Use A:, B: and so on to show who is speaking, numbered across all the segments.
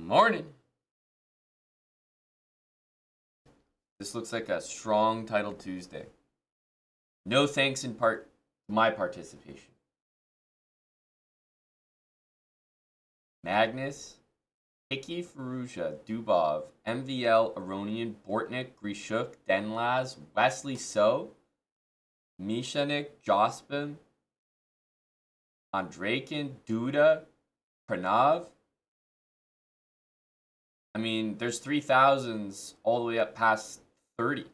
A: Morning. This looks like a strong title Tuesday. No thanks in part my participation. Magnus, Hickey, Ferrugia, Dubov, MVL, Aronian, Bortnik, Grishuk, Denlaz, Wesley So, Mishanik, Jospin, Andrakin, Duda, Pranav. I mean, there's 3,000s all the way up past 30.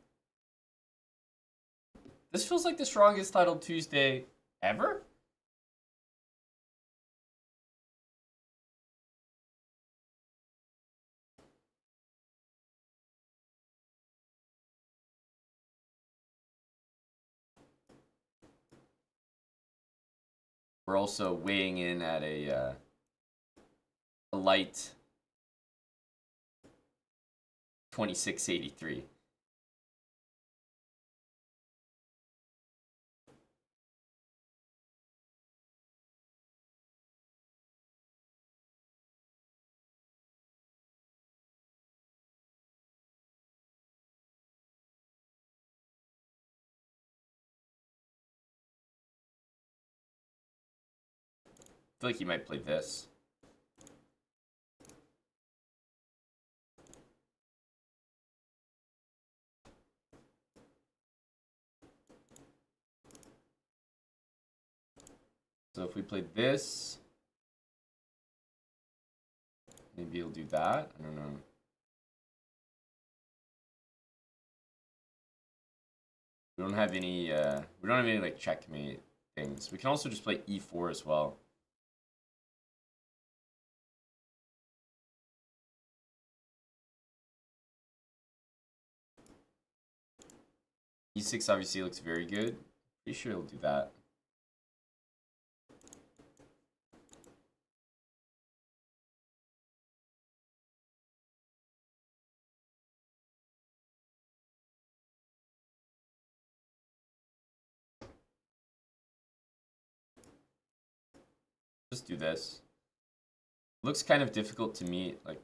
A: This feels like the strongest title Tuesday ever? We're also weighing in at a light 2683. I feel like he might play this. So if we play this, maybe he'll do that. I don't know. We don't have any like checkmate things. We can also just play e4 as well. E6 obviously looks very good. Pretty sure he'll do that. Just do this. Looks kind of difficult to me. Like,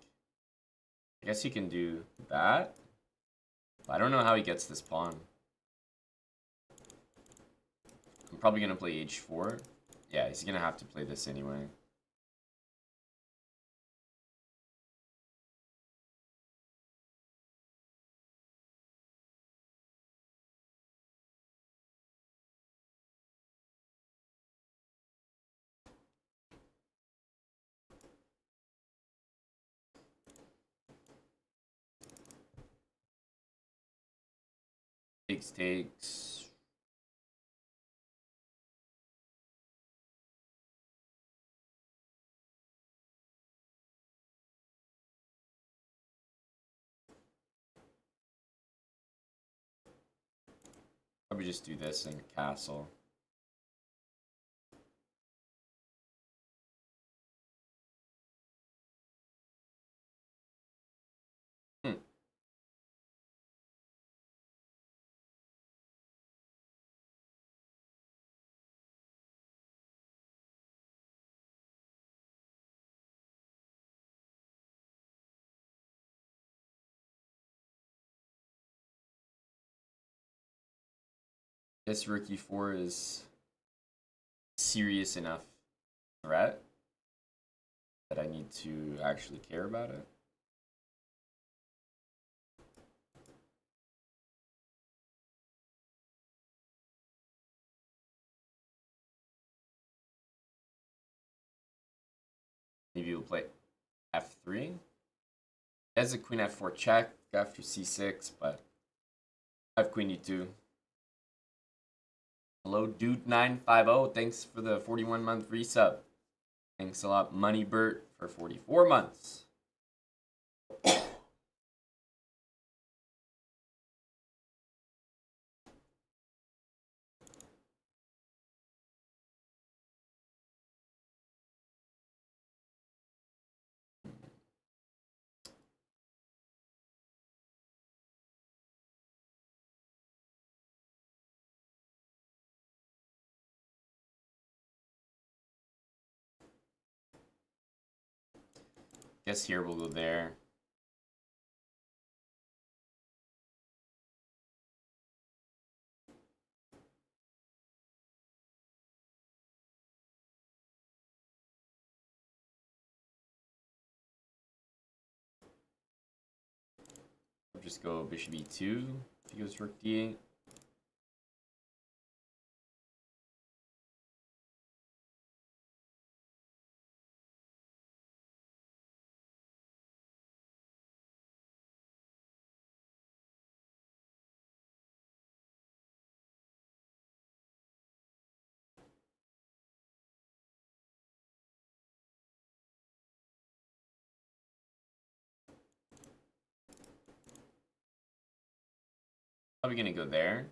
A: I guess he can do that. I don't know how he gets this pawn. I'm probably going to play h4. Yeah, he's going to have to play this anyway. Takes. Probably just do this and castle. This rook e4 is serious enough threat that I need to actually care about it. Maybe we'll play f3. Has a queen f4 check after c6, but I have queen e2. Hello, dude950. Thanks for the 41-month resub. Thanks a lot, Money Bert, for 44 months. Guess here we'll go there. I'll just go bishop e2 if he goes rook d8. Probably gonna go there.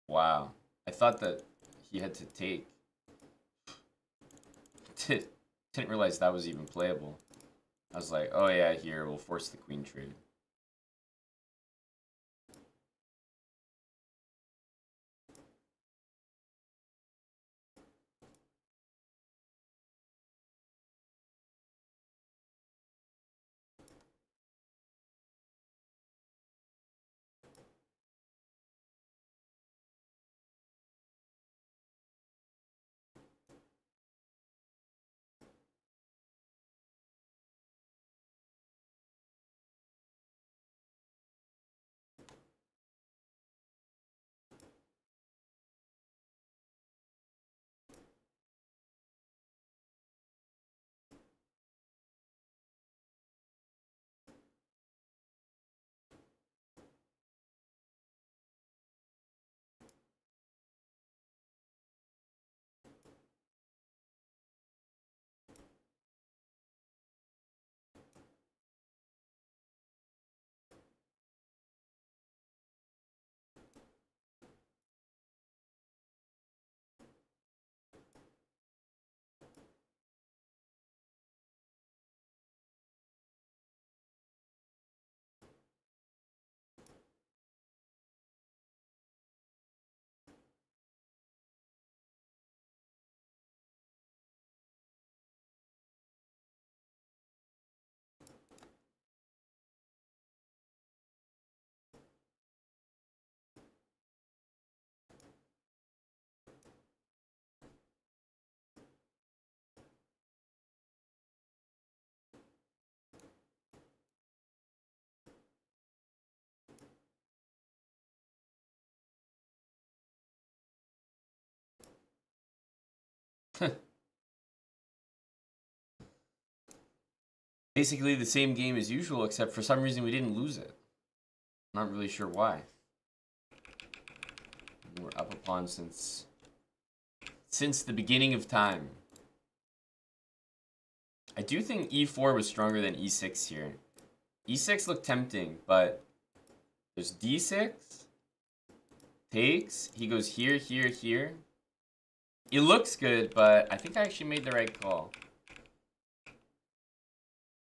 A: Wow. I thought that he had to take. Didn't realize that was even playable. I was like, oh yeah, here, we'll force the queen trade. Basically the same game as usual, except for some reason we didn't lose it. Not really sure why. We're up a pawn since the beginning of time. I do think e4 was stronger than e6 here. e6 looked tempting, but there's d6, takes, he goes here, here, here. It looks good, but I think I actually made the right call.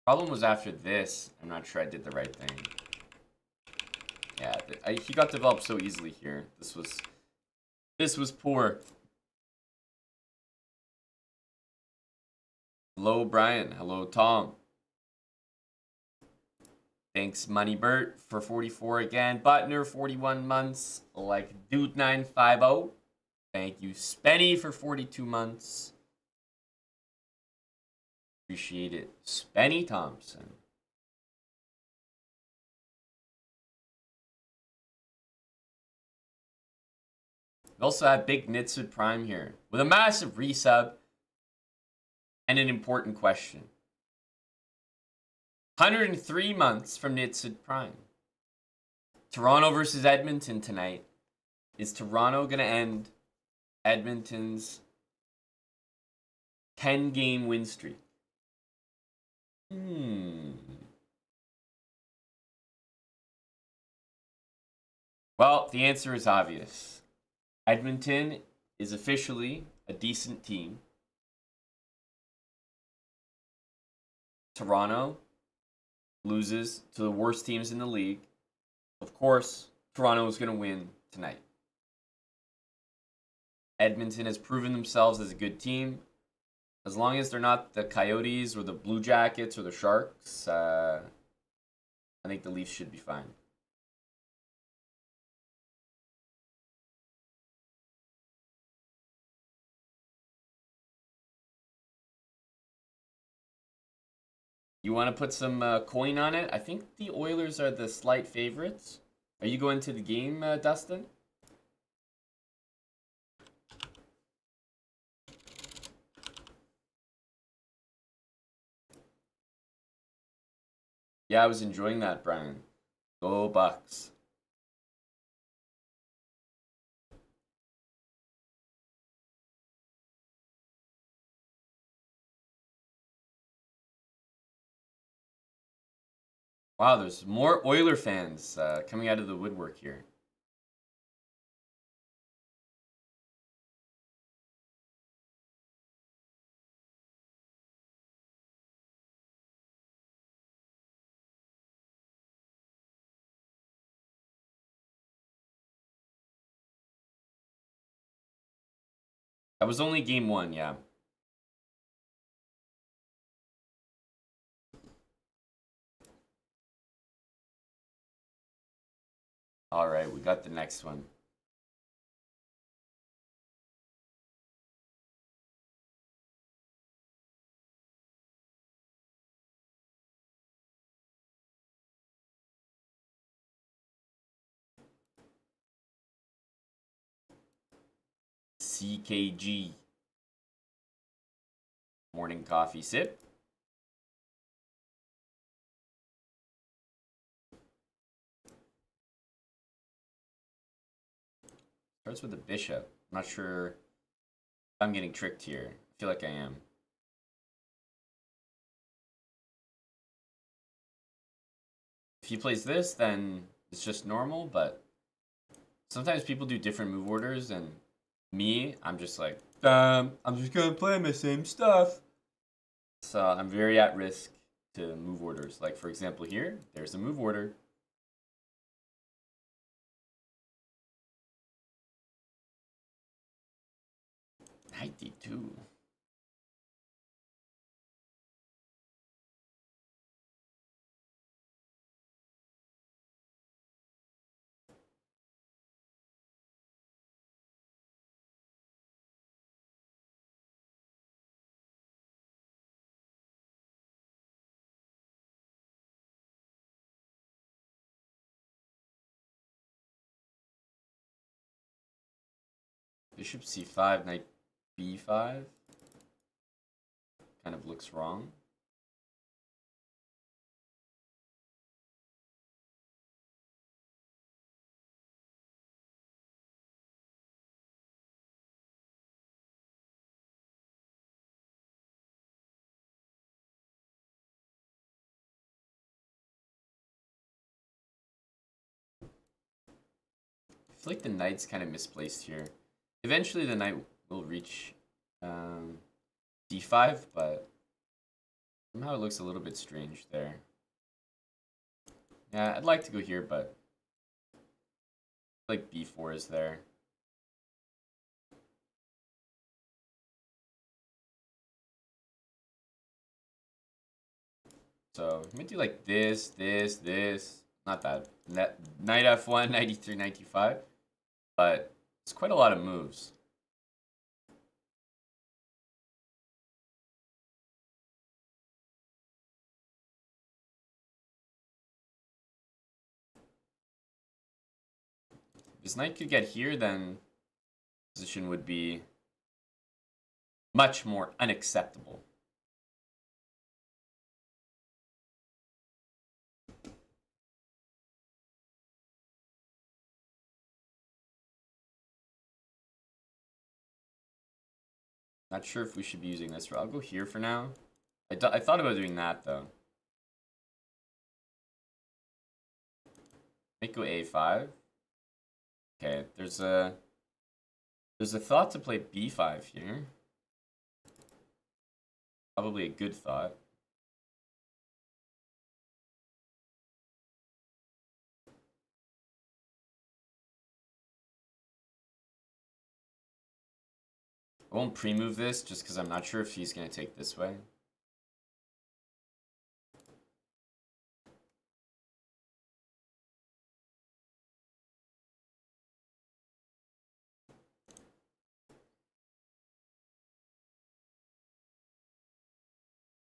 A: Problem was after this, I'm not sure I did the right thing. Yeah, he got developed so easily here. This was poor. Hello, Brian. Hello, Tom. Thanks, Money Bert, for 44 again. Butner, 41 months. Like Dude950. Thank you, Spenny, for 42 months. Appreciate it. Spenny Thompson. We also have Big Nitsud Prime here with a massive resub and an important question. 103 months from Nitsud Prime. Toronto versus Edmonton tonight. Is Toronto going to end Edmonton's 10-game win streak? Well, the answer is obvious. Edmonton is officially a decent team. Toronto loses to the worst teams in the league. Of course, Toronto is going to win tonight. Edmonton has proven themselves as a good team. As long as they're not the Coyotes or the Blue Jackets or the Sharks, I think the Leafs should be fine. You want to put some coin on it? I think the Oilers are the slight favorites. Are you going to the game, Dustin? Yeah, I was enjoying that, Brian. Go Bucks. Wow, there's more Oiler fans coming out of the woodwork here. That was only game one, yeah. All right, we got the next one. CKG. Morning coffee sip. Starts with a bishop. I'm not sure if I'm getting tricked here. I feel like I am. If he plays this, then it's just normal, but sometimes people do different move orders, and me, I'm just like, I'm just gonna play my same stuff. So I'm very at risk to move orders. Like, for example, here, there's a move order. Knight d2. Bishop c5, knight b5. Kind of looks wrong. I feel like the knight's kind of misplaced here. Eventually the knight will reach d5, but somehow it looks a little bit strange there. Yeah, I'd like to go here, but like b4 is there. So I'm gonna do like this. Not that. Knight f1, knight e3, knight e5. But it's quite a lot of moves. If this knight could get here, then position would be much more unacceptable. Not sure if we should be using this. I'll go here for now. I thought about doing that, though. Might go a5. Okay, there's a thought to play b5 here. Probably a good thought. I won't pre-move this just because I'm not sure if he's going to take this way.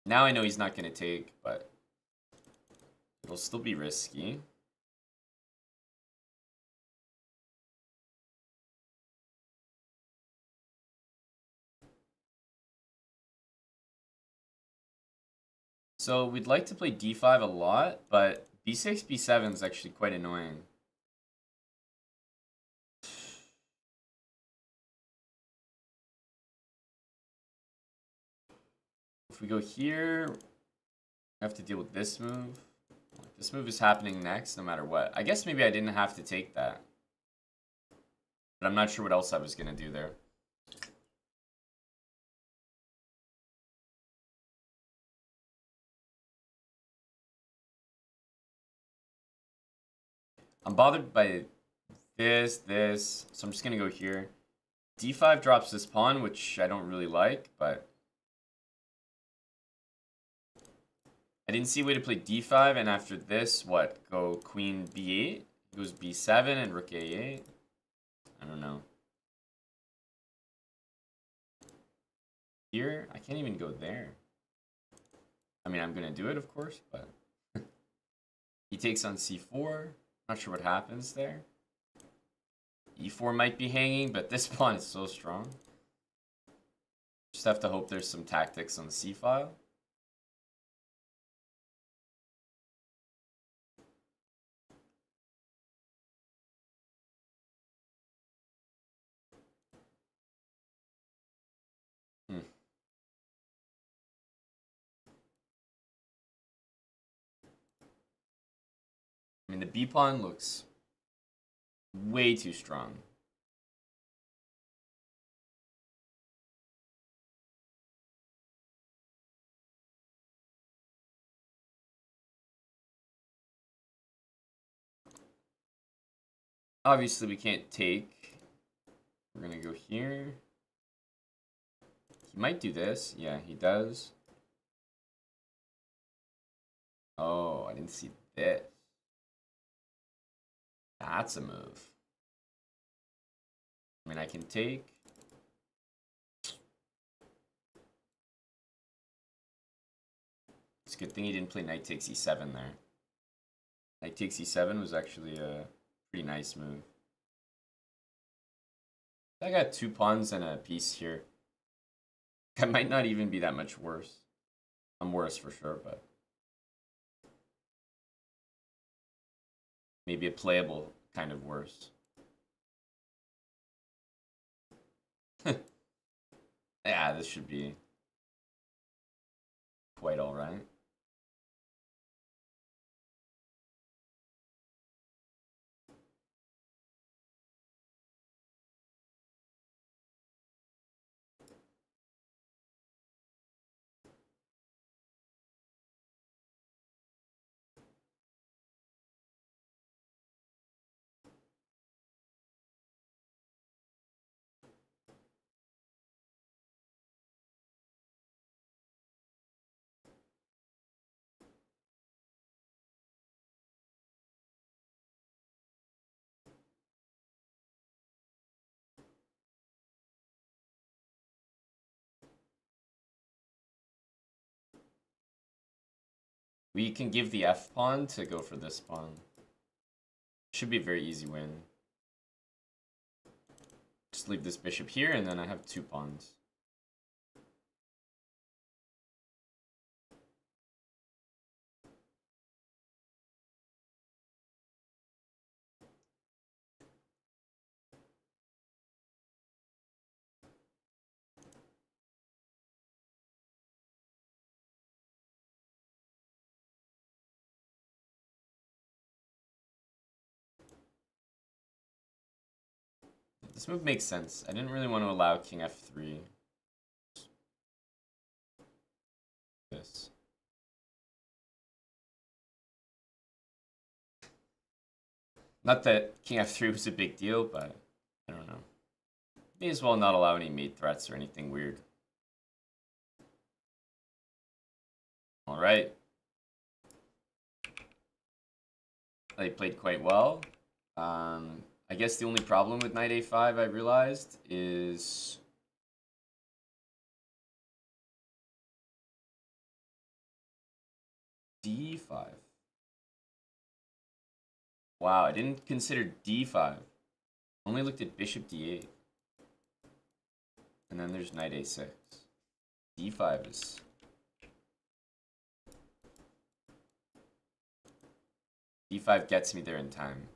A: Now I know he's not going to take, but it'll still be risky. So we'd like to play d5 a lot, but b6, b7 is actually quite annoying. If we go here, I have to deal with this move. This move is happening next, no matter what. I guess maybe I didn't have to take that. But I'm not sure what else I was going to do there. I'm bothered by this, so I'm just going to go here. d5 drops this pawn, which I don't really like, but I didn't see a way to play d5, and after this, what? Go queen b8? It goes b7 and rook a8? I don't know. Here, I can't even go there. I mean, I'm going to do it, of course, but... He takes on c4. Not sure what happens there. e4 might be hanging, but this pawn is so strong. Just have to hope there's some tactics on the c-file. I mean, the b pawn looks way too strong. Obviously, we can't take. We're going to go here. He might do this. Yeah, he does. Oh, I didn't see this. That's a move. I mean, I can take. It's a good thing he didn't play knight takes e7 there. Knight takes e7 was actually a pretty nice move. I got 2 pawns and a piece here. That might not even be that much worse. I'm worse for sure, but maybe a playable kind of worse. Yeah, this should be quite all right. We can give the f pawn to go for this pawn. Should be a very easy win. Just leave this bishop here, and then I have 2 pawns. This move makes sense. I didn't really want to allow king f3. This. Not that king f3 was a big deal, but I don't know. May as well not allow any mate threats or anything weird. All right. They played quite well. I guess the only problem with knight a5 I realized is d5. Wow, I didn't consider d5. Only looked at bishop d8. And then there's knight a6. d5 is... d5 gets me there in time.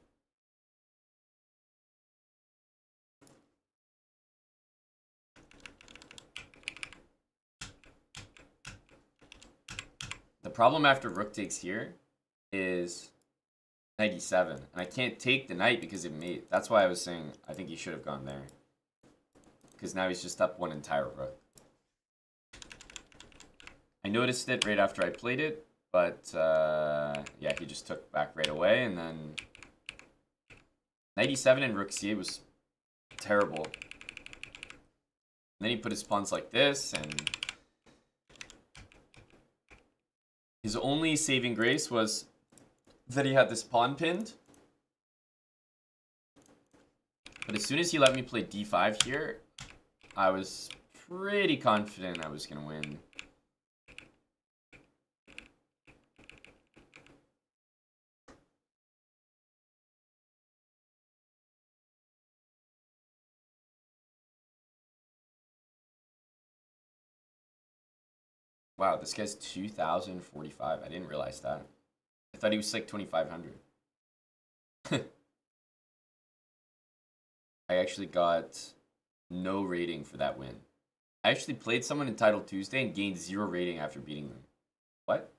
A: The problem after rook takes here is knight e7. And I can't take the knight because it mate. That's why I was saying I think he should have gone there. Because now he's just up one entire rook. I noticed it right after I played it. But, yeah, he just took back right away. And then knight e7 and rook c8 was terrible. And then he put his pawns like this. And his only saving grace was that he had this pawn pinned. But as soon as he let me play d5 here, I was pretty confident I was going to win. Wow, this guy's 2,045. I didn't realize that. I thought he was like 2,500. I actually got no rating for that win. I actually played someone in Title Tuesday and gained 0 rating after beating them. What?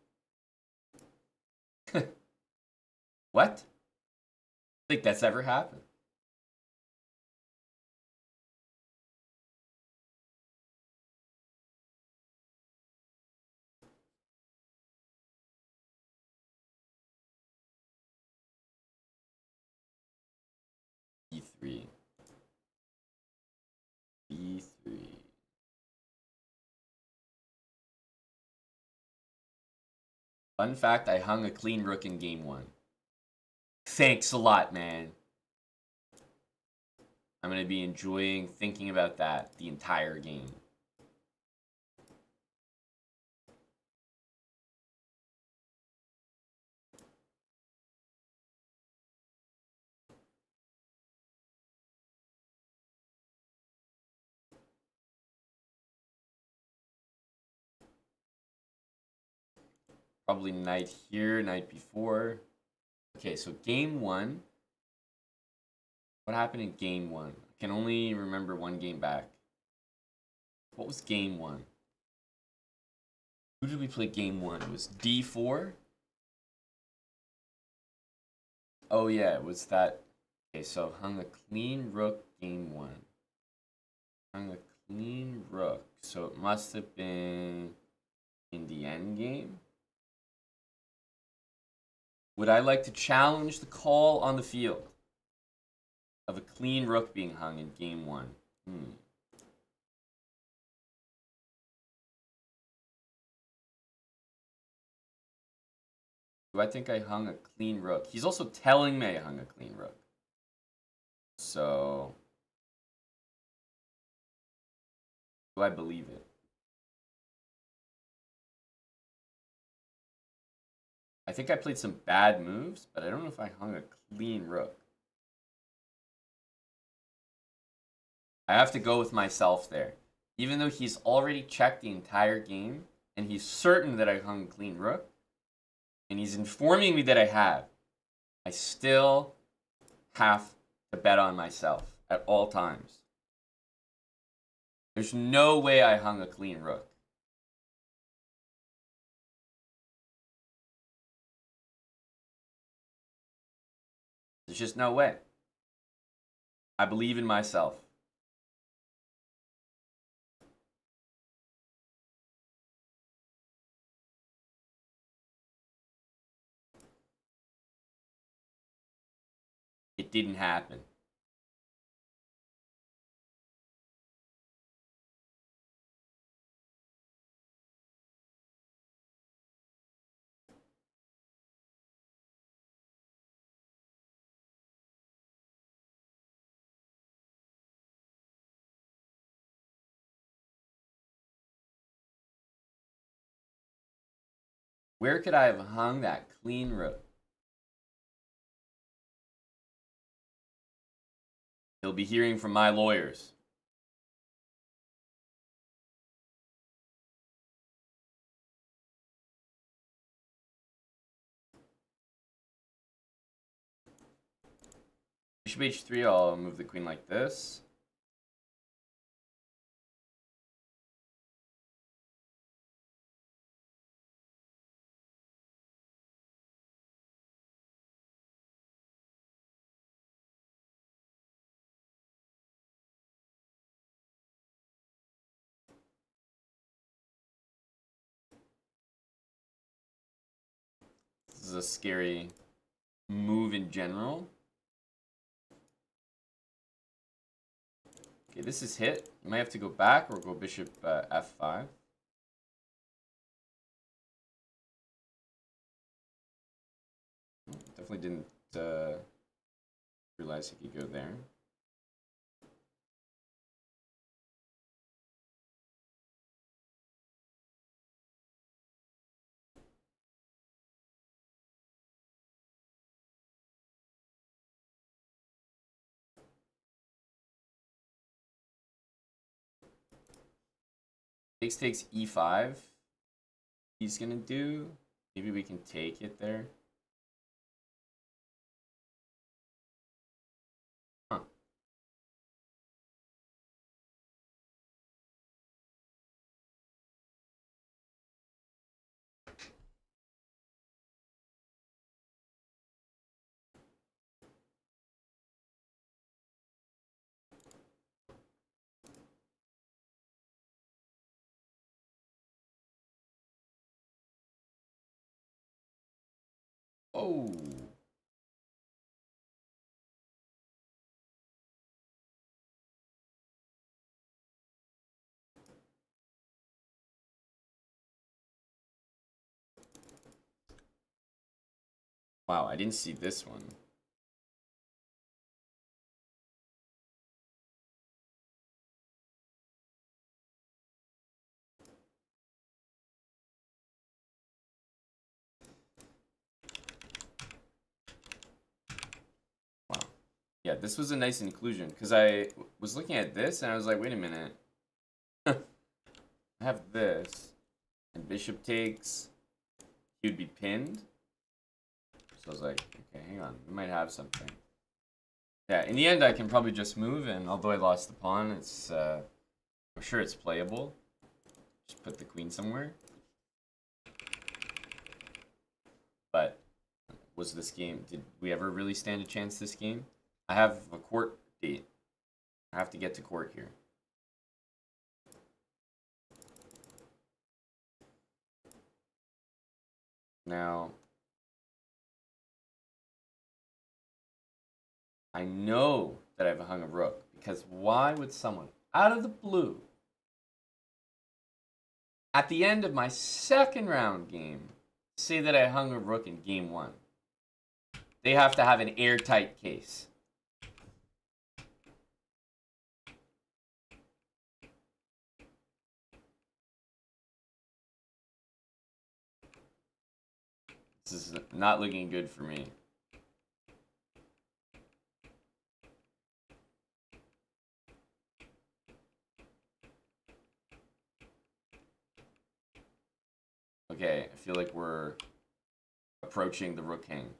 A: What? I think that's ever happened. E3. E3. Fun fact, I hung a clean rook in game 1. Thanks a lot, man. I'm going to be enjoying thinking about that the entire game. Probably knight here, knight before. Okay, so game 1. What happened in game 1? I can only remember one game back. What was game 1? Who did we play game 1? It was d4. Oh yeah, it was that. Okay, so hung a clean rook game 1. Hung a clean rook. So it must have been in the end game. Would I like to challenge the call on the field of a clean rook being hung in game 1? Do I think I hung a clean rook? He's also telling me I hung a clean rook. So, do I believe it? I think I played some bad moves, but I don't know if I hung a clean rook. I have to go with myself there. Even though he's already checked the entire game, and he's certain that I hung a clean rook, and he's informing me that I have, I still have to bet on myself at all times. There's no way I hung a clean rook. There's just no way. I believe in myself. It didn't happen. Where could I have hung that clean rook? He'll be hearing from my lawyers. Bishop h3, I'll move the queen like this. This is a scary move in general. Okay, this is hit. You might have to go back or go bishop f5. Definitely didn't realize he could go there. Takes e5. He's gonna do. Maybe we can take it there. Huh. Oh. Wow, I didn't see this one. Wow. Yeah, this was a nice inclusion because I was looking at this and I was like, wait a minute. I have this and bishop takes. He would be pinned. So I was like, okay, hang on. We might have something. Yeah, in the end, I can probably just move, and although I lost the pawn, it's I'm sure it's playable. Just put the queen somewhere. But was this game? Did we ever really stand a chance this game? I have a court date. I have to get to court here. Now, I know that I've hung a rook, because why would someone, out of the blue, at the end of my second round game, say that I hung a rook in game 1? They have to have an airtight case. This is not looking good for me. Okay, I feel like we're approaching the rook hang.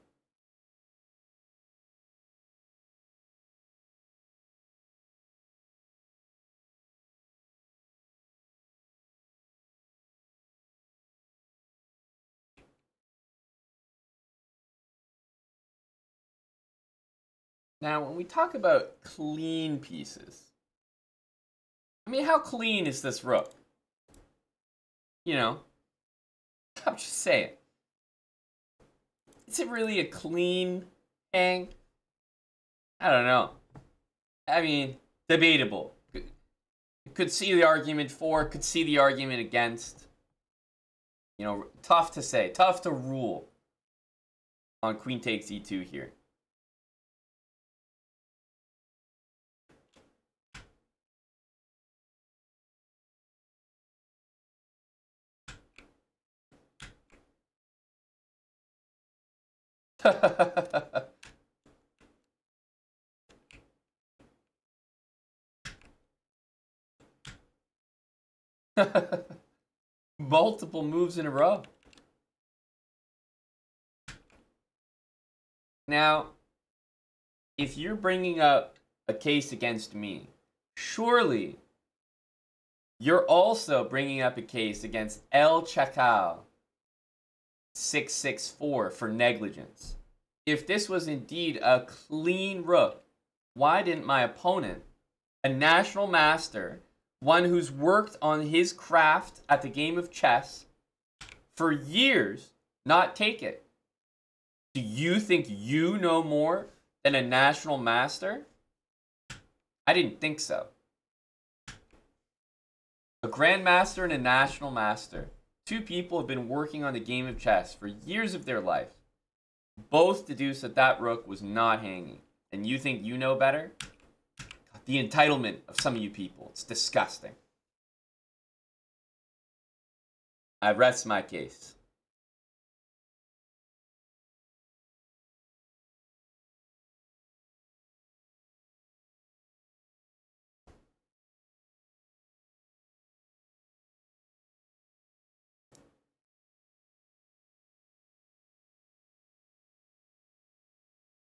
A: Now, when we talk about clean pieces, I mean, how clean is this rook? You know, I'm just saying. Is it really a clean hang? I don't know. I mean, debatable. Could see the argument for, could see the argument against. You know, tough to say, tough to rule on queen takes e2 here. Multiple moves in a row. Now, if you're bringing up a case against me, surely you're also bringing up a case against El Chacal 664 for negligence. If this was indeed a clean rook, why didn't my opponent, a national master, one who's worked on his craft at the game of chess for years, not take it? Do you think you know more than a national master? I didn't think so. A grandmaster and a national master. Two people have been working on the game of chess for years of their life. Both deduced that that rook was not hanging. And you think you know better? The entitlement of some of you people. It's disgusting. I rest my case.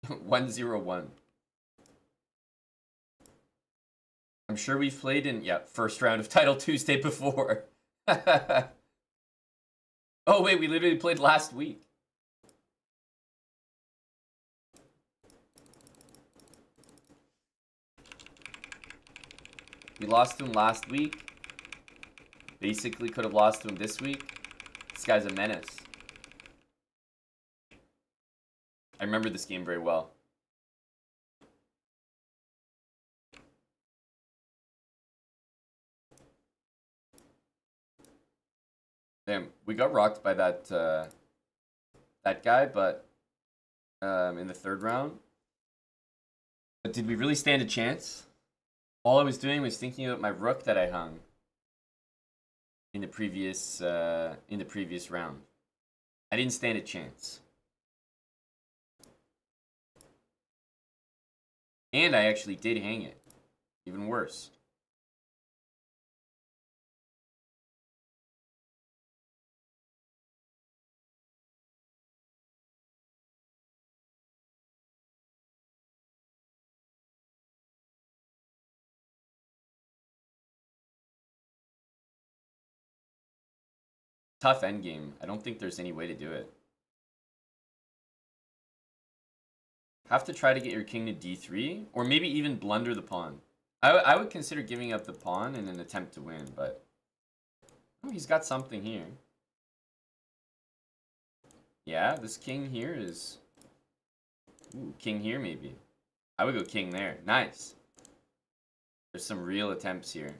A: $101. I'm sure we've played in, first round of Title Tuesday before. Oh, wait, we literally played last week. We lost to him last week. Basically could have lost to him this week. This guy's a menace. I remember this game very well. Damn, we got rocked by that that guy, but in the third round. But did we really stand a chance? All I was doing was thinking about my rook that I hung in the previous round. I didn't stand a chance. And I actually did hang it. Even worse. Tough endgame. I don't think there's any way to do it. Have to try to get your king to d3, or maybe even blunder the pawn. I would consider giving up the pawn in an attempt to win, but oh, he's got something here. Yeah, this king here is... Ooh, king here maybe. I would go king there. Nice. There's some real attempts here.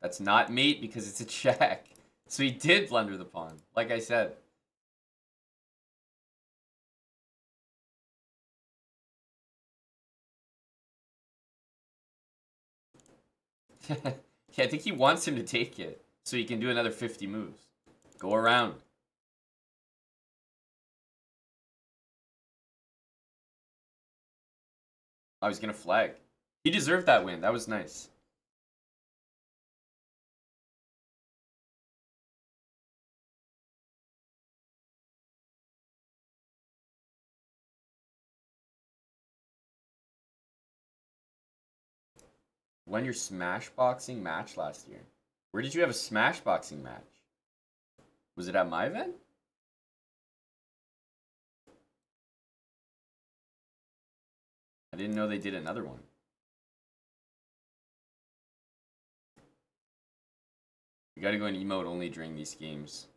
A: That's not mate because it's a check. So he did blunder the pawn, like I said. Yeah, I think he wants him to take it so he can do another 50 moves. Go around. I was gonna flag. He deserved that win. That was nice. Won your Smashboxing match last year. Where did you have a Smashboxing match? Was it at my event? I didn't know they did another one. We gotta go in emote only during these games.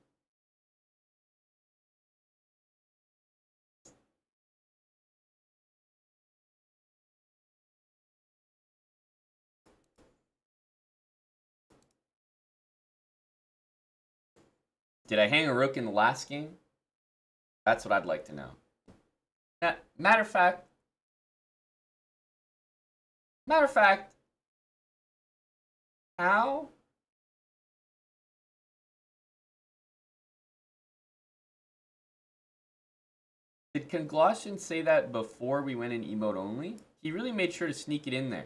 A: Did I hang a rook in the last game? That's what I'd like to know. Matter of fact, how? Did Conglossion say that before we went in emote only? He really made sure to sneak it in there.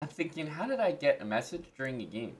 A: I'm thinking, how did I get a message during a game?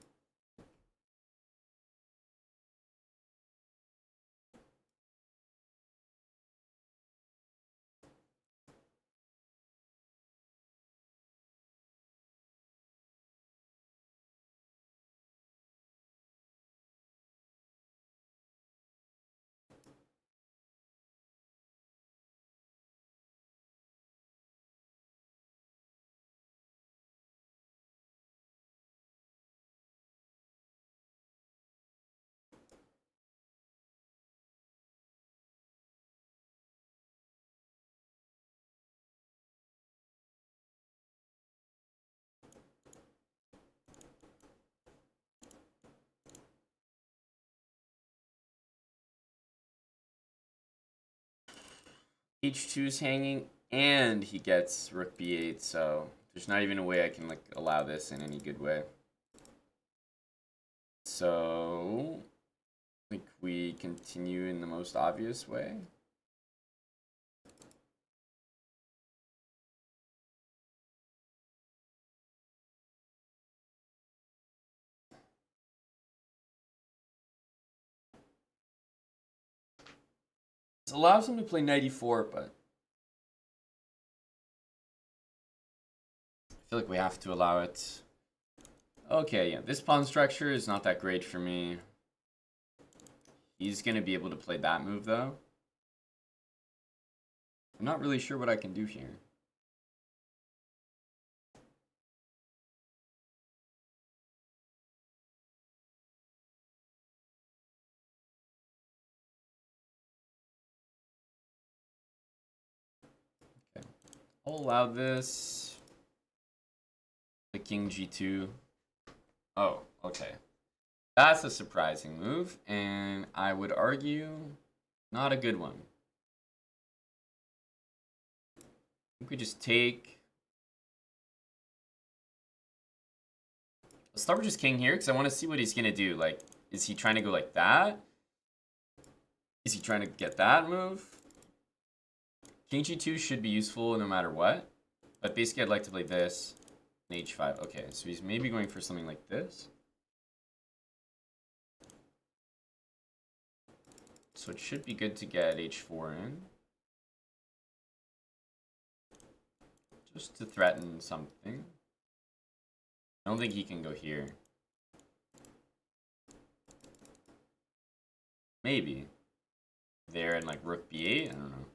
A: H2 is hanging, and he gets rook b8, so there's not even a way I can like allow this in any good way. So I think we continue in the most obvious way. This allows him to play knight e4, but I feel like we have to allow it. Okay, yeah, this pawn structure is not that great for me. He's going to be able to play that move, though. I'm not really sure what I can do here. Okay. I'll allow this. The king g2. Oh, okay. That's a surprising move, and I would argue not a good one. I think we just take. Let's start with just king here, because I want to see what he's going to do. Like, is he trying to go like that? Is he trying to get that move? King g2 should be useful no matter what. But basically, I'd like to play this. And h5. Okay, so he's maybe going for something like this. So it should be good to get h4 in. Just to threaten something. I don't think he can go here. Maybe. There and like rook b8? I don't know.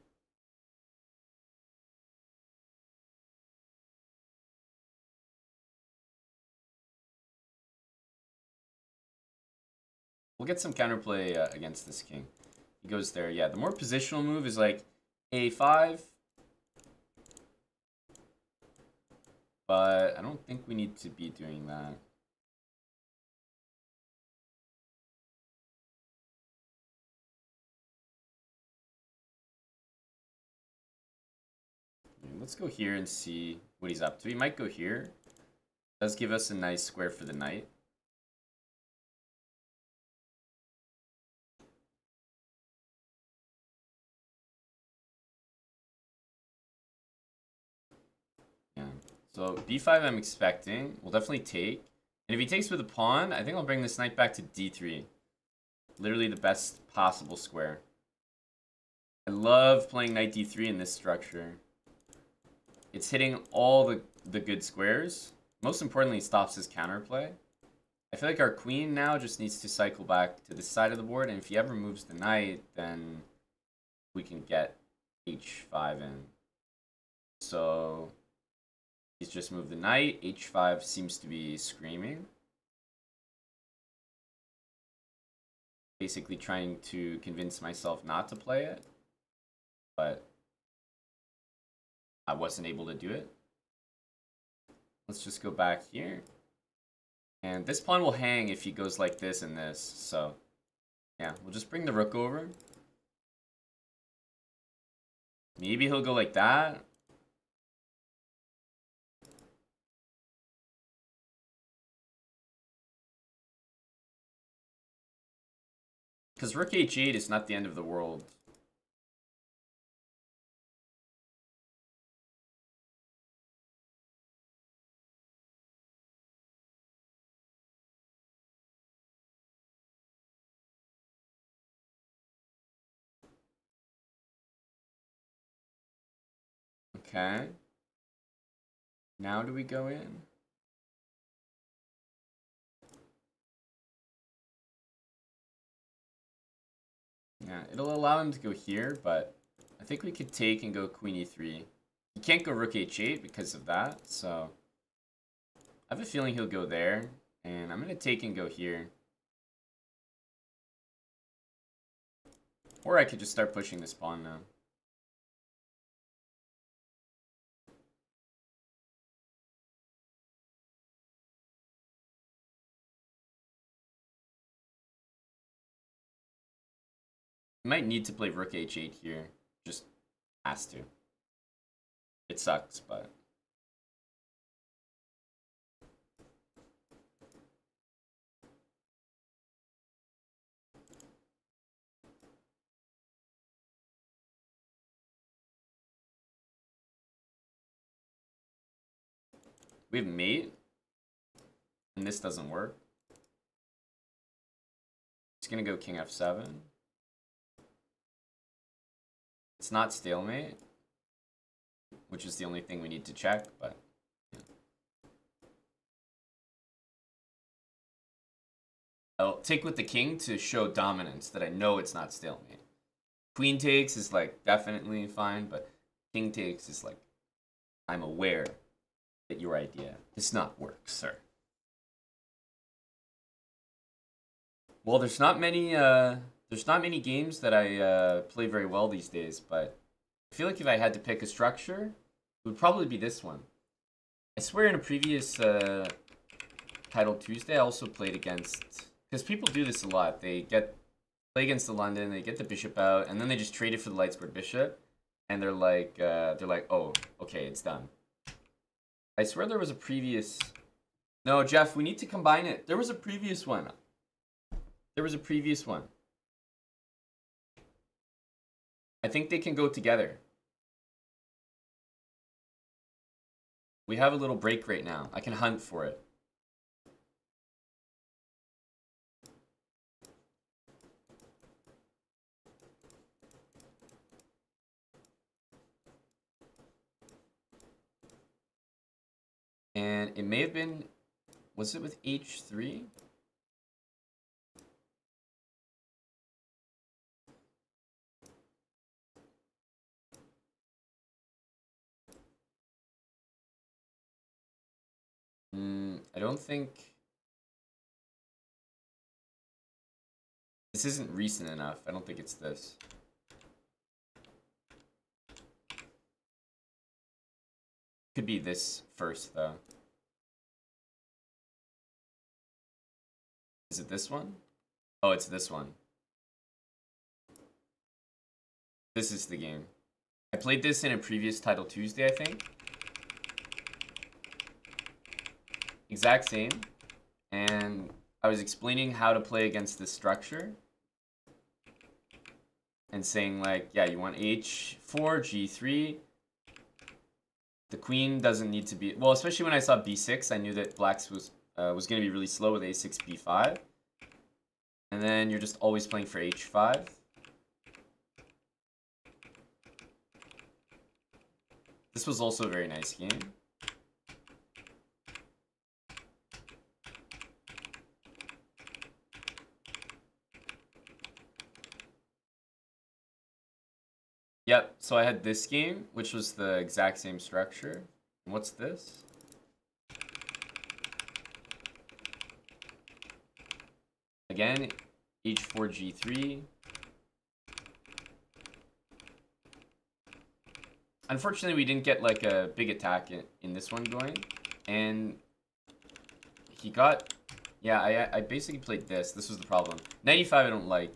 A: We'll get some counterplay against this king. He goes there. Yeah, the more positional move is like a5. But I don't think we need to be doing that. Let's go here and see what he's up to. He might go here. Does give us a nice square for the knight. Yeah. So b5 I'm expecting. We'll definitely take. And if he takes with a pawn, I think I'll bring this knight back to d3. Literally the best possible square. I love playing knight d3 in this structure. It's hitting all the good squares. Most importantly, it stops his counterplay. I feel like our queen now just needs to cycle back to this side of the board, and if he ever moves the knight, then we can get h5 in. So he's just moved the knight. h5 seems to be screaming. Basically trying to convince myself not to play it, but I wasn't able to do it. Let's just go back here. And this pawn will hang if he goes like this and this. So, yeah, we'll just bring the rook over. Maybe he'll go like that. Because rook h8 is not the end of the world. Okay. Now do we go in? Yeah, it'll allow him to go here, but I think we could take and go queen e3. He can't go rook h8 because of that, so I have a feeling he'll go there, and I'm going to take and go here. Or I could just start pushing this pawn now. Might need to play rook h8 here. Just has to. It sucks, but... we have mate, and this doesn't work. It's gonna go king f7. It's not stalemate, which is the only thing we need to check, but... yeah. I'll take with the king to show dominance, that I know it's not stalemate. Queen takes is, like, definitely fine, but king takes is, like, I'm aware that your idea does not work, sir. Well, there's not many games that I play very well these days, but I feel like if I had to pick a structure, it would probably be this one. I swear in a previous Title Tuesday, I also played against, because people do this a lot. They play against the London, they get the bishop out, and then they just trade it for the light squared bishop, and they're like, oh, okay, it's done. I swear there was a previous... No, Jeff, we need to combine it. There was a previous one. There was a previous one. I think they can go together. We have a little break right now. I can hunt for it. And it may have been... Was it with h3? I don't think... This isn't recent enough. I don't think it's this. Could be this first, though. Is it this one? Oh, it's this one. This is the game. I played this in a previous Title Tuesday, I think. Exact same. And I was explaining how to play against this structure. And saying, like, yeah, you want h4, g3. The queen doesn't need to be... Well, especially when I saw b6, I knew that black's was going to be really slow with a6, b5. And then you're just always playing for h5. This was also a very nice game. Yep, So I had this game, which was the exact same structure. And what's this? Again, h4, g3. Unfortunately, we didn't get like a big attack in this one going. And he got... Yeah, I basically played this. This was the problem. 95 I don't like.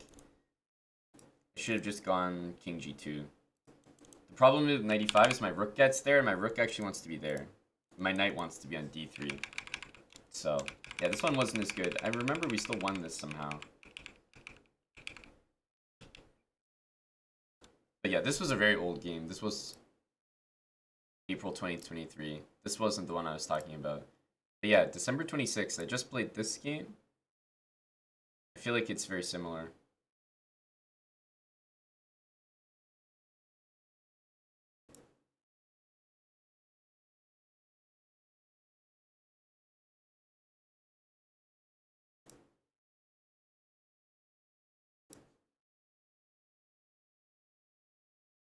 A: I should have just gone king g2. The problem with 95 is my rook gets there, and my rook actually wants to be there. My knight wants to be on d3. So, yeah, this one wasn't as good. I remember we still won this somehow. But yeah, this was a very old game. This was April 2023. This wasn't the one I was talking about. But yeah, December 26th, I just played this game. I feel like it's very similar.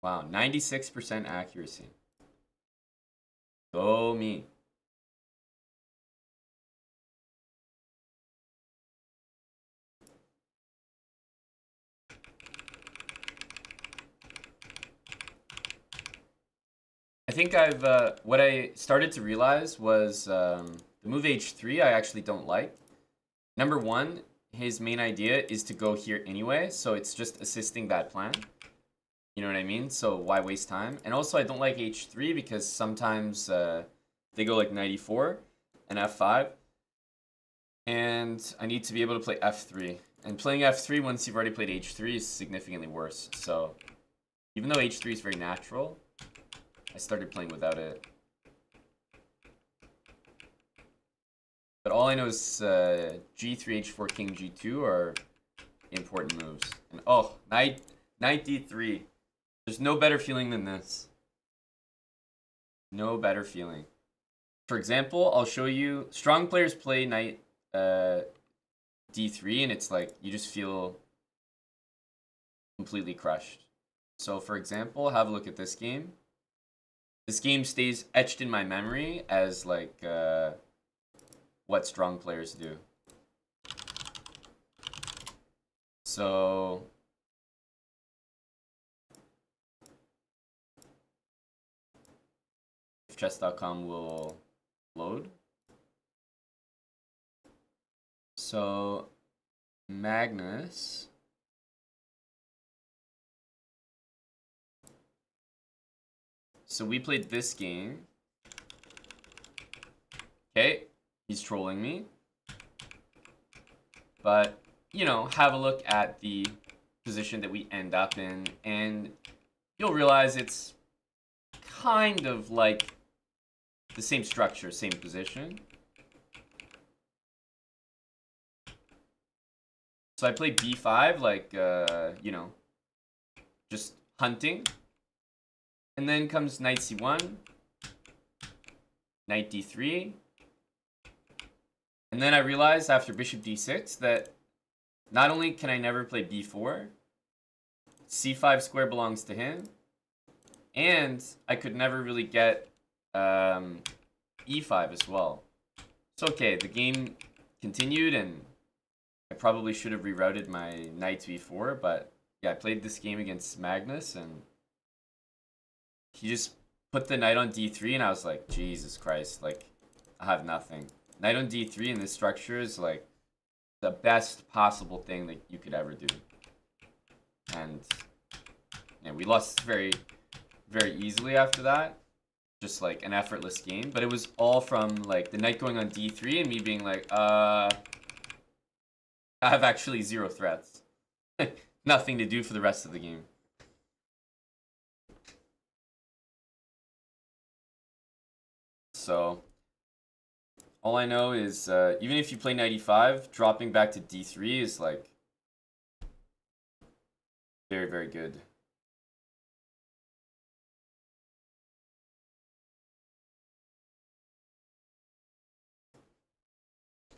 A: Wow, 96% accuracy. Go me. I think what I started to realize was the move h3 I actually don't like. Number one, his main idea is to go here anyway, so it's just assisting that plan. You know what I mean? So why waste time? And also I don't like h3 because sometimes they go like 94 and f5. And I need to be able to play f3. And playing f3 once you've already played h3 is significantly worse. So even though h3 is very natural, I started playing without it. But all I know is g3, h4, king g2 are important moves. And oh, knight d3. There's no better feeling than this. No better feeling. For example, I'll show you. Strong players play knight d3, and it's like you just feel completely crushed. So for example, have a look at this game. This game stays etched in my memory as like what strong players do. So if chess.com will load. So Magnus. So we played this game. Okay, he's trolling me. But, you know, have a look at the position that we end up in, and you'll realize it's kind of like the same structure, same position. So I played b5, like, you know, just hunting. And then comes knight c1, knight d3. And then I realized after bishop d6 that not only can I never play b4, c5 square belongs to him, and I could never really get e5 as well. So okay, the game continued, and I probably should have rerouted my knight to e4, but yeah, I played this game against Magnus, and he just put the knight on d3, and I was like, Jesus Christ, like, I have nothing. Knight on d3 in this structure is like the best possible thing that you could ever do. And yeah, we lost very, very easily after that. Just like an effortless game. But it was all from like the knight going on d3 and me being like, I have actually zero threats. Nothing to do for the rest of the game. So all I know is even if you play 95, dropping back to d3 is like very, very good.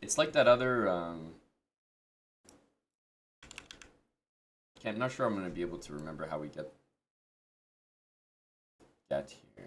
A: It's like that other I'm not sure I'm going to be able to remember how we get get here?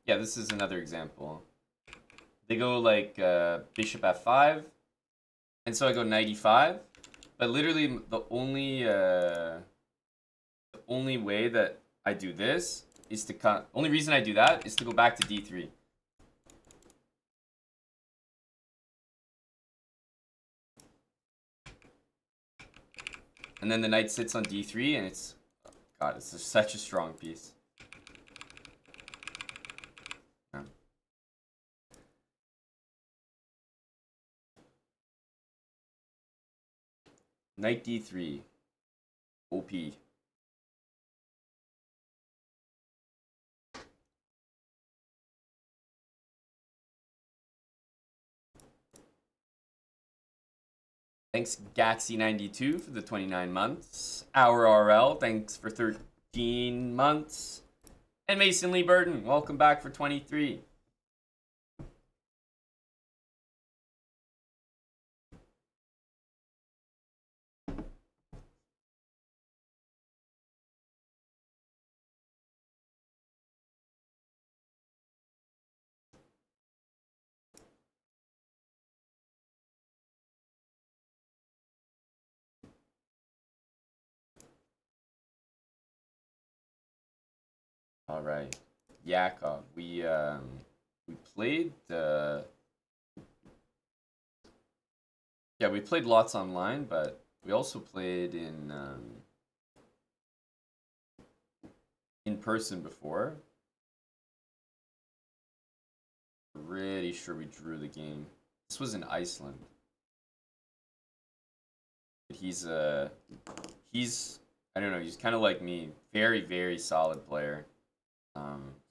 A: Yeah, this is another example. They go like bishop f5, and so I go knight e5. But literally, the only way that I do this is to cut. Only reason I do that is to go back to d3. And then the knight sits on d3, and it's, God, it's just such a strong piece. Yeah. Knight d3, OP. Thanks Gaxi92 for the 29 months. Our RL, thanks for 13 months. And Mason Lee Burton, welcome back for 23. All right, Yakov. We played. Yeah, we played lots online, but we also played in person before. Pretty sure we drew the game. This was in Iceland. But he's I don't know. He's kind of like me. Very, very solid player.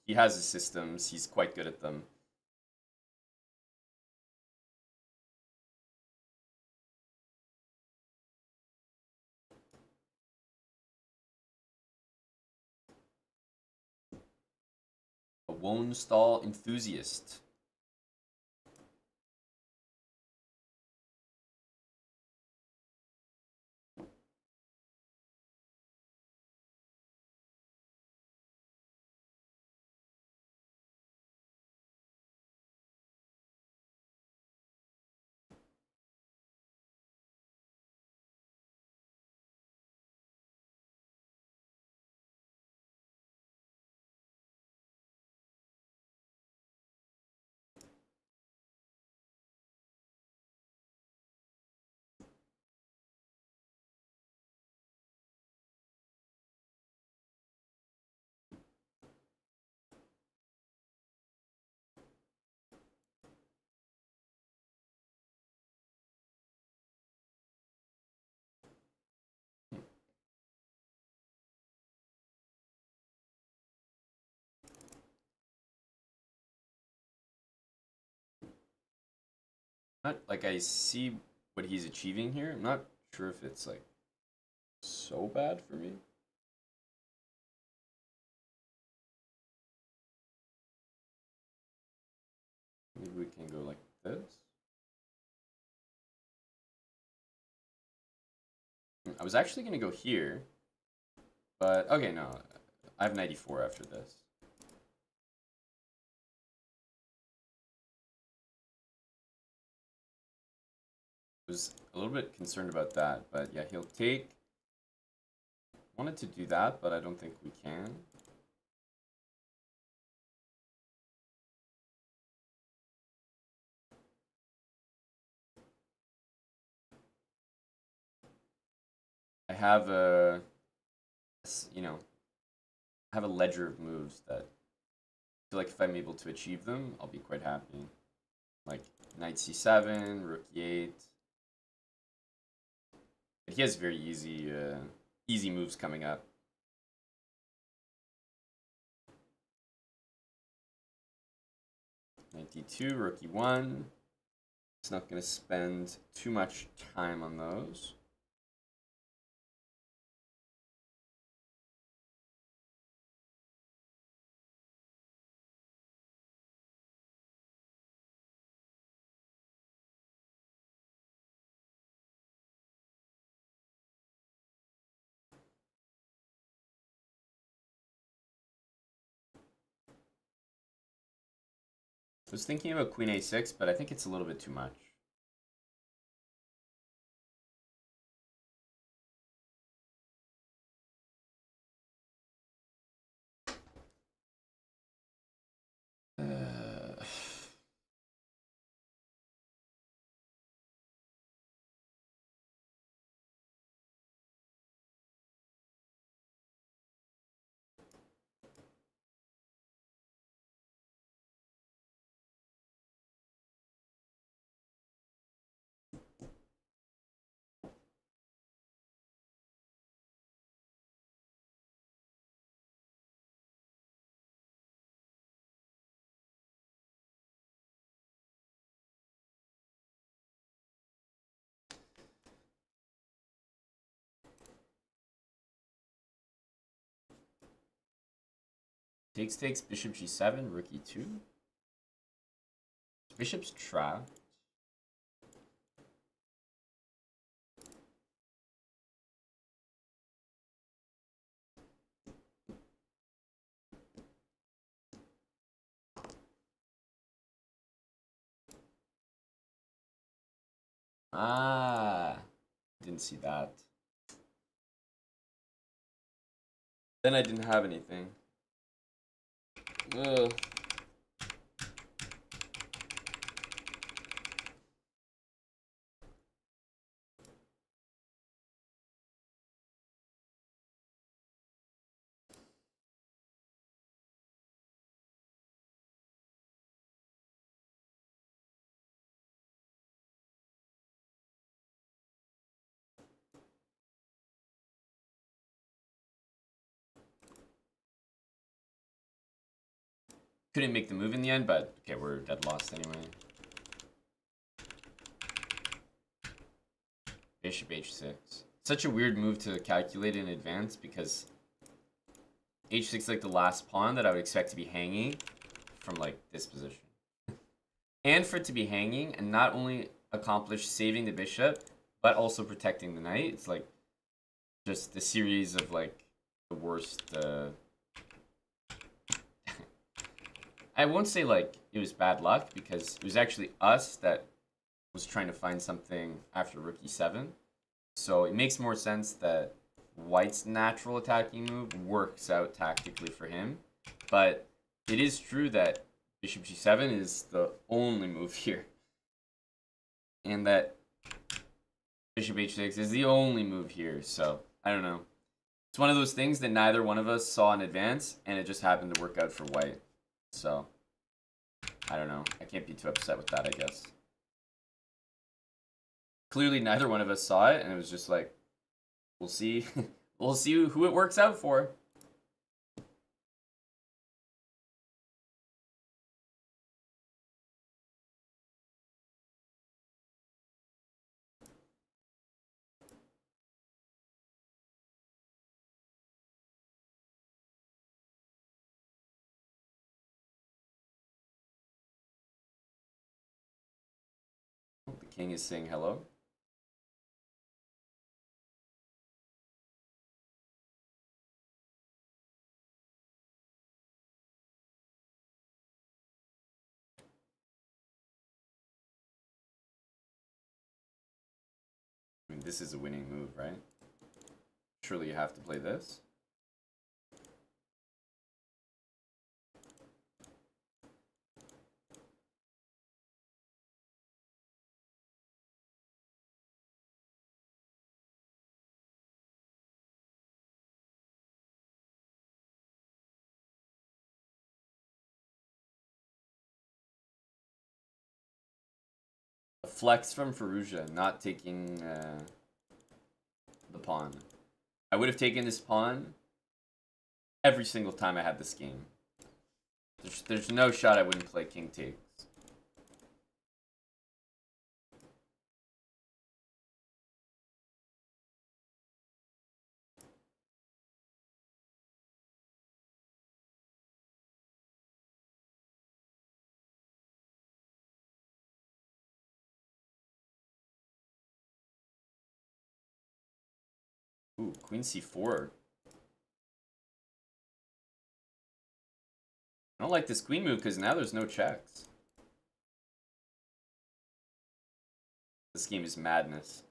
A: He has his systems. He's quite good at them. A Wonstall enthusiast. Not like I see what he's achieving here. I'm not sure if it's like so bad for me. Maybe we can go like this. I was actually gonna go here, but okay, no. I have 94 after this. Was a little bit concerned about that, but yeah, he'll take. Wanted to do that, but I don't think we can. I have a, you know, I have a ledger of moves that I feel like if I'm able to achieve them, I'll be quite happy. Like knight c7, rook e8. But he has very easy moves coming up. Knight d2, rook e1. It's not going to spend too much time on those. I was thinking about queen a6, but I think it's a little bit too much. Takes, bishop g7, rook e2. Bishop's trapped. Ah, didn't see that. Then I didn't have anything. Ugh. Couldn't make the move in the end, but okay, we're dead lost anyway. Bishop h6. Such a weird move to calculate in advance because h6 is like the last pawn that I would expect to be hanging from like this position. And for it to be hanging and not only accomplish saving the bishop, but also protecting the knight. It's like just the series of like the worst. I won't say like it was bad luck because it was actually us that was trying to find something after rook e7. So it makes more sense that white's natural attacking move works out tactically for him. But it is true that bishop g7 is the only move here. And that bishop h6 is the only move here. So, I don't know. It's one of those things that neither one of us saw in advance, and it just happened to work out for white. So, I don't know. I can't be too upset with that, I guess. Clearly, neither one of us saw it, and it was just like, we'll see. We'll see who it works out for. The king is saying hello. I mean, this is a winning move, right? Surely you have to play this. A flex from Firouzja, not taking the pawn. I would have taken this pawn every single time I had this game. There's no shot I wouldn't play king takes. Ooh, queen c4. I don't like this queen move because now there's no checks. This game is madness.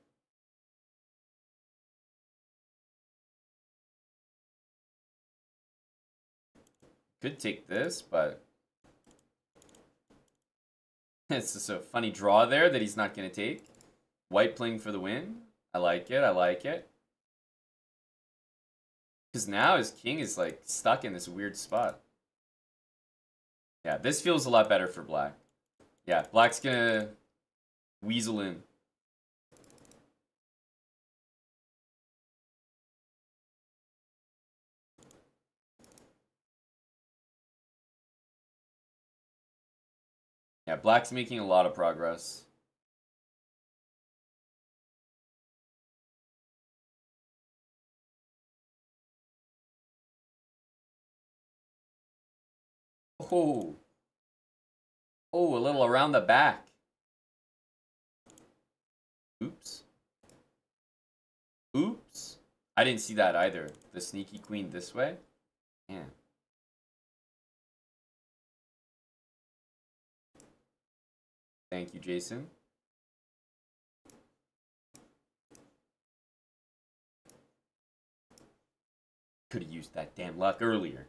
A: Could take this, but it's just a funny draw there that he's not going to take. White playing for the win. I like it. I like it. Because now his king is like stuck in this weird spot. Yeah, this feels a lot better for black. Yeah, black's going to weasel in. Yeah, black's making a lot of progress. Oh. Oh, a little around the back. Oops. Oops. I didn't see that either. The sneaky queen this way. Yeah. Thank you, Jason. Could have used that damn luck earlier.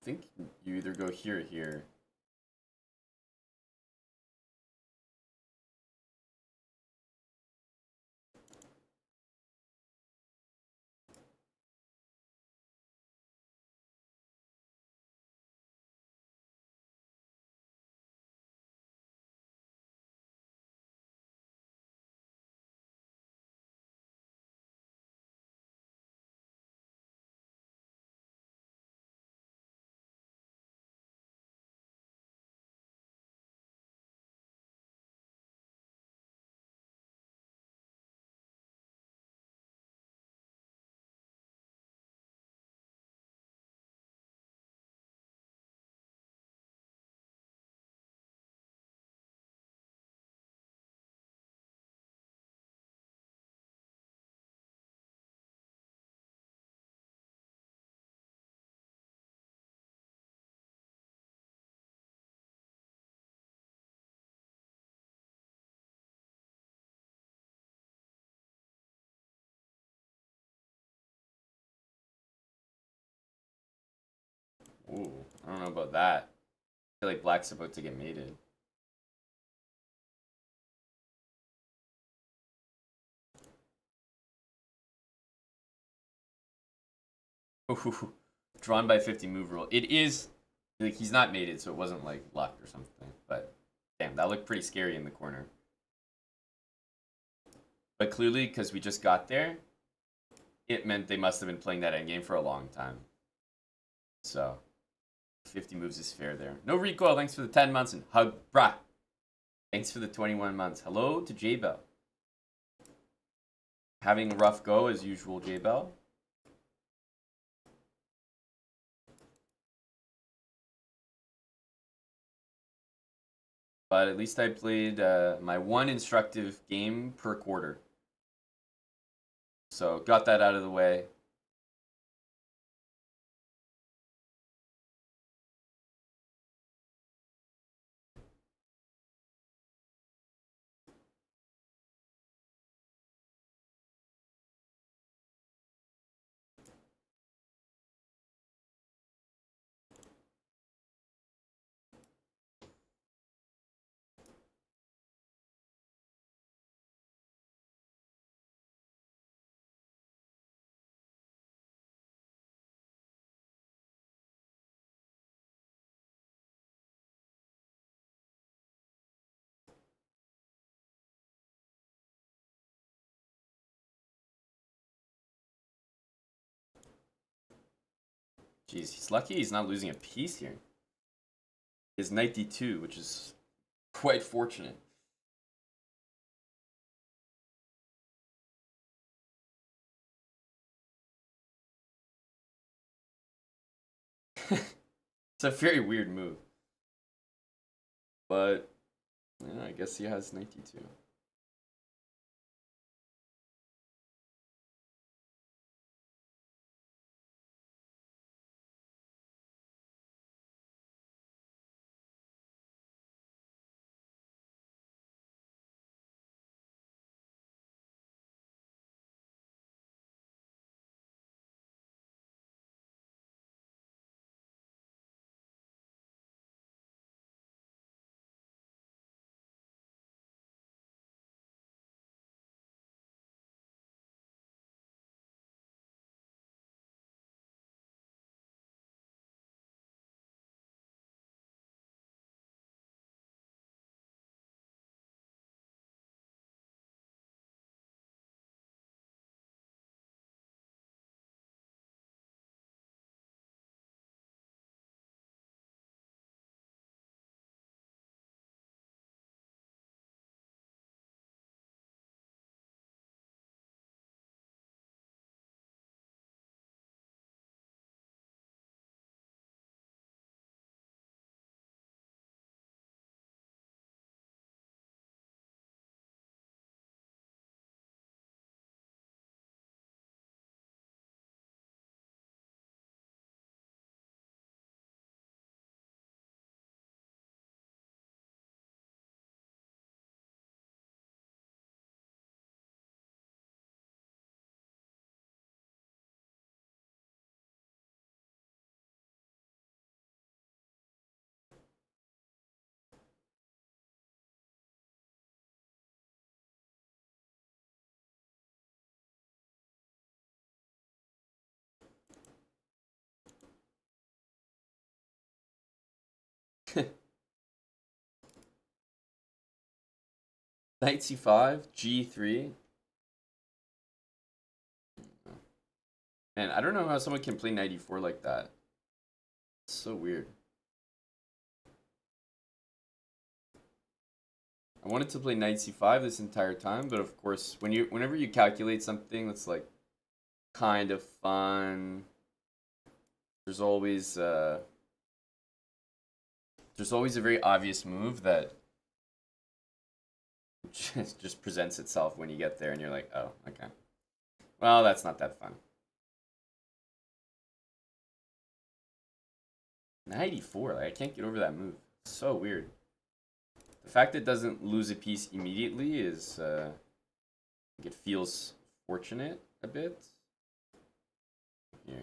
A: I think you either go here or here. Ooh, I don't know about that. I feel like black's about to get mated. Ooh, drawn by 50 move rule. It is, like, he's not mated, so it wasn't like luck or something. But damn, that looked pretty scary in the corner. But clearly, because we just got there, it meant they must have been playing that endgame for a long time. So 50 moves is fair there. No recoil, thanks for the 10 months, and hug, brah. Thanks for the 21 months. Hello to J-Bell. Having a rough go as usual, J-Bell. But at least I played my one instructive game per quarter. So got that out of the way. Jeez, he's lucky he's not losing a piece here. He's knight d2, which is quite fortunate. It's a very weird move. But yeah, I guess he has 92. Knight c5, g3. Man, I don't know how someone can play knight e4 like that. It's so weird. I wanted to play knight c5 this entire time, but of course, whenever you calculate something that's like kind of fun, there's always a very obvious move that just presents itself when you get there, and you're like, oh, okay. Well, that's not that fun. Knight e4, like I can't get over that move. It's so weird. The fact it doesn't lose a piece immediately is, it feels fortunate a bit. Here.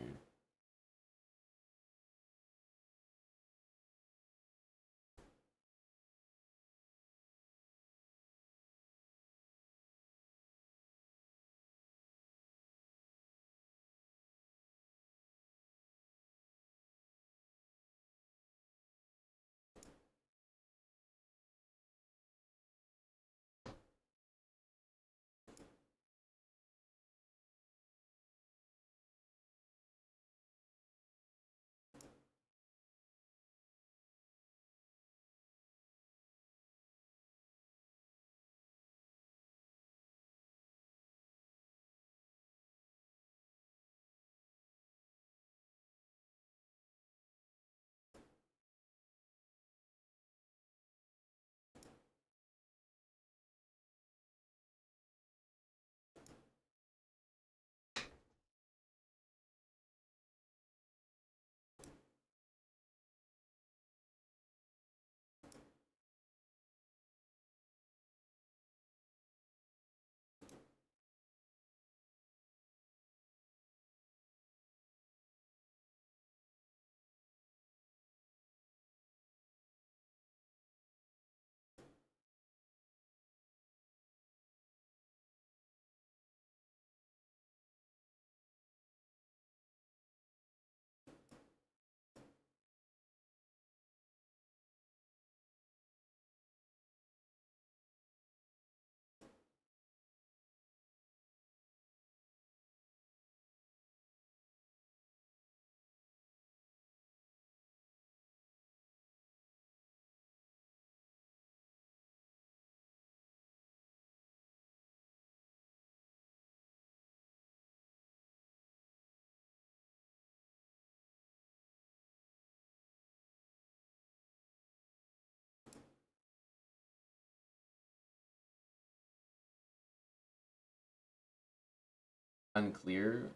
A: Unclear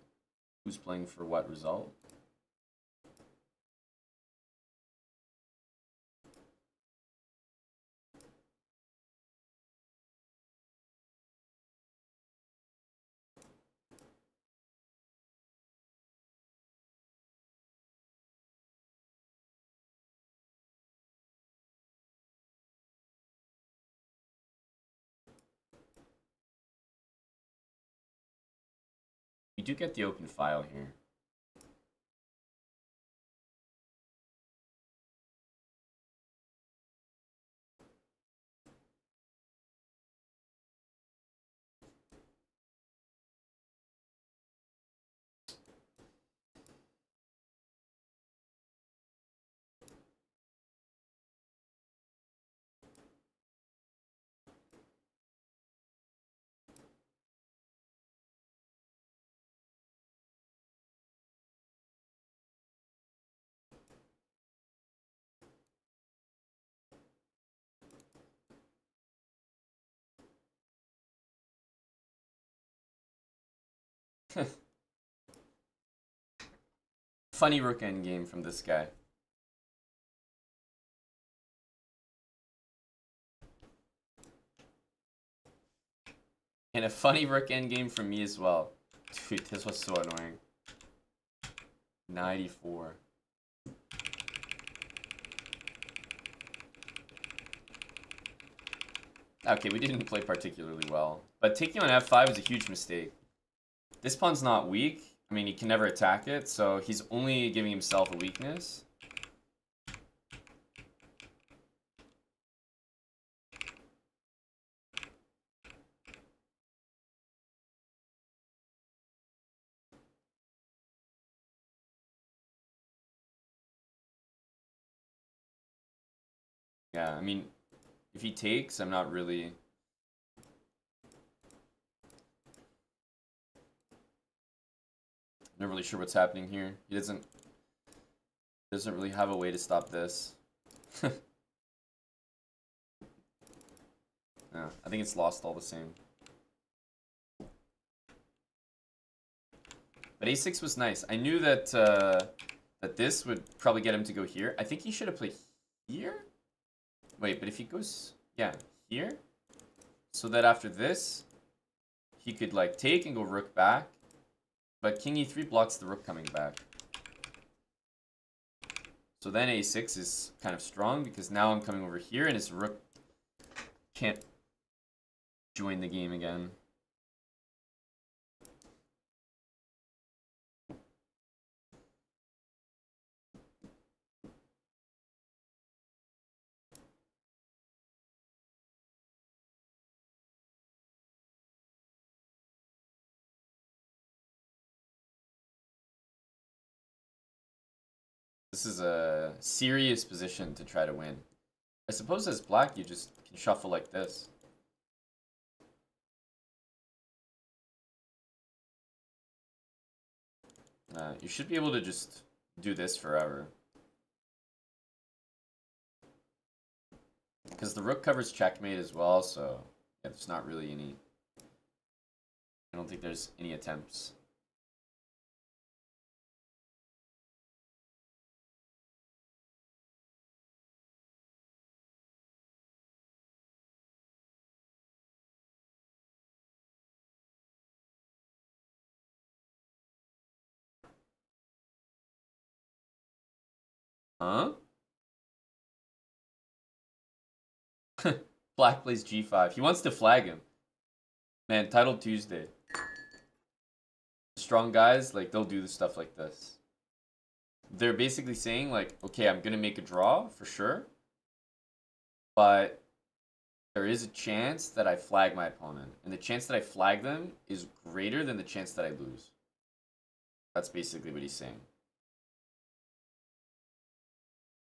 A: who's playing for what result. You do get the open file here. Funny rook endgame from this guy. And a funny rook endgame from me as well. Dude, this was so annoying. 94. Okay, we didn't play particularly well. But taking on f5 is a huge mistake. This pawn's not weak. I mean, he can never attack it, so he's only giving himself a weakness. Yeah, I mean, if he takes, I'm not really... Not really sure what's happening here. He doesn't really have a way to stop this. Yeah, I think it's lost all the same. But a6 was nice. I knew that that this would probably get him to go here. I think he should have played here. Wait, but if he goes, yeah, here, so that after this, he could like take and go rook back. But king e3 blocks the rook coming back. So then a6 is kind of strong because now I'm coming over here and his rook can't join the game again. This is a serious position to try to win. I suppose as black, you just can shuffle like this. You should be able to just do this forever. Because the rook covers checkmate as well, so yeah, there's not really any... I don't think there's any attempts. Huh? Black plays g5. He wants to flag him. Man, Title Tuesday. Strong guys, like, they'll do stuff like this. They're basically saying, like, okay, I'm going to make a draw, for sure. But there is a chance that I flag my opponent. And the chance that I flag them is greater than the chance that I lose. That's basically what he's saying.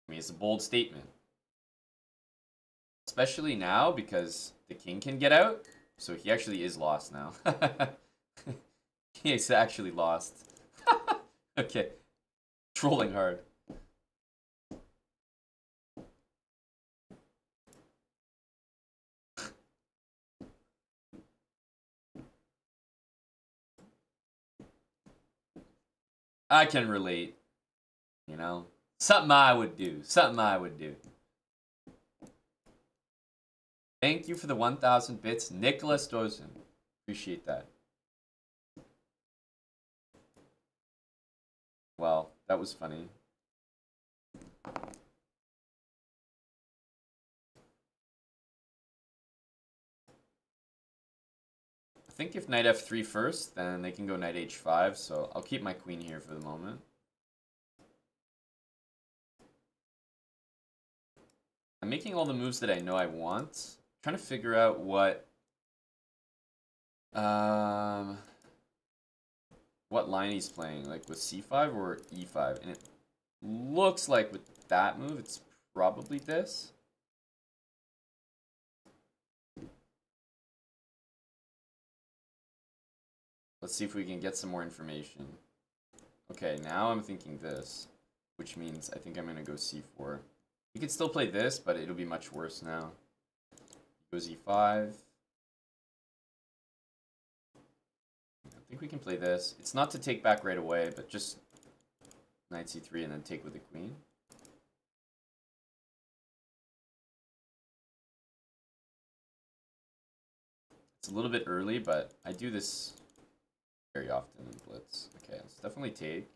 A: I mean, it's a bold statement. Especially now, because the king can get out. So he actually is lost now. He is actually lost. Okay. Trolling hard. I can relate. You know? Something I would do. Something I would do. Thank you for the 1,000 bits, Nicholas Dozen. Appreciate that. Well, that was funny. I think if knight f3 first, then they can go knight h5, so I'll keep my queen here for the moment. I'm making all the moves that I know I want. I'm trying to figure out what line he's playing, like with c5 or e5. And it looks like with that move, it's probably this. Let's see if we can get some more information. Okay, now I'm thinking this, which means I think I'm going to go c4. You could still play this, but it'll be much worse now. Goes e5. I think we can play this. It's not to take back right away, but just knight c3 and then take with the queen. It's a little bit early, but I do this very often in Blitz. Okay, let's definitely take.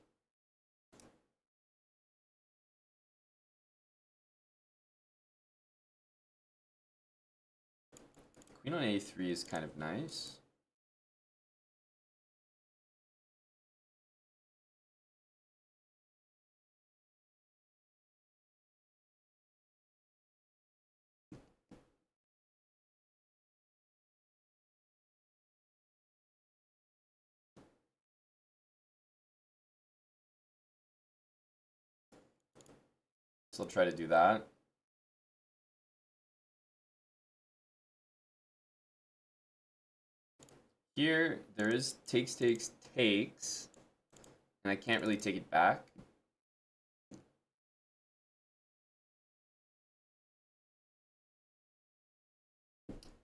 A: Queen on a3 is kind of nice. So I'll try to do that. Here, there is takes, takes, takes, and I can't really take it back.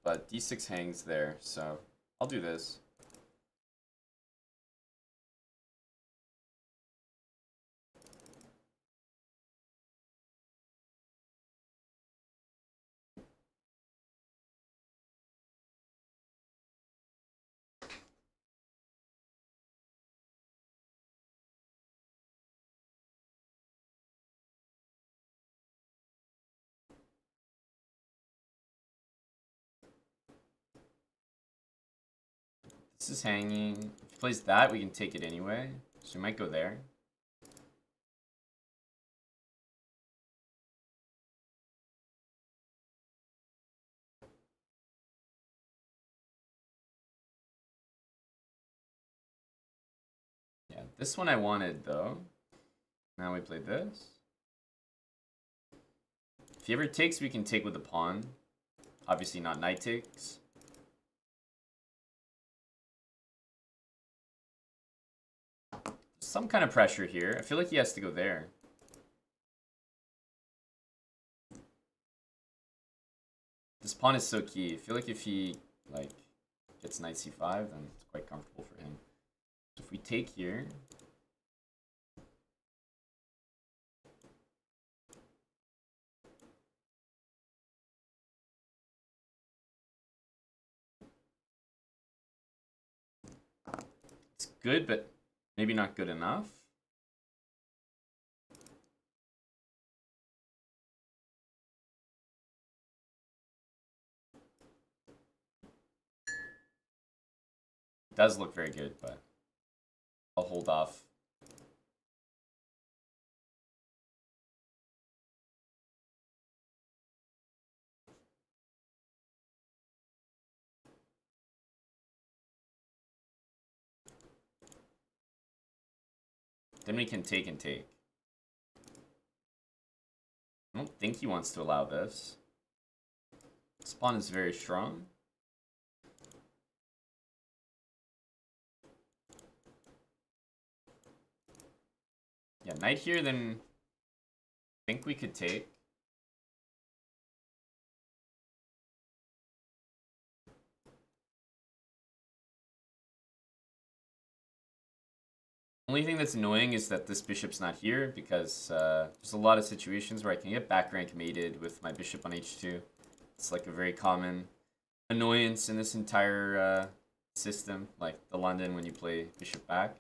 A: But d6 hangs there, so I'll do this. This is hanging. If he plays that, we can take it anyway. So we might go there. Yeah, this one I wanted, though. Now we play this. If he ever takes, we can take with the pawn. Obviously not knight takes. Some kind of pressure here. I feel like he has to go there. This pawn is so key. I feel like if he like gets knight c5, then it's quite comfortable for him. So if we take here, it's good, but maybe not good enough. It does look very good, but I'll hold off. Then we can take and take. I don't think he wants to allow this. This pawn is very strong. Yeah, knight here, then I think we could take. Only thing that's annoying is that this bishop's not here because there's a lot of situations where I can get back rank mated with my bishop on h2. It's like a very common annoyance in this entire system, like the London when you play bishop back.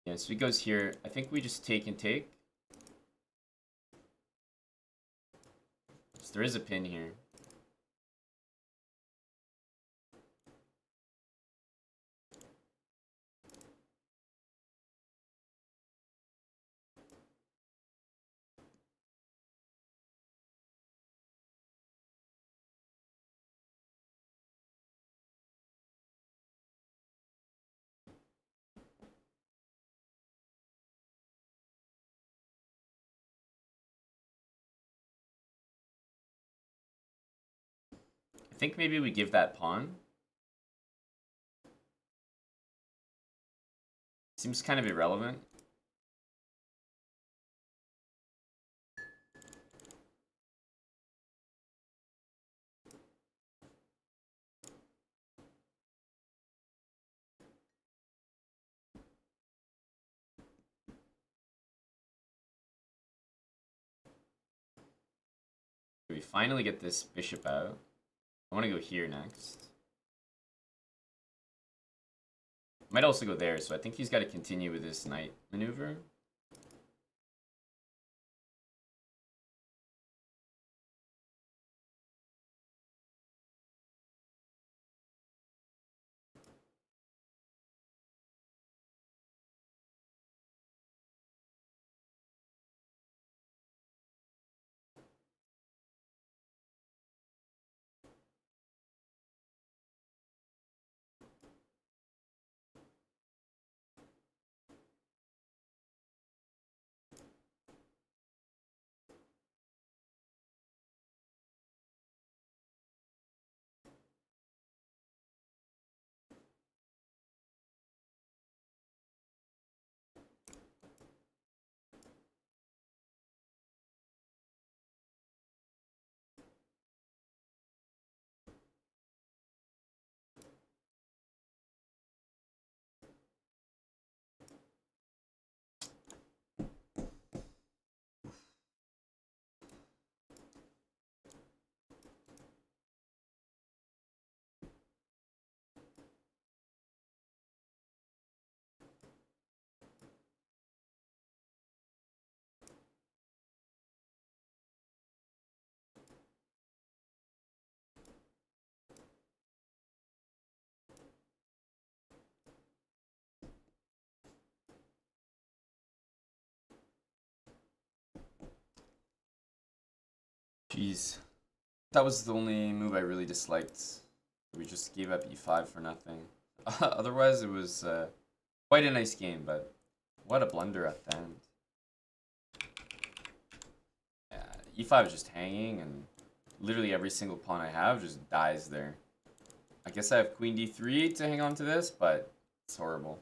A: Yeah, so he goes here. I think we just take and take. So there is a pin here. I think maybe we give that pawn. Seems kind of irrelevant. We finally get this bishop out. I want to go here next. Might also go there, so I think he's got to continue with this knight maneuver. Jeez. That was the only move I really disliked. We just gave up e5 for nothing. Otherwise, it was quite a nice game, but what a blunder at the end. Yeah, e5 is just hanging, and literally every single pawn I have just dies there. I guess I have queen d3 to hang on to this, but it's horrible.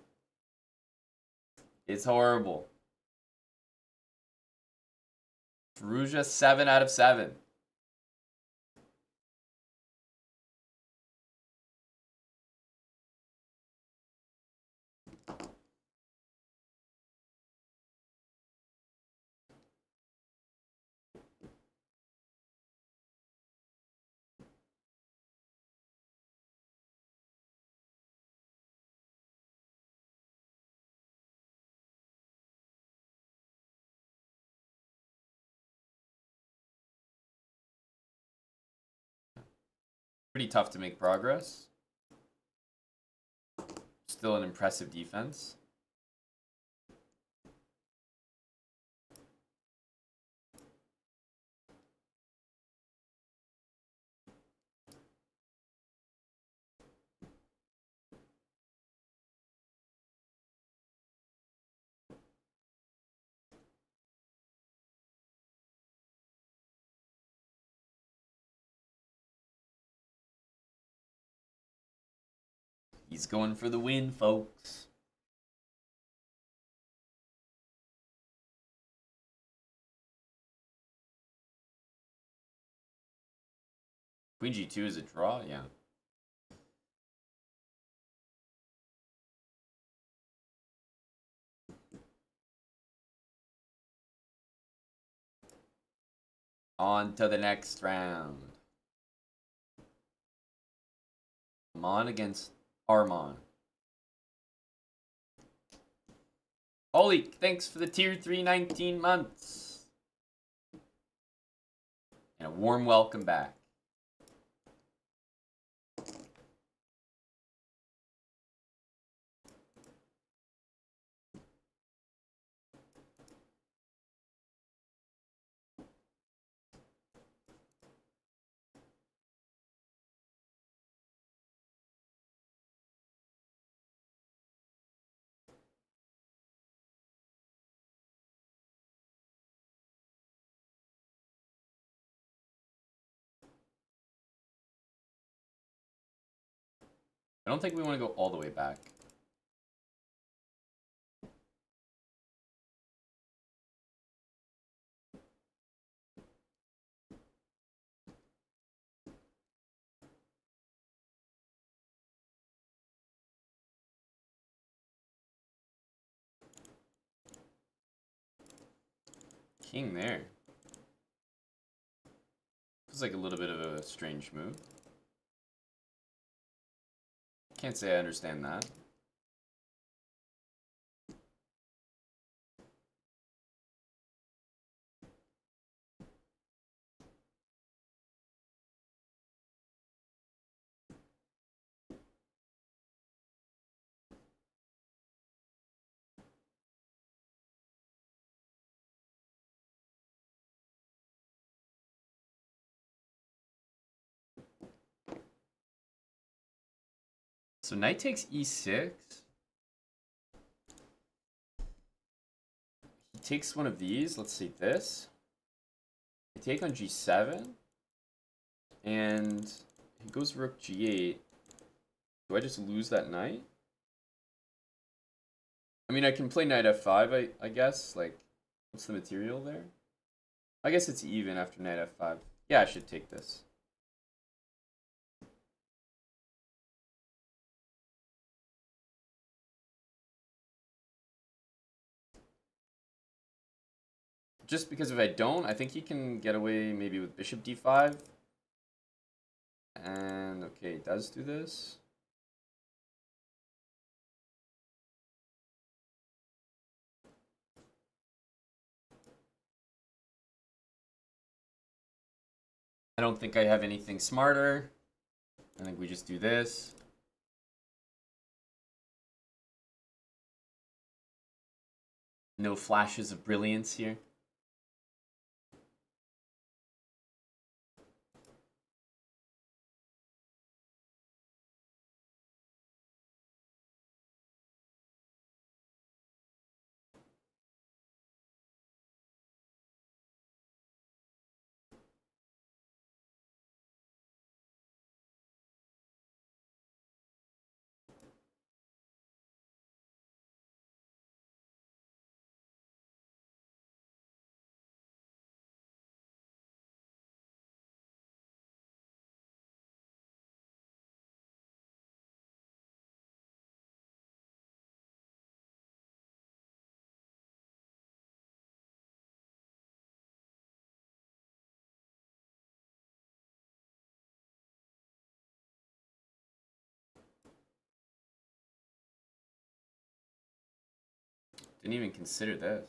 A: It's horrible. Firouzja 7 out of 7. Pretty tough to make progress. Still an impressive defense. He's going for the win, folks. Queen g2 is a draw, yeah. On to the next round. Amon against Armon. Holy, thanks for the tier 3 19 months. And a warm welcome back. I don't think we want to go all the way back. King there. Feels like a little bit of a strange move. Can't say I understand that. So knight takes e6. He takes one of these. Let's see this. I take on g7. And he goes rook g8. Do I just lose that knight? I mean, I can play knight f5, I guess. Like, what's the material there? I guess it's even after knight f5. Yeah, I should take this. Just because if I don't, I think he can get away maybe with bishop d5. And, okay, he does do this. I don't think I have anything smarter. I think we just do this. No flashes of brilliance here. Didn't even consider this.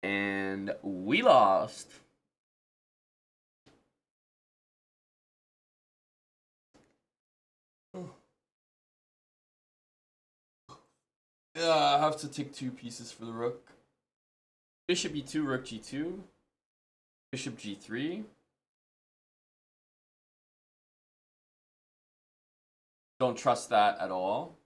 A: And we lost. Yeah, I have to take 2 pieces for the rook. Bishop e2, rook g2. Bishop g3. Don't trust that at all.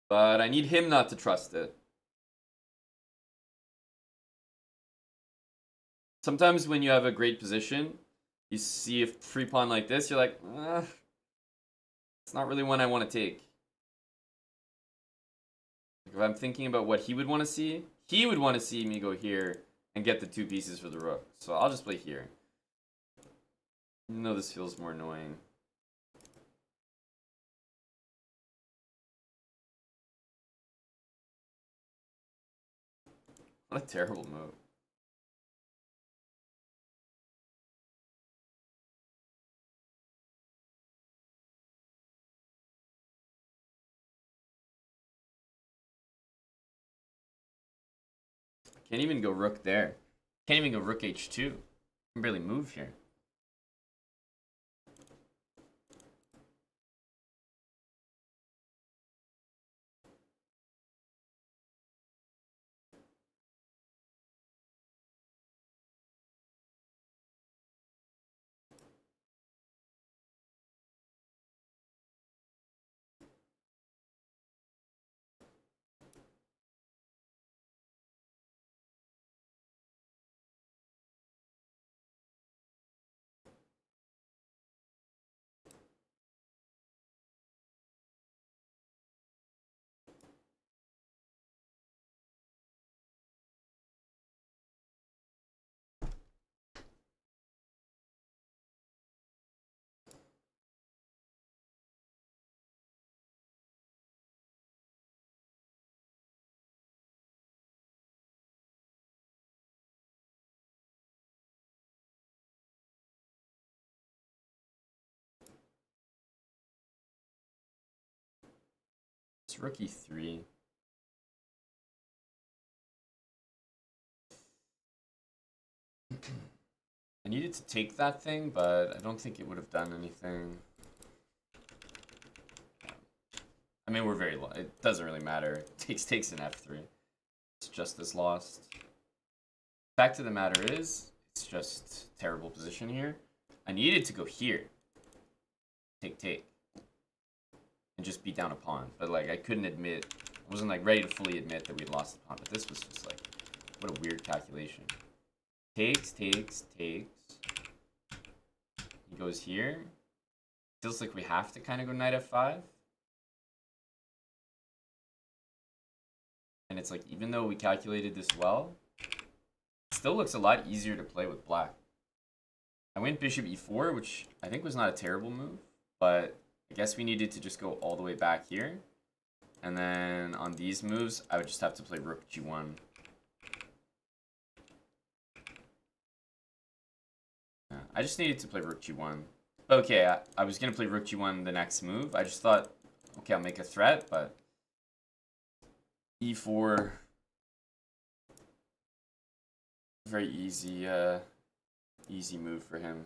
A: But I need him not to trust it. Sometimes when you have a great position, you see a free pawn like this, you're like, it's not really one I want to take. If I'm thinking about what he would want to see, he would want to see me go here and get the 2 pieces for the rook. So I'll just play here. Even though this feels more annoying. What a terrible move. Can't even go rook there. Can't even go rook h2. Can barely move here. It's rook e3. I needed to take that thing, but I don't think it would have done anything. I mean, we're very low. It doesn't really matter. Takes an f3. It's just as lost. Fact of the matter is, it's just terrible position here. I needed to go here. Take. And just beat down a pawn. But, like, I couldn't admit... I wasn't, like, ready to fully admit that we'd lost the pawn. But this was just, like... What a weird calculation. Takes. He goes here. Feels like we have to kind of go knight f5. And it's like, even though we calculated this well, it still looks a lot easier to play with black. I went bishop e4, which I think was not a terrible move, but I guess we needed to just go all the way back here. And then on these moves, I would just have to play rook g1. Yeah, I just needed to play rook g1. Okay, I was going to play rook g1 the next move. I just thought, okay, I'll make a threat, but e4, very easy move for him.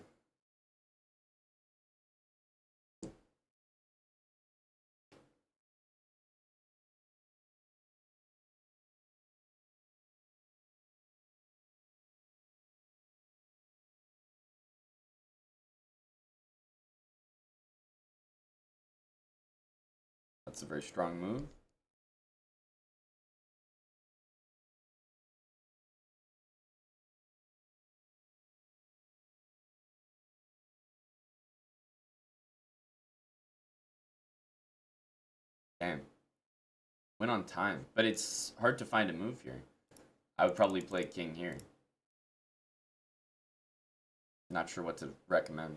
A: That's a very strong move. Damn. Went on time, but it's hard to find a move here. I would probably play king here. Not sure what to recommend.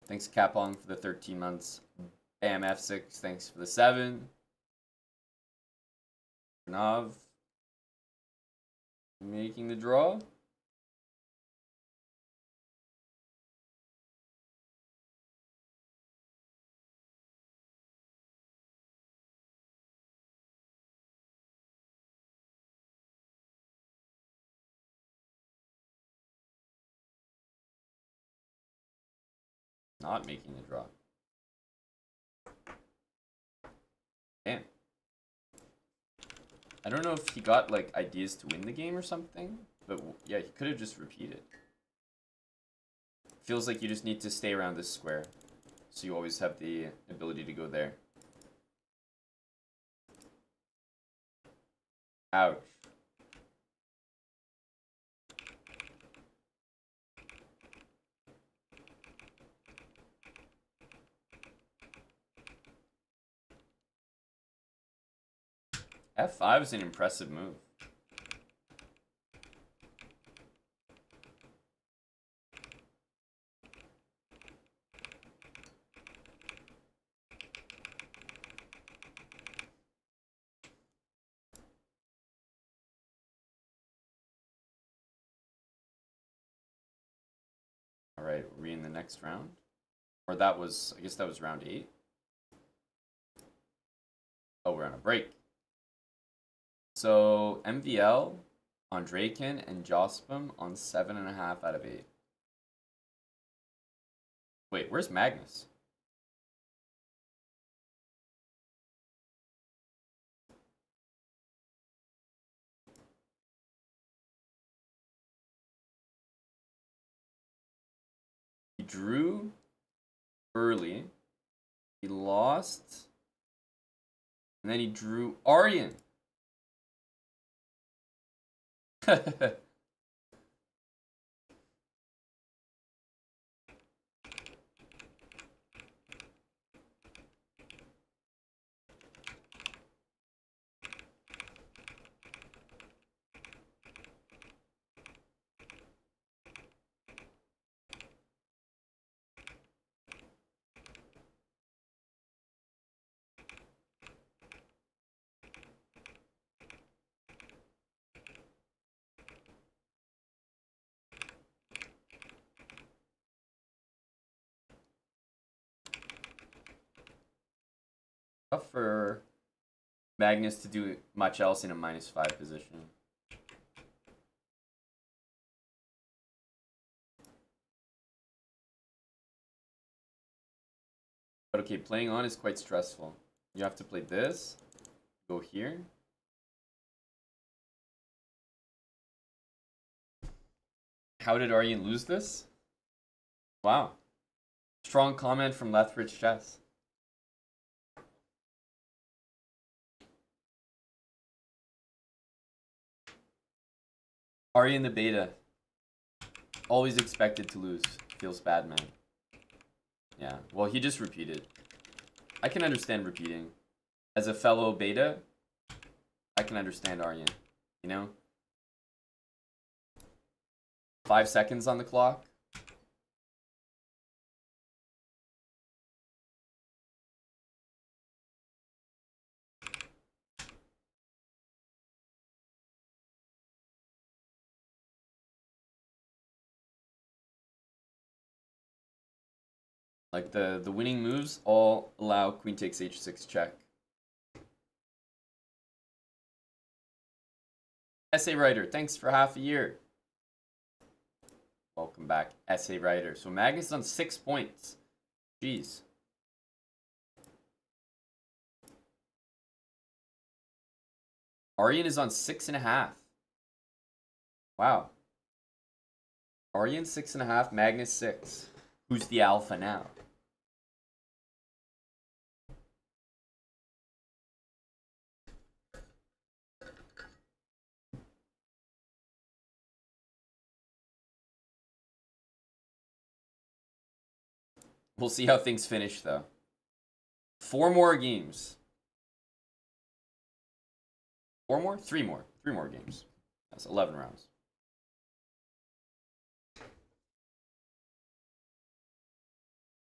A: Thanks Capong for the 13 months. Bam F6, thanks for the 7. Nav making the draw. Not making the draw. Damn. I don't know if he got like ideas to win the game or something, but yeah, he could have just repeated. Feels like you just need to stay around this square, so you always have the ability to go there. Ouch. F5 is an impressive move. All right, are we in the next round? Or that was, I guess that was round 8. Oh, we're on a break. So MVL on Draken and Jospim on 7.5 out of 8. Wait, where's Magnus? He drew early. He lost. And then he drew Aryan. Tough for Magnus to do much else in a -5 position. But okay, playing on is quite stressful. You have to play this, go here. How did Aryan lose this? Wow. Strong comment from Lethbridge Chess. Aryan the beta. Always expected to lose. Feels bad, man. Yeah, well, he just repeated. I can understand repeating. As a fellow beta, I can understand Aryan. You know? 5 seconds on the clock. Like the winning moves all allow queen takes h6 check. Essay writer, thanks for half a year. Welcome back, essay writer. So Magnus on 6 points. Jeez. Aryan is on 6.5. Wow. Aryan 6.5, Magnus 6. Who's the alpha now? We'll see how things finish, though. 4 more games. 4 more? 3 more. 3 more games. That's 11 rounds.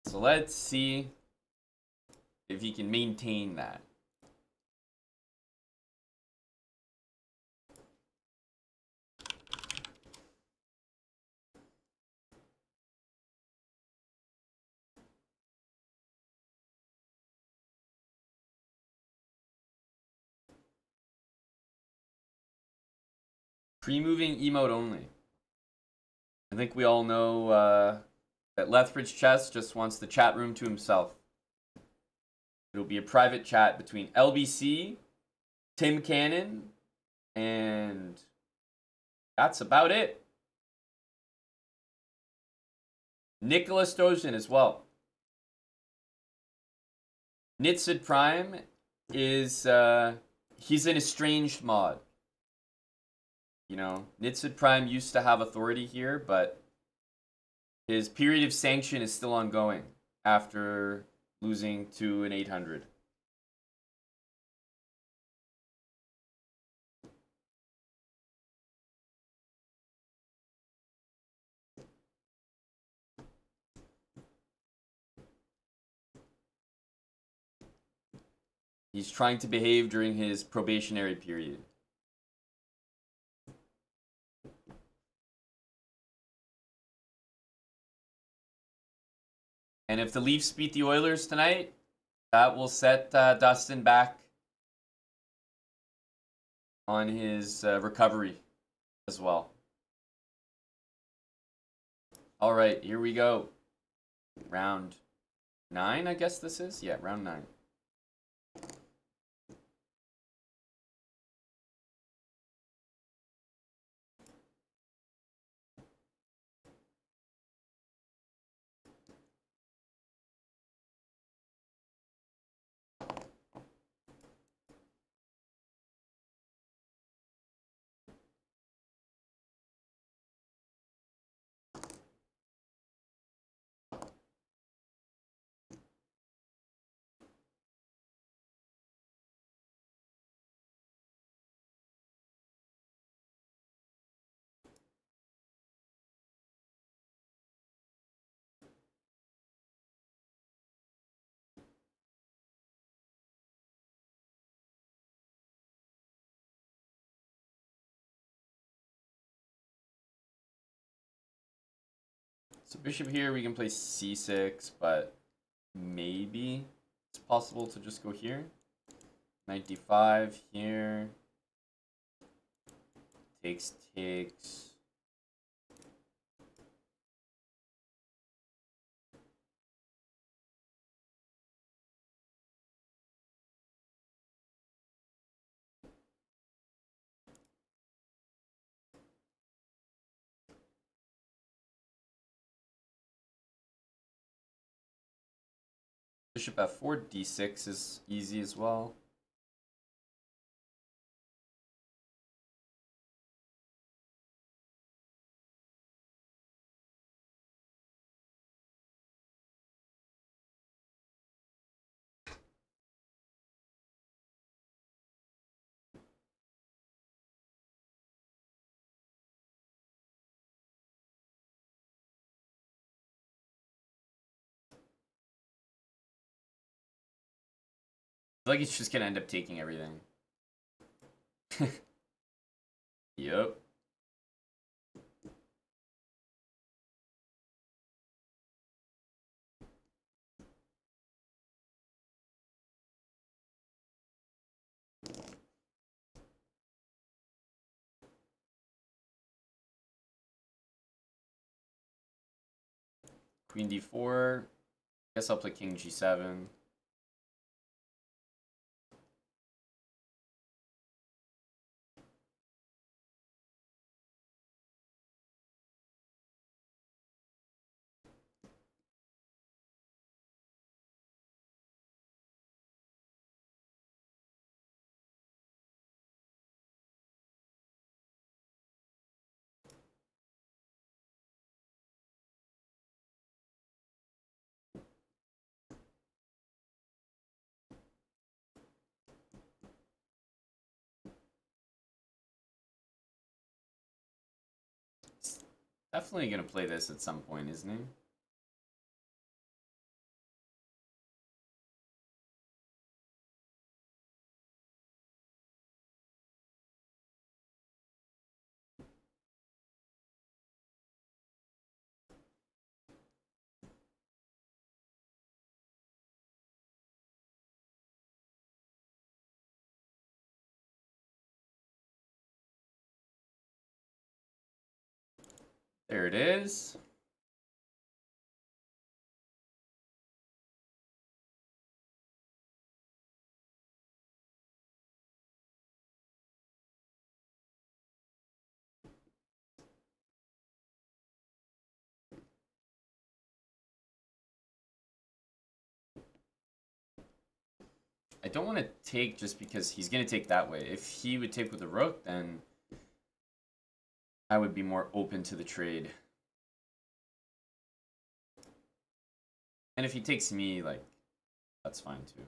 A: So let's see if he can maintain that. Pre-moving emote only. I think we all know that Lethbridge Chess just wants the chat room to himself. It'll be a private chat between LBC, Tim Cannon, and that's about it. Nicholas Dojan as well. Nitsid Prime is he's an estranged mod. You know, Nitsid Prime used to have authority here, but his period of sanction is still ongoing after losing to an 800. He's trying to behave during his probationary period. And if the Leafs beat the Oilers tonight, that will set Dustin back on his recovery as well. All right, here we go. Round 9, I guess this is? Yeah, round 9. So bishop here, we can play c6, but maybe it's possible to just go here. Knight d5 here. Takes. Bishop f4, d6 is easy as well. I feel like he's just gonna end up taking everything. Yep. Queen d4. Guess I'll play king g7. Definitely gonna play this at some point, isn't he? There it is. I don't want to take just because he's going to take that way. If he would take with the rook, then I would be more open to the trade. And if he takes me, like, that's fine too.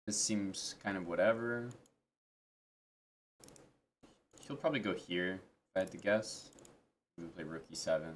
A: This seems kind of whatever. He'll probably go here, if I had to guess. We play rook e7.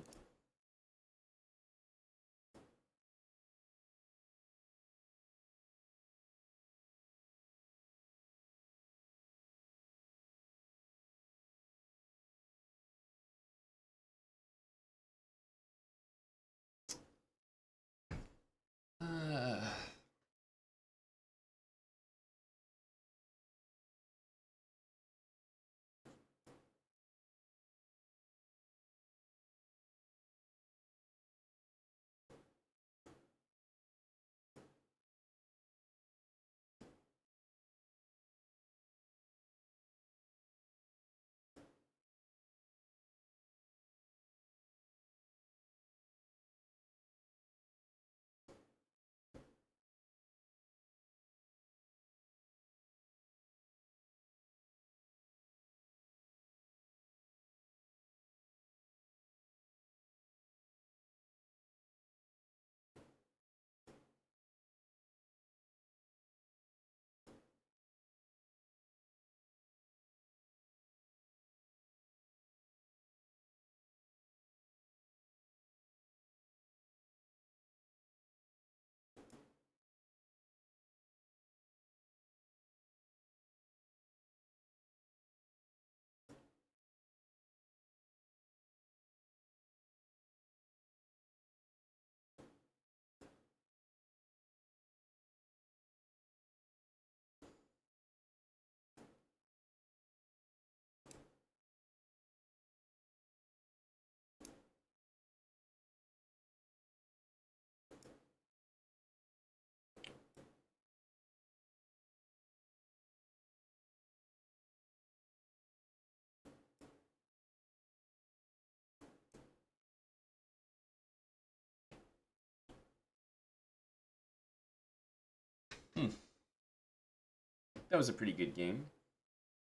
A: That was a pretty good game.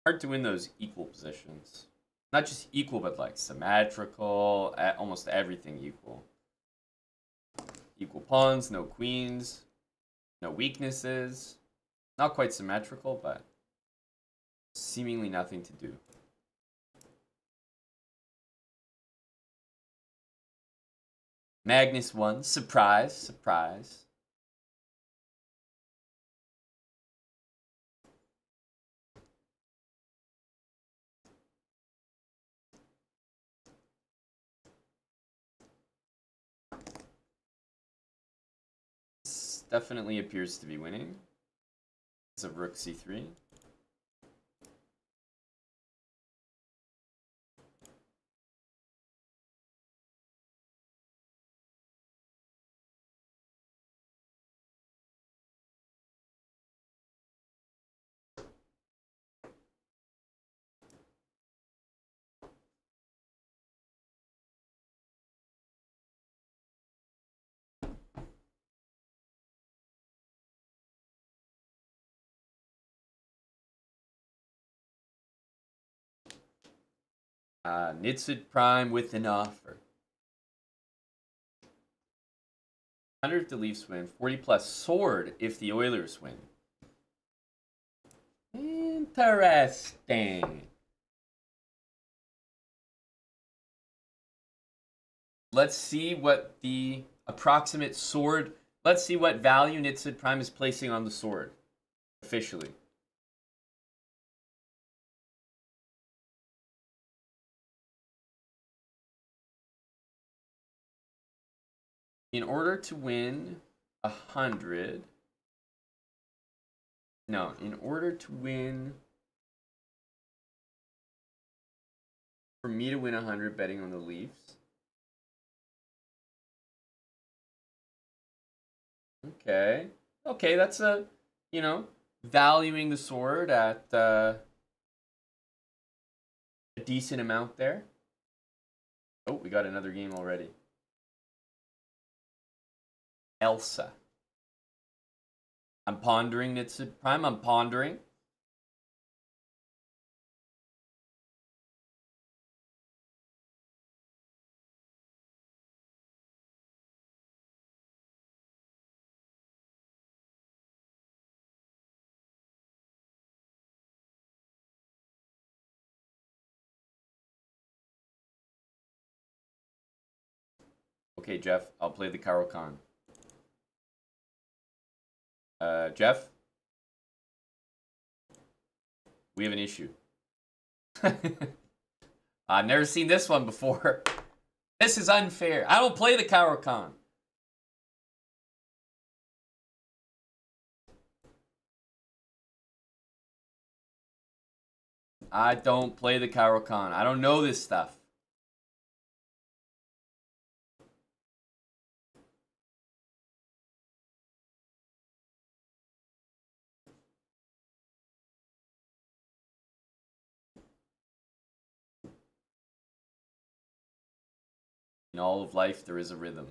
A: Hard to win those equal positions. Not just equal, but like symmetrical, almost everything equal. Equal pawns, no queens, no weaknesses. Not quite symmetrical, but seemingly nothing to do. Magnus won. Surprise, surprise. This definitely appears to be winning. It's a rook c3. Nitsid Prime with an offer. 100 if the Leafs win, 40 plus sword if the Oilers win. Interesting. Let's see what the approximate sword. Let's see what value Nitsid Prime is placing on the sword officially. In order to win 100, no, in order to win, for me to win 100 betting on the Leafs. Okay. Okay, that's a, you know, valuing the sword at a decent amount there. Oh, we got another game already. Elsa. I'm pondering Nitsid Prime. I'm pondering. Okay, Jeff, I'll play the Caro-Kann. Jeff? We have an issue. I've never seen this one before. This is unfair. I don't play the Caro-Kann. I don't play the Caro-Kann. I don't know this stuff. In all of life, there is a rhythm.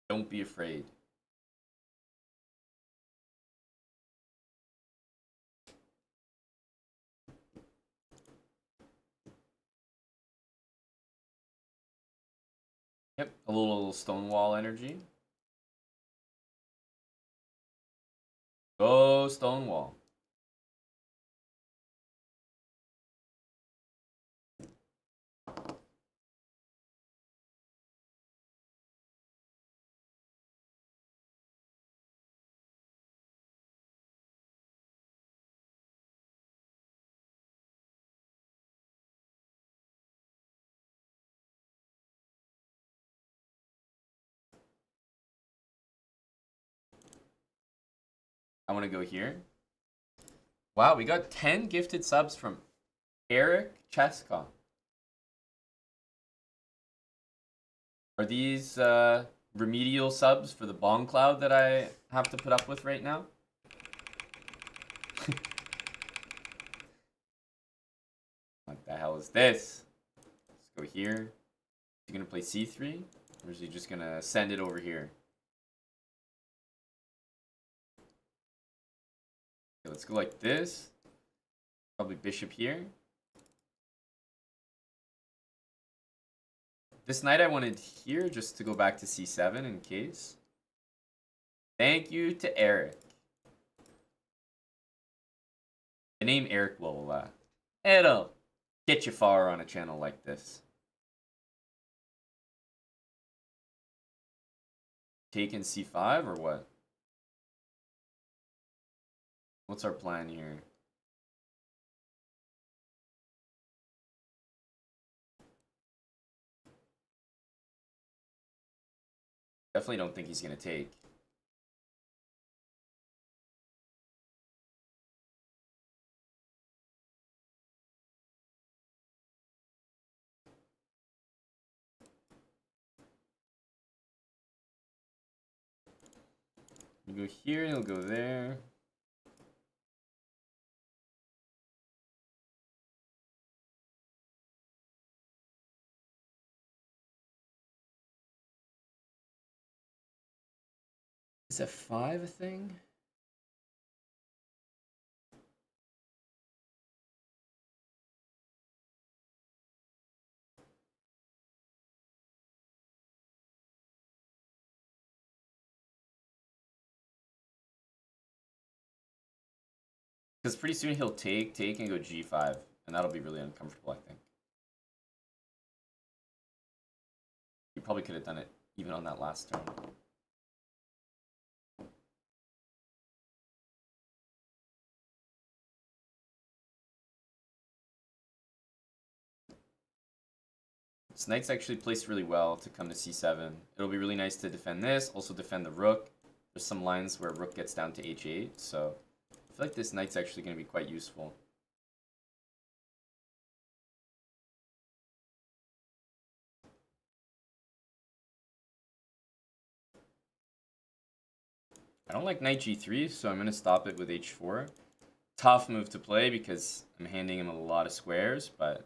A: Don't be afraid. Yep, a little Stonewall energy. Go Stonewall. I want to go here. Wow, we got 10 gifted subs from Eric Cheska. Are these remedial subs for the bomb cloud that I have to put up with right now? What the hell is this? Let's go here. Is he gonna play c3? Or is he just gonna send it over here? Okay, let's go like this. Probably bishop here. This knight I wanted here just to go back to c7 in case. Thank you to Eric. The name Eric will it'll get you far on a channel like this. Taking c5 or what? What's our plan here? Definitely don't think he's gonna take. You go here, he'll go there. Is f5 a thing? Because pretty soon he'll take, and go g5. And that'll be really uncomfortable, I think. You probably could have done it even on that last turn. This knight's actually placed really well to come to c7. It'll be really nice to defend this, also defend the rook. There's some lines where rook gets down to h8, so I feel like this knight's actually going to be quite useful. I don't like knight g3, so I'm going to stop it with h4. Tough move to play because I'm handing him a lot of squares, but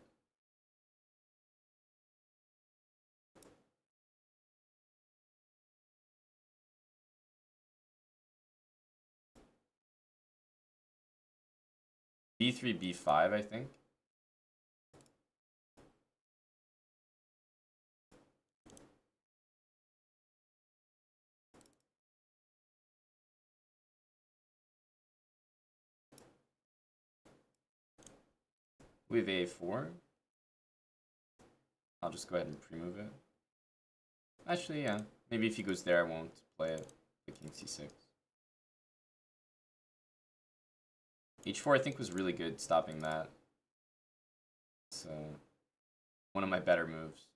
A: b3, b5, I think. We have a4. I'll just go ahead and pre-move it. Actually, yeah. Maybe if he goes there, I won't play it. The king c6. h4, I think, was really good stopping that. So, one of my better moves.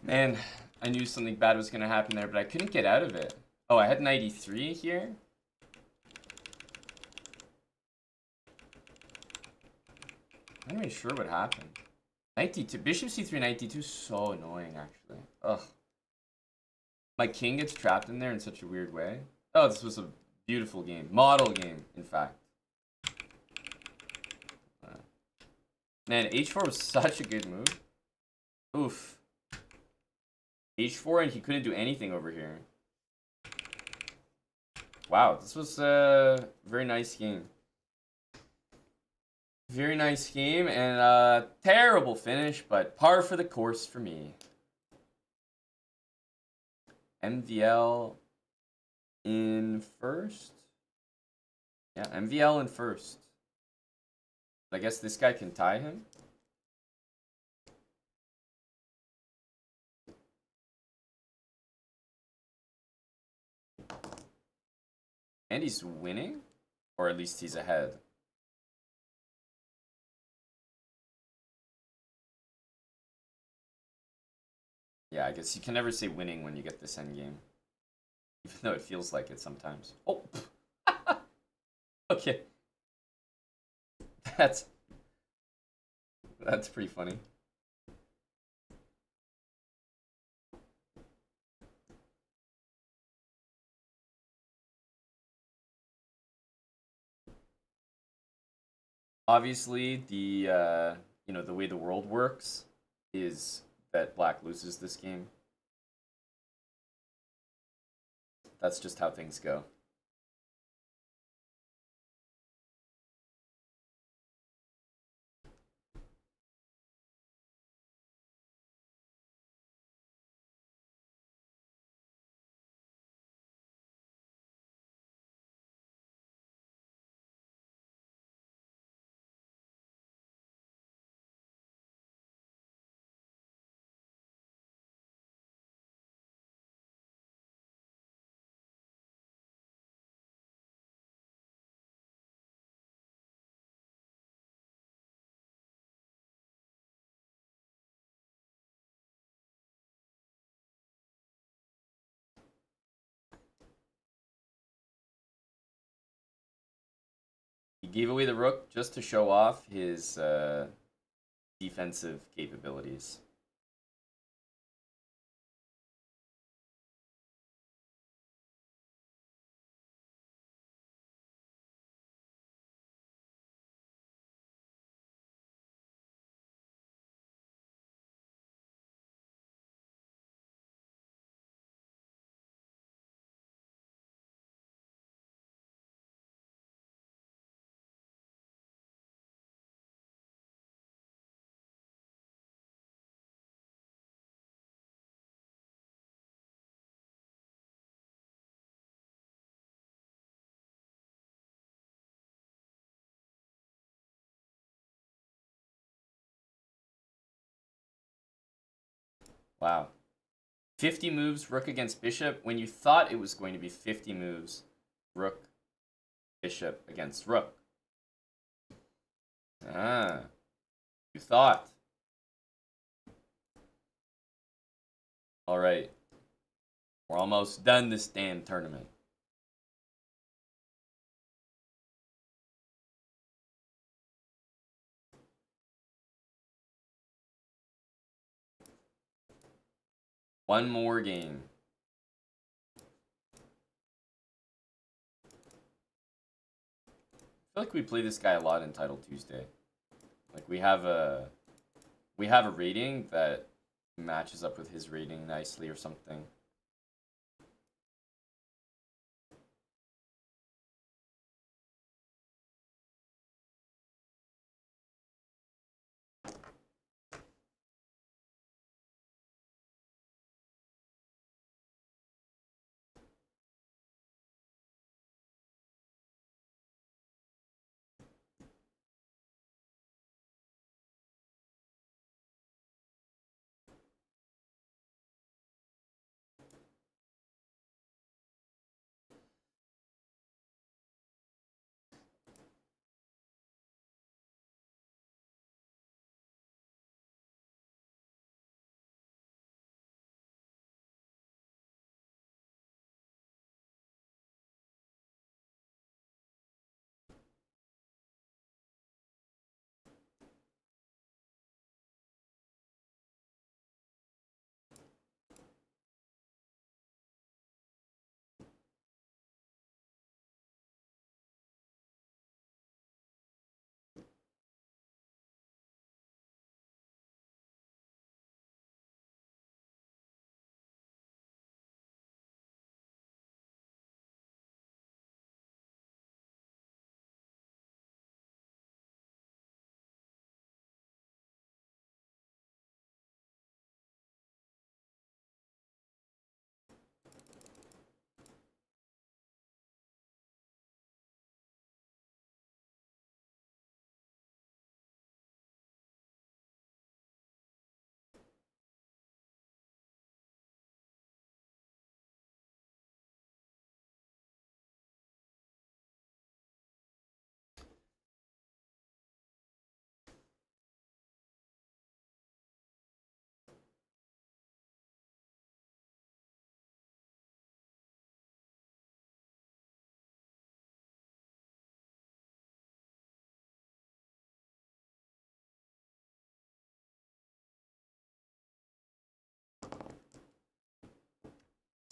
A: Man, I knew something bad was going to happen there, but I couldn't get out of it. Oh, I had knight e3 here? I'm not even sure what happened. Knight d2. Bishop c3, knight d2 is so annoying, actually. Ugh. My king gets trapped in there in such a weird way. Oh, this was a beautiful game. Model game, in fact. Man, h4 was such a good move. Oof. h4 and he couldn't do anything over here. Wow, this was a very nice game. Very nice game and a terrible finish, but par for the course for me. MVL in first? Yeah, MVL in first. I guess this guy can tie him. And he's winning? Or at least he's ahead. Yeah, I guess you can never say winning when you get this endgame. Even though it feels like it sometimes. Oh! Okay. That's pretty funny. Obviously, the you know, the way the world works is that black loses this game. That's just how things go. He gave away the rook just to show off his defensive capabilities. Wow. 50 moves, rook against bishop, when you thought it was going to be 50 moves, rook, bishop against rook. Ah, you thought. All right. We're almost done this damn tournament. One more game. I feel like we play this guy a lot in Title Tuesday. Like we have a rating that matches up with his rating nicely or something.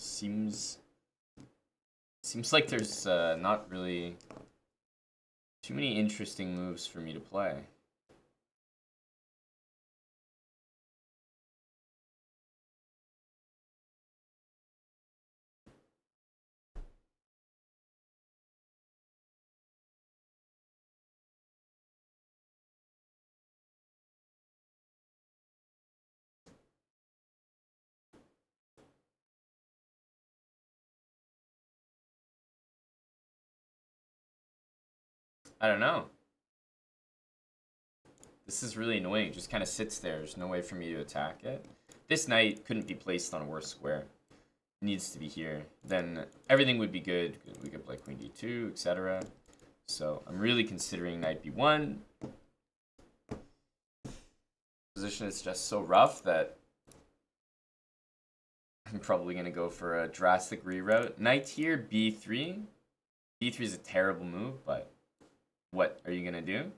A: Seems like there's not really too many interesting moves for me to play. I don't know. This is really annoying. It just kind of sits there. There's no way for me to attack it. This knight couldn't be placed on a worse square. It needs to be here. Then everything would be good. We could play queen d2, etc. So I'm really considering knight b1. Position is just so rough that I'm probably going to go for a drastic reroute. Knight here, b3. b3 is a terrible move, but what are you going to do?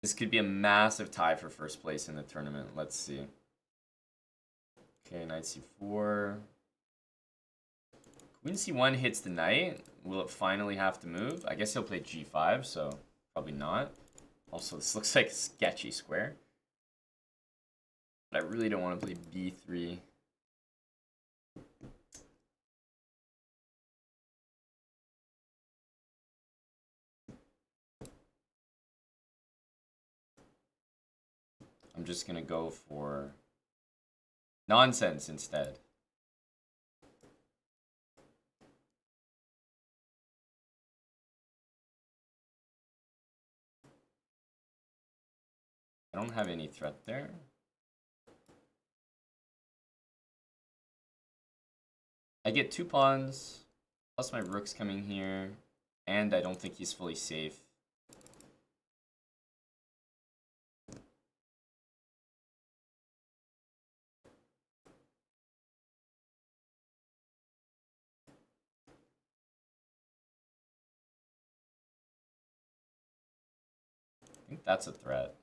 A: This could be a massive tie for first place in the tournament. Let's see. Okay, knight c4. Queen c1 hits the knight. Will it finally have to move? I guess he'll play g5, so probably not. Also, this looks like a sketchy square. But I really don't want to play b3. I'm just going to go for nonsense instead. I don't have any threat there. I get 2 pawns, plus my rook's coming here, and I don't think he's fully safe. I think that's a threat.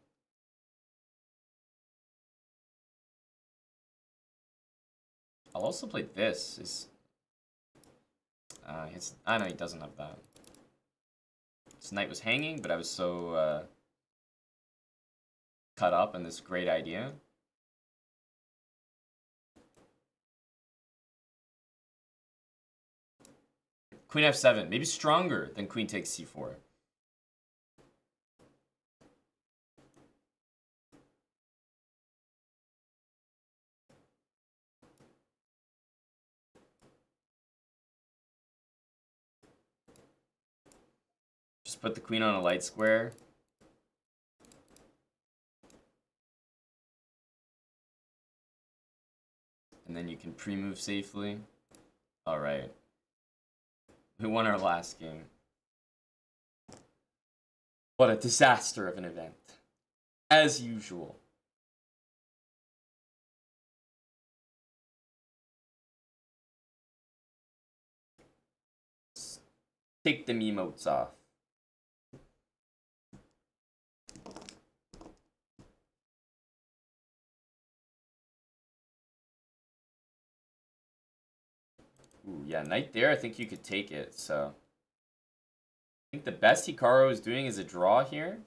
A: I'll also play this. I know he doesn't have that. His knight was hanging, but I was so cut up in this great idea. Queen f7, maybe stronger than queen takes c4. Just put the queen on a light square. And then you can pre-move safely. All right. We won our last game. What a disaster of an event. As usual. Take the emotes off. Ooh, yeah, knight there, I think you could take it, so. I think the best Hikaru is doing is a draw here.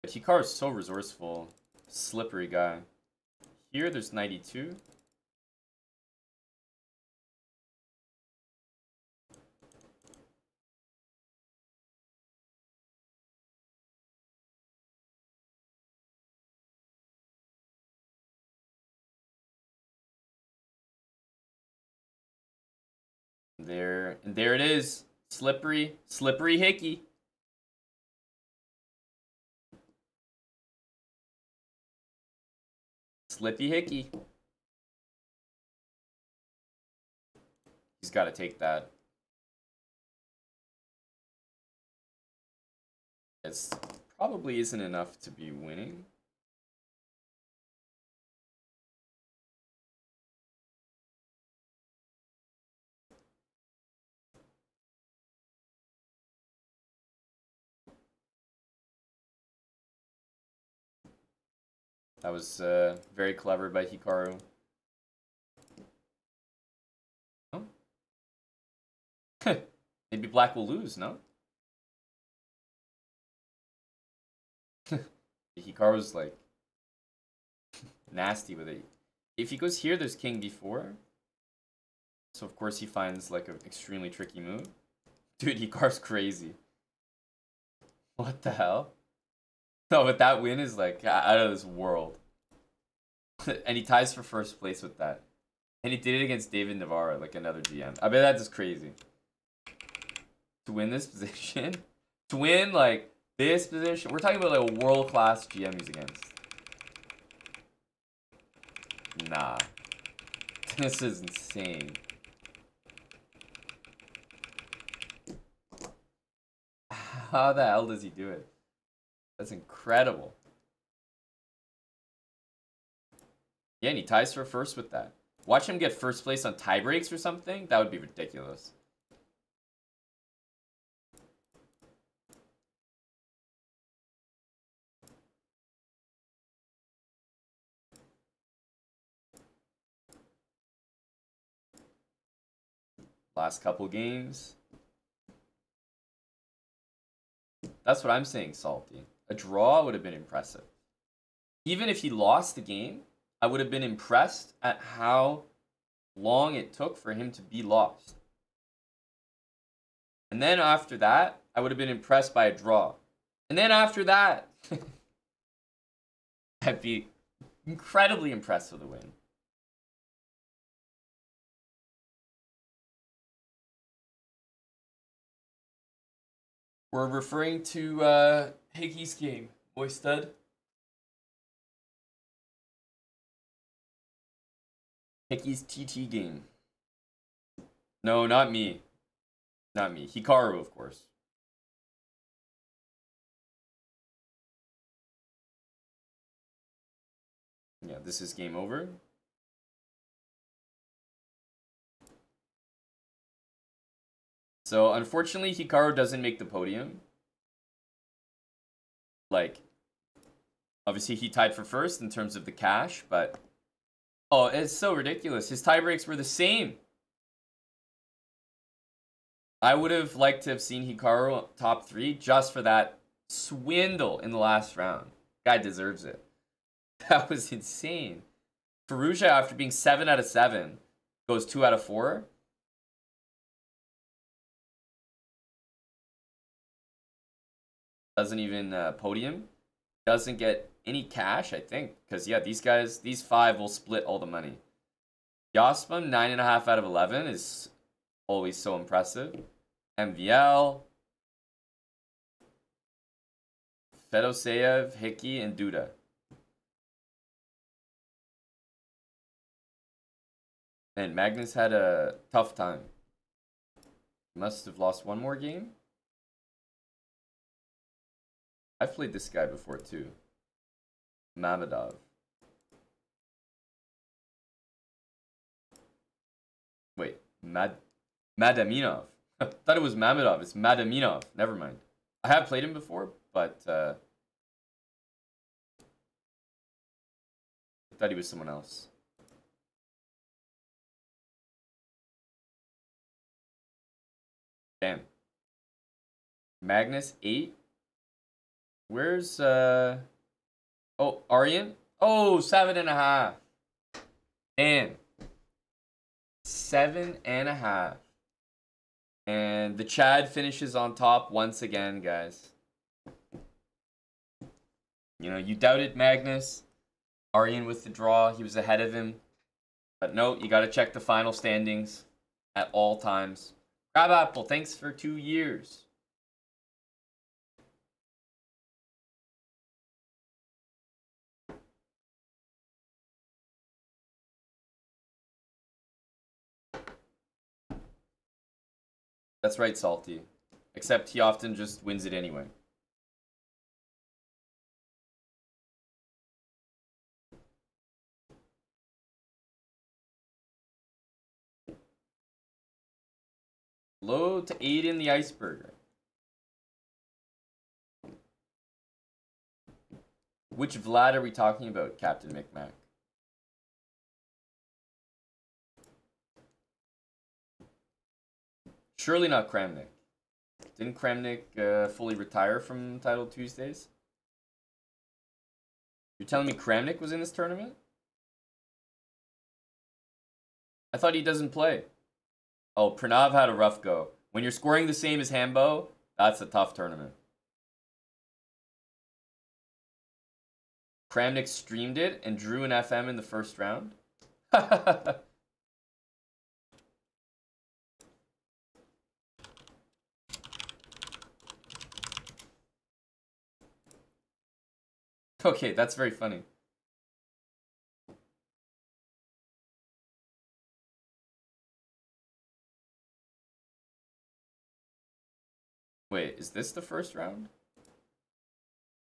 A: But Hikaru is so resourceful. Slippery guy. Here, there's knight e2. And there it is. Slippery hickey. Slippy hickey. He's got to take that. It probably isn't enough to be winning. That was very clever by Hikaru. Oh. Maybe black will lose, no? Hikaru's like nasty with it. If he goes here, there's king d4. So of course he finds like an extremely tricky move. Dude, Hikaru's crazy. What the hell? No, but that win is like out of this world. And he ties for first place with that. And he did it against David Navarro, like another GM. I bet that's just crazy. To win this position? To win, like, this position? We're talking about, like, a world-class GM he's against. Nah. This is insane. How the hell does he do it? That's incredible. Yeah, and he ties for first with that. Watch him get first place on tie breaks or something. That would be ridiculous. Last couple games. That's what I'm saying, Salty. A draw would have been impressive. Even if he lost the game, I would have been impressed at how long it took for him to be lost. And then after that, I would have been impressed by a draw. And then after that, I'd be incredibly impressed with a win. We're referring to Hickey's game, boy stud. Hickey's TT game. No, not me. Not me. Hikaru, of course. Yeah, this is game over. So, unfortunately, Hikaru doesn't make the podium. Like, obviously he tied for first in terms of the cash, but... Oh, it's so ridiculous. His tie breaks were the same. I would have liked to have seen Hikaru top 3 just for that swindle in the last round. Guy deserves it. That was insane. Firouzja, after being 7 out of 7, goes 2 out of 4. Doesn't even podium. Doesn't get any cash, I think. Because, yeah, these 5 will split all the money. Yasman, 9.5 out of 11 is always so impressive. MVL. Fedoseev, Hickey, and Duda. And Magnus had a tough time. Must have lost one more game. I've played this guy before too. Mamedov. Wait, Madaminov. I thought it was Mamedov. It's Madaminov. Never mind. I have played him before, but I thought he was someone else. Damn. Magnus 8. Where's oh, Aryan? Oh, 7.5. Damn. 7.5. And the Chad finishes on top once again, guys. You know, you doubted Magnus. Aryan with the draw. He was ahead of him. But no, you got to check the final standings at all times. Crabapple, thanks for 2 years. That's right, Salty. Except he often just wins it anyway. Low to Aiden the Iceberger. Which Vlad are we talking about, Captain Micmac? Surely not Kramnik. Didn't Kramnik fully retire from Title Tuesdays? You're telling me Kramnik was in this tournament? I thought he doesn't play. Oh, Pranav had a rough go. When you're scoring the same as Hambo, that's a tough tournament. Kramnik streamed it and drew an FM in the first round. Okay, that's very funny. Wait, is this the first round?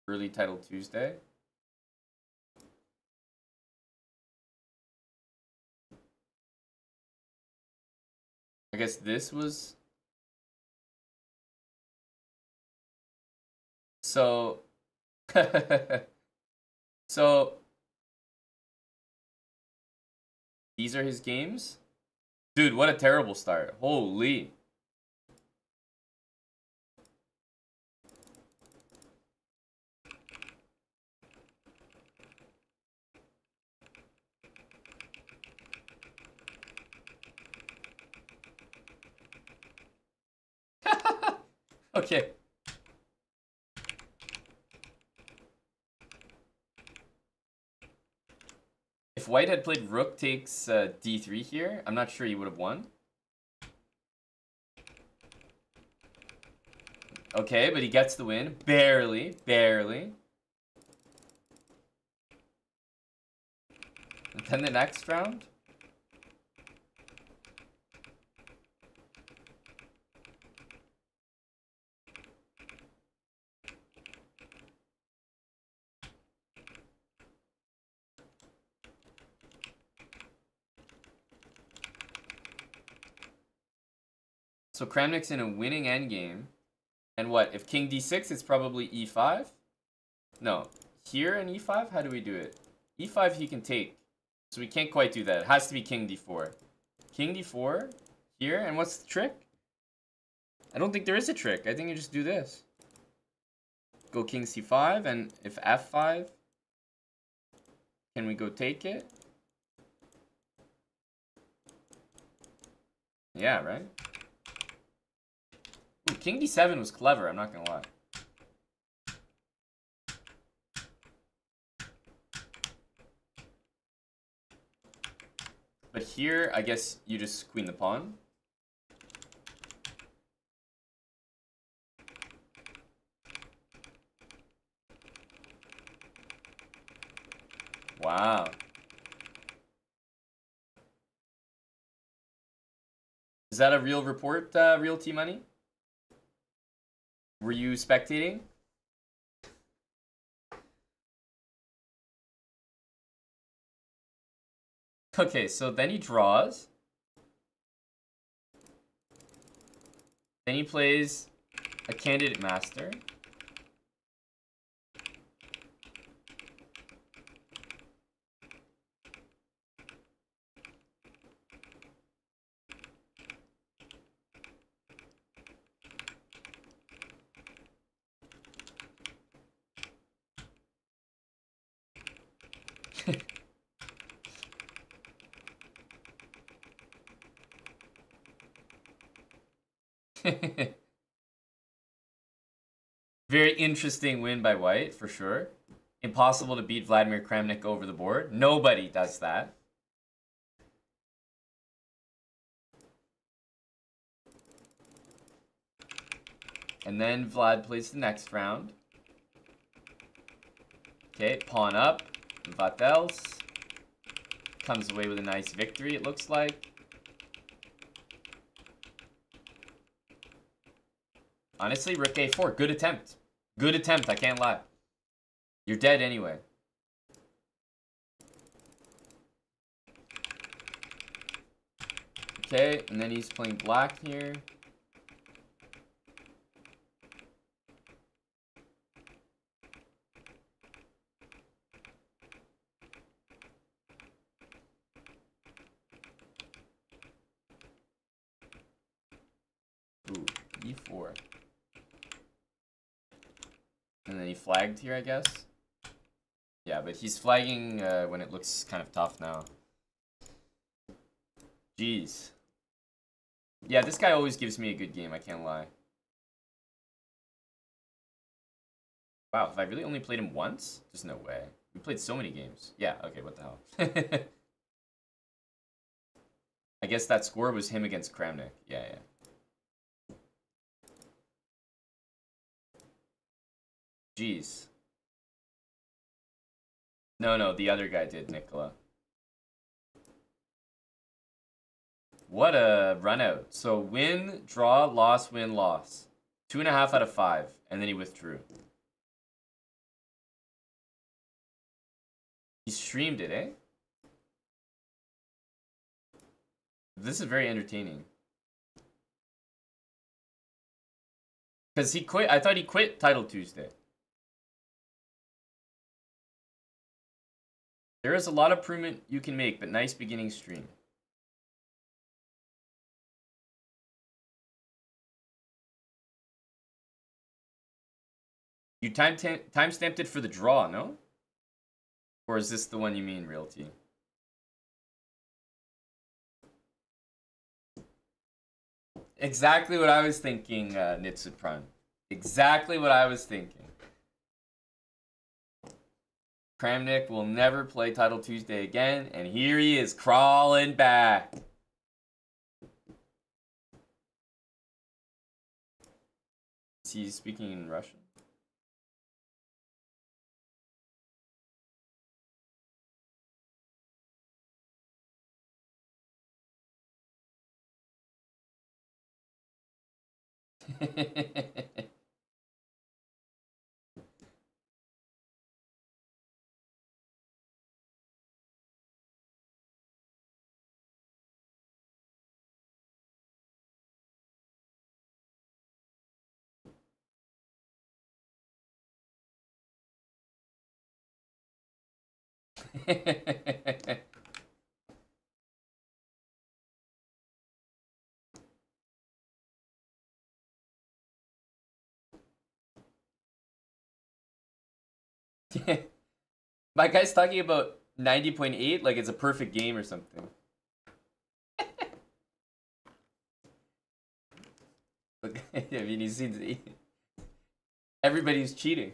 A: Early Title Tuesday? I guess this was... So... So... These are his games? Dude, what a terrible start. Holy. Okay. If white had played rook takes d3 here, I'm not sure he would have won. Okay, but he gets the win. Barely. Barely. And then the next round. So Kramnik's in a winning endgame. And what? If king d6, it's probably e5? No. Here in e5? How do we do it? e5 he can take. So we can't quite do that. It has to be king d4. King d4 here. And what's the trick? I don't think there is a trick. I think you just do this. Go king c5. And if f5, can we go take it? Yeah, right? Ooh, king d7 was clever, I'm not gonna lie. But here, I guess you just queen the pawn. Wow. Is that a real report, Real T Money? Were you spectating? Okay, so then he draws. Then he plays a candidate master. Very interesting win by white, for sure. Impossible to beat Vladimir Kramnik over the board. Nobody does that. And then Vlad plays the next round. Okay, pawn up. What else? Comes away with a nice victory, it looks like. Honestly, rook a4. Good attempt. Good attempt, I can't lie. You're dead anyway. Okay, and then he's playing black here. Ooh, e4. And then he flagged here, I guess. Yeah, but he's flagging when it looks kind of tough now. Jeez. Yeah, this guy always gives me a good game, I can't lie. Wow, have I really only played him once? There's no way. We played so many games. Yeah, okay, what the hell. I guess that score was him against Kramnik. Yeah, yeah. Jeez. No, the other guy did, Nicola. What a run out. So win, draw, loss, win, loss. 2.5 out of 5. And then he withdrew. He streamed it, eh? This is very entertaining. Because he quit. I thought he quit Title Tuesday. There is a lot of improvement you can make, but nice beginning stream. You time-stamped it for the draw, no? Or is this the one you mean, Realty? Exactly what I was thinking, Nitsu Prime. Exactly what I was thinking. Kramnik will never play Title Tuesday again, and here he is crawling back. Is he speaking in Russian? My guy's talking about 90.8 like it's a perfect game or something. Look, I mean, he seems everybody's cheating.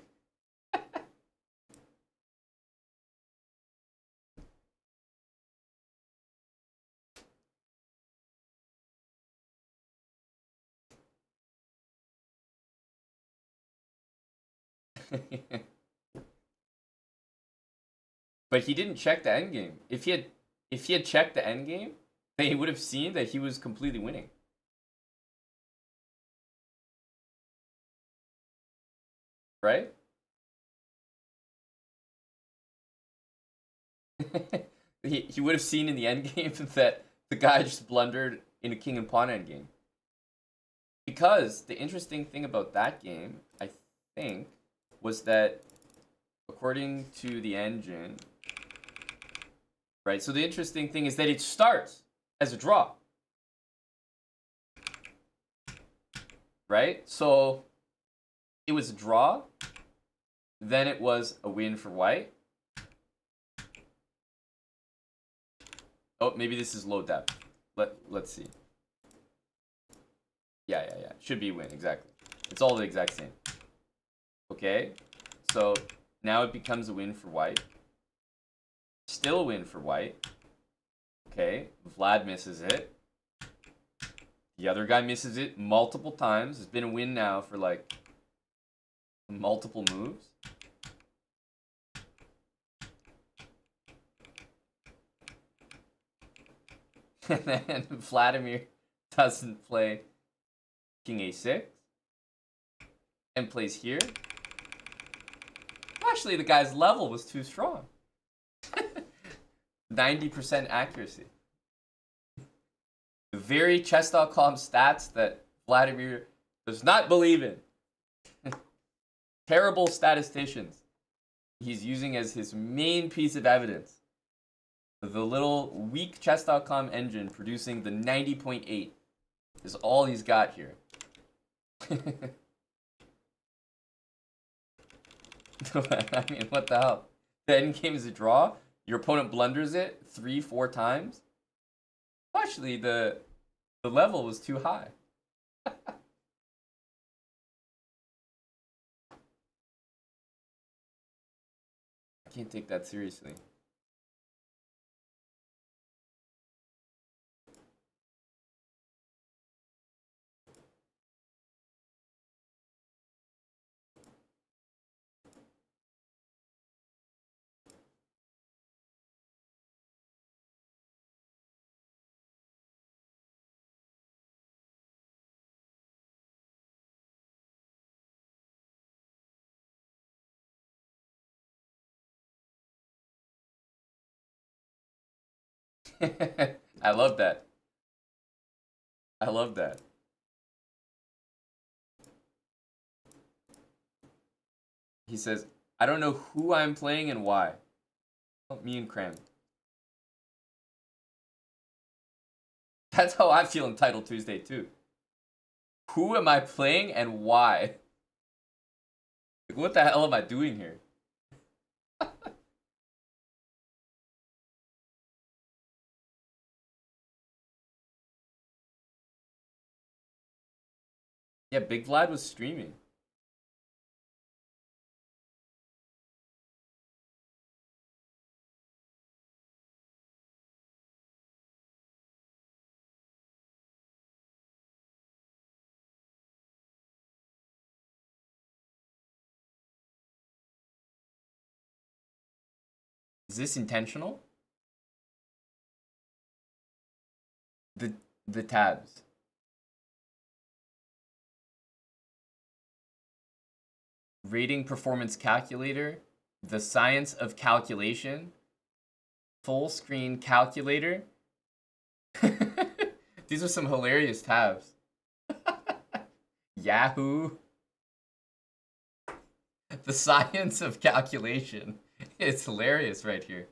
A: But he didn't check the endgame. If he had checked the endgame, then he would have seen that he was completely winning. Right? he would have seen in the endgame that the guy just blundered in a king and pawn endgame. Because the interesting thing about that game, I think, was that according to the engine, right? So the interesting thing is that it starts as a draw. Right? So it was a draw, then it was a win for white. Oh, maybe this is low depth. Let's see. Yeah. Should be a win, exactly. It's all the exact same. Okay, so now it becomes a win for white. Still a win for white. Okay, Vlad misses it. The other guy misses it multiple times. It's been a win now for like multiple moves. And then Vladimir doesn't play King A6 and plays here. Actually, the guy's level was too strong. 90% accuracy. The very chess.com stats that Vladimir does not believe in. Terrible statisticians. He's using as his main piece of evidence. The little weak chess.com engine producing the 90.8 is all he's got here. I mean, what the hell? The endgame is a draw. Your opponent blunders it 3-4 times. Actually, the level was too high. I can't take that seriously. I love that. I love that. He says, I don't know who I'm playing and why. Oh, me and Cram. That's how I feel in Title Tuesday too. Who am I playing and why? Like, what the hell am I doing here? Yeah, Big Vlad was streaming. Is this intentional? The the tabs. Rating performance calculator, the science of calculation, full screen calculator. These are some hilarious tabs. Yahoo. The science of calculation. It's hilarious right here.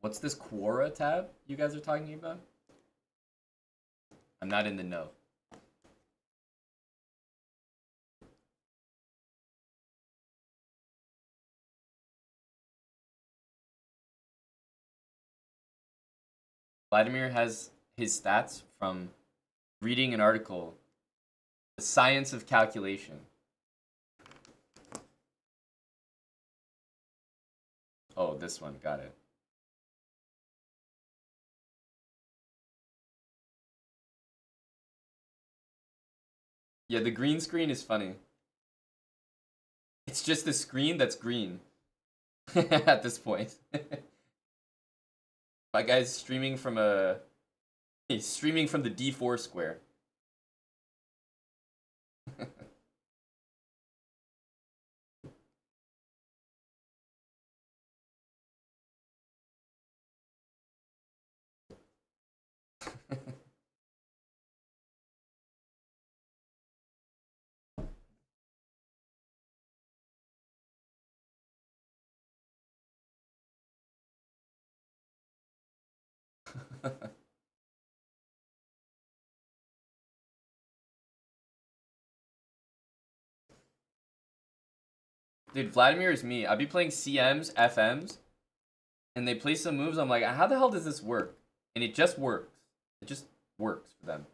A: What's this Quora tab you guys are talking about? I'm not in the know. Vladimir has his stats from reading an article, The Science of Calculation. Oh, this one, got it. Yeah, the green screen is funny. It's just a screen that's green at this point. My guy's streaming from he's streaming from the D4 square. Dude, Vladimir is me. I'd be playing CMs, FMs, and they play some moves. I'm like, how the hell does this work? And it just works. It just works for them.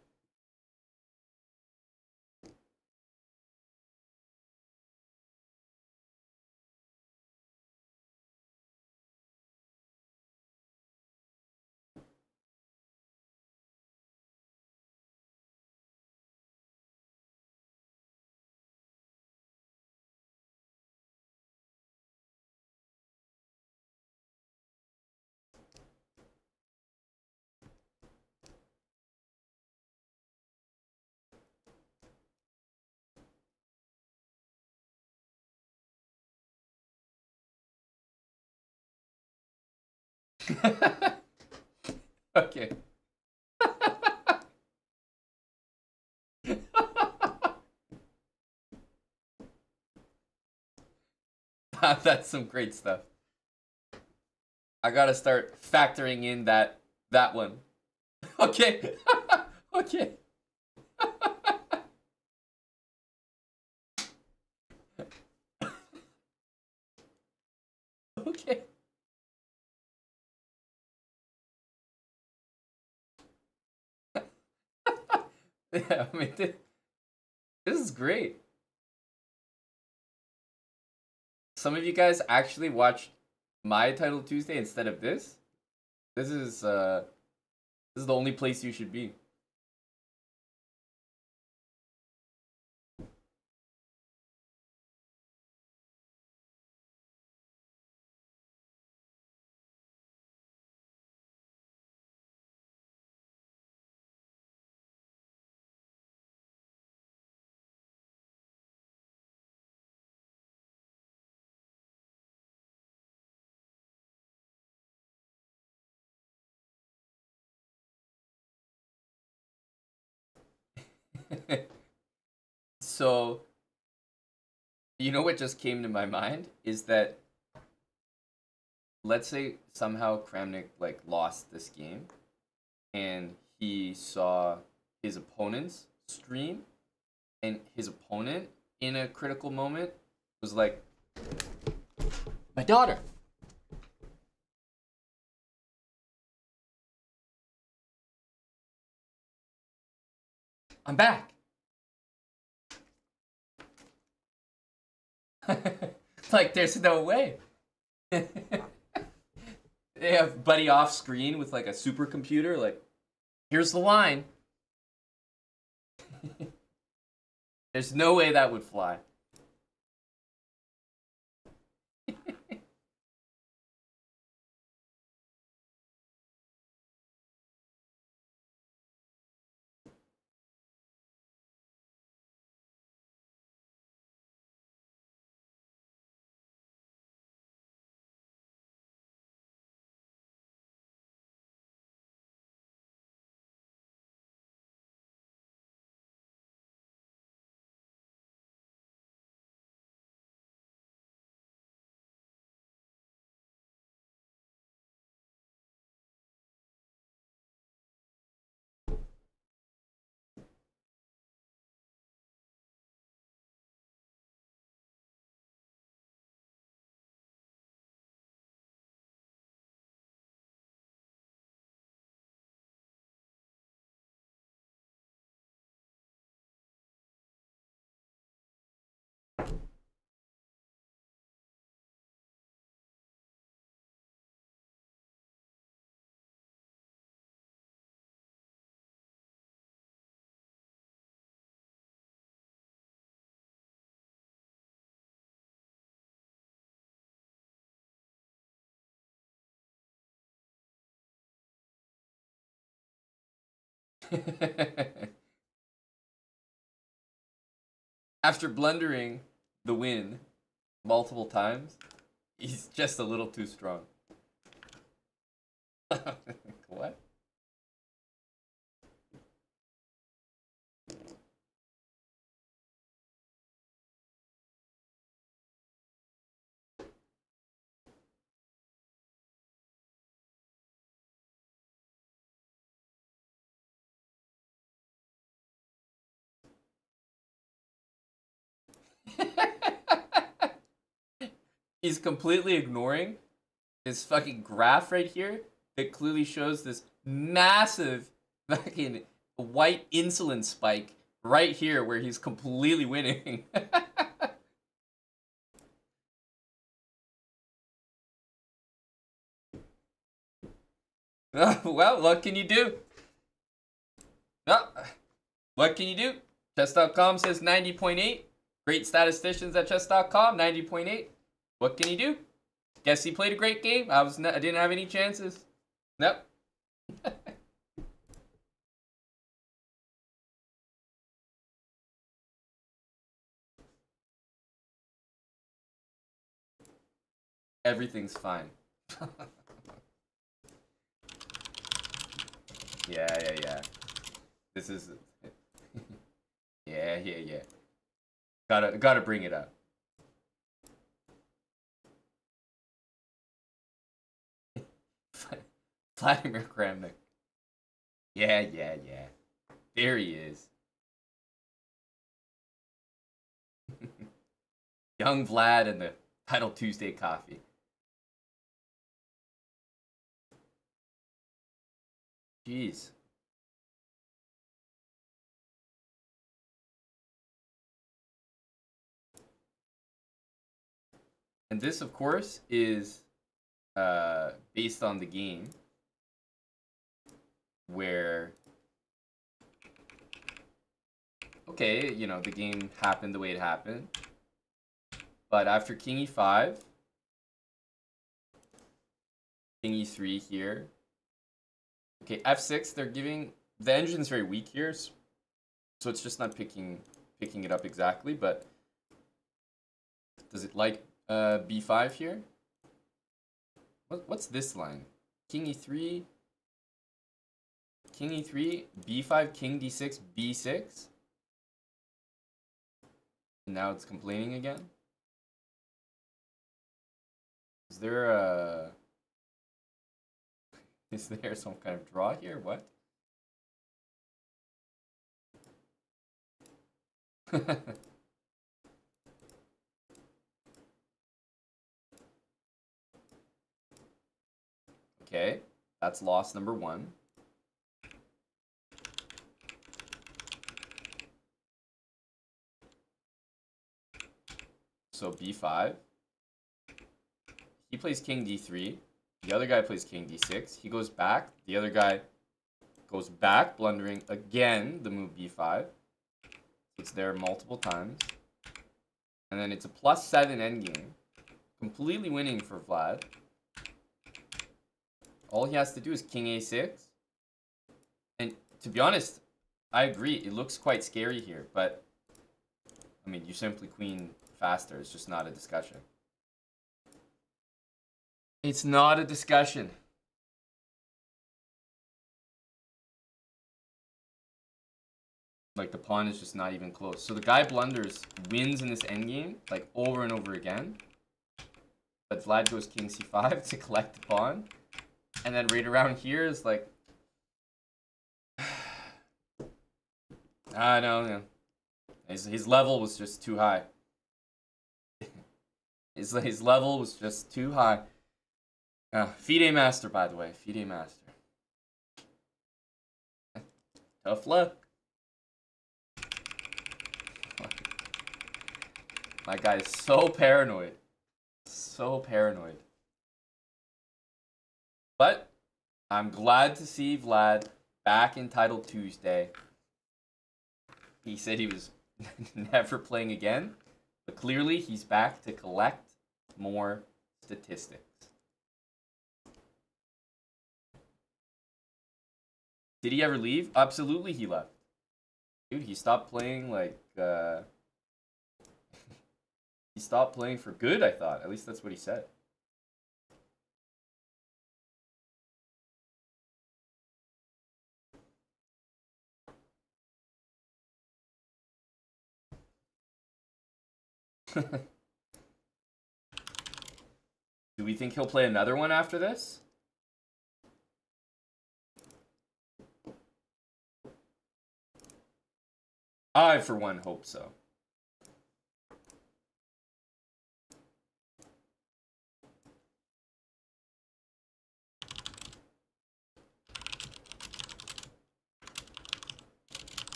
A: Okay. That's some great stuff. I gotta start factoring in that one. Okay. Okay. Okay. Yeah, I mean, this is great. Some of you guys actually watched my Title Tuesday instead of this. This is the only place you should be. So, you know what just came to my mind is that let's say somehow Kramnik like lost this game and he saw his opponent's stream and his opponent in a critical moment was like, my daughter. I'm back. Like, there's no way. They have Buddy off screen with like a supercomputer. Like, here's the line. There's no way that would fly. After blundering the win multiple times, he's just a little too strong. What? He's completely ignoring this fucking graph right here that clearly shows this massive fucking white insulin spike right here where he's completely winning. Well, what can you do? What can you do? Chess.com says 90.8. Great statisticians at chess.com, 90.8. What can he do? Guess he played a great game. I didn't have any chances. Nope. Everything's fine. Yeah. This is yeah. Gotta bring it up. Vladimir Kramnik. Yeah. There he is. Young Vlad and the Title Tuesday coffee. Jeez. And this, of course, is based on the game where, okay, you know, the game happened the way it happened. But after King E5, King E3 here. Okay, F6, they're giving, the engine's very weak here, so it's just not picking it up exactly, but does it like B5 here? What's this line? King E3, King E3, B5, King D6, B6? And now it's complaining again? Is there some kind of draw here? What? Okay, that's loss number 1. So B5. He plays King D3. The other guy plays King D6. He goes back. The other guy goes back, blundering again the move B5. It's there multiple times. And then it's a +7 endgame. Completely winning for Vlad. All he has to do is King A6. And to be honest, I agree. It looks quite scary here. But, I mean, you simply queen faster. It's just not a discussion. It's not a discussion. Like, the pawn is just not even close. So the guy blunders, wins in this endgame, like, over and over again. But Vlad goes King C5 to collect the pawn. And then right around here is like... no. His level was just too high. His level was just too high. FIDE Master, by the way. FIDE Master. Tough luck. My guy is so paranoid. So paranoid. But I'm glad to see Vlad back in Title Tuesday. He said he was never playing again. But clearly he's back to collect more statistics. Did he ever leave? Absolutely he left. Dude, he stopped playing like... he stopped playing for good, I thought. At least that's what he said. Do we think he'll play another one after this? I, for one, hope so.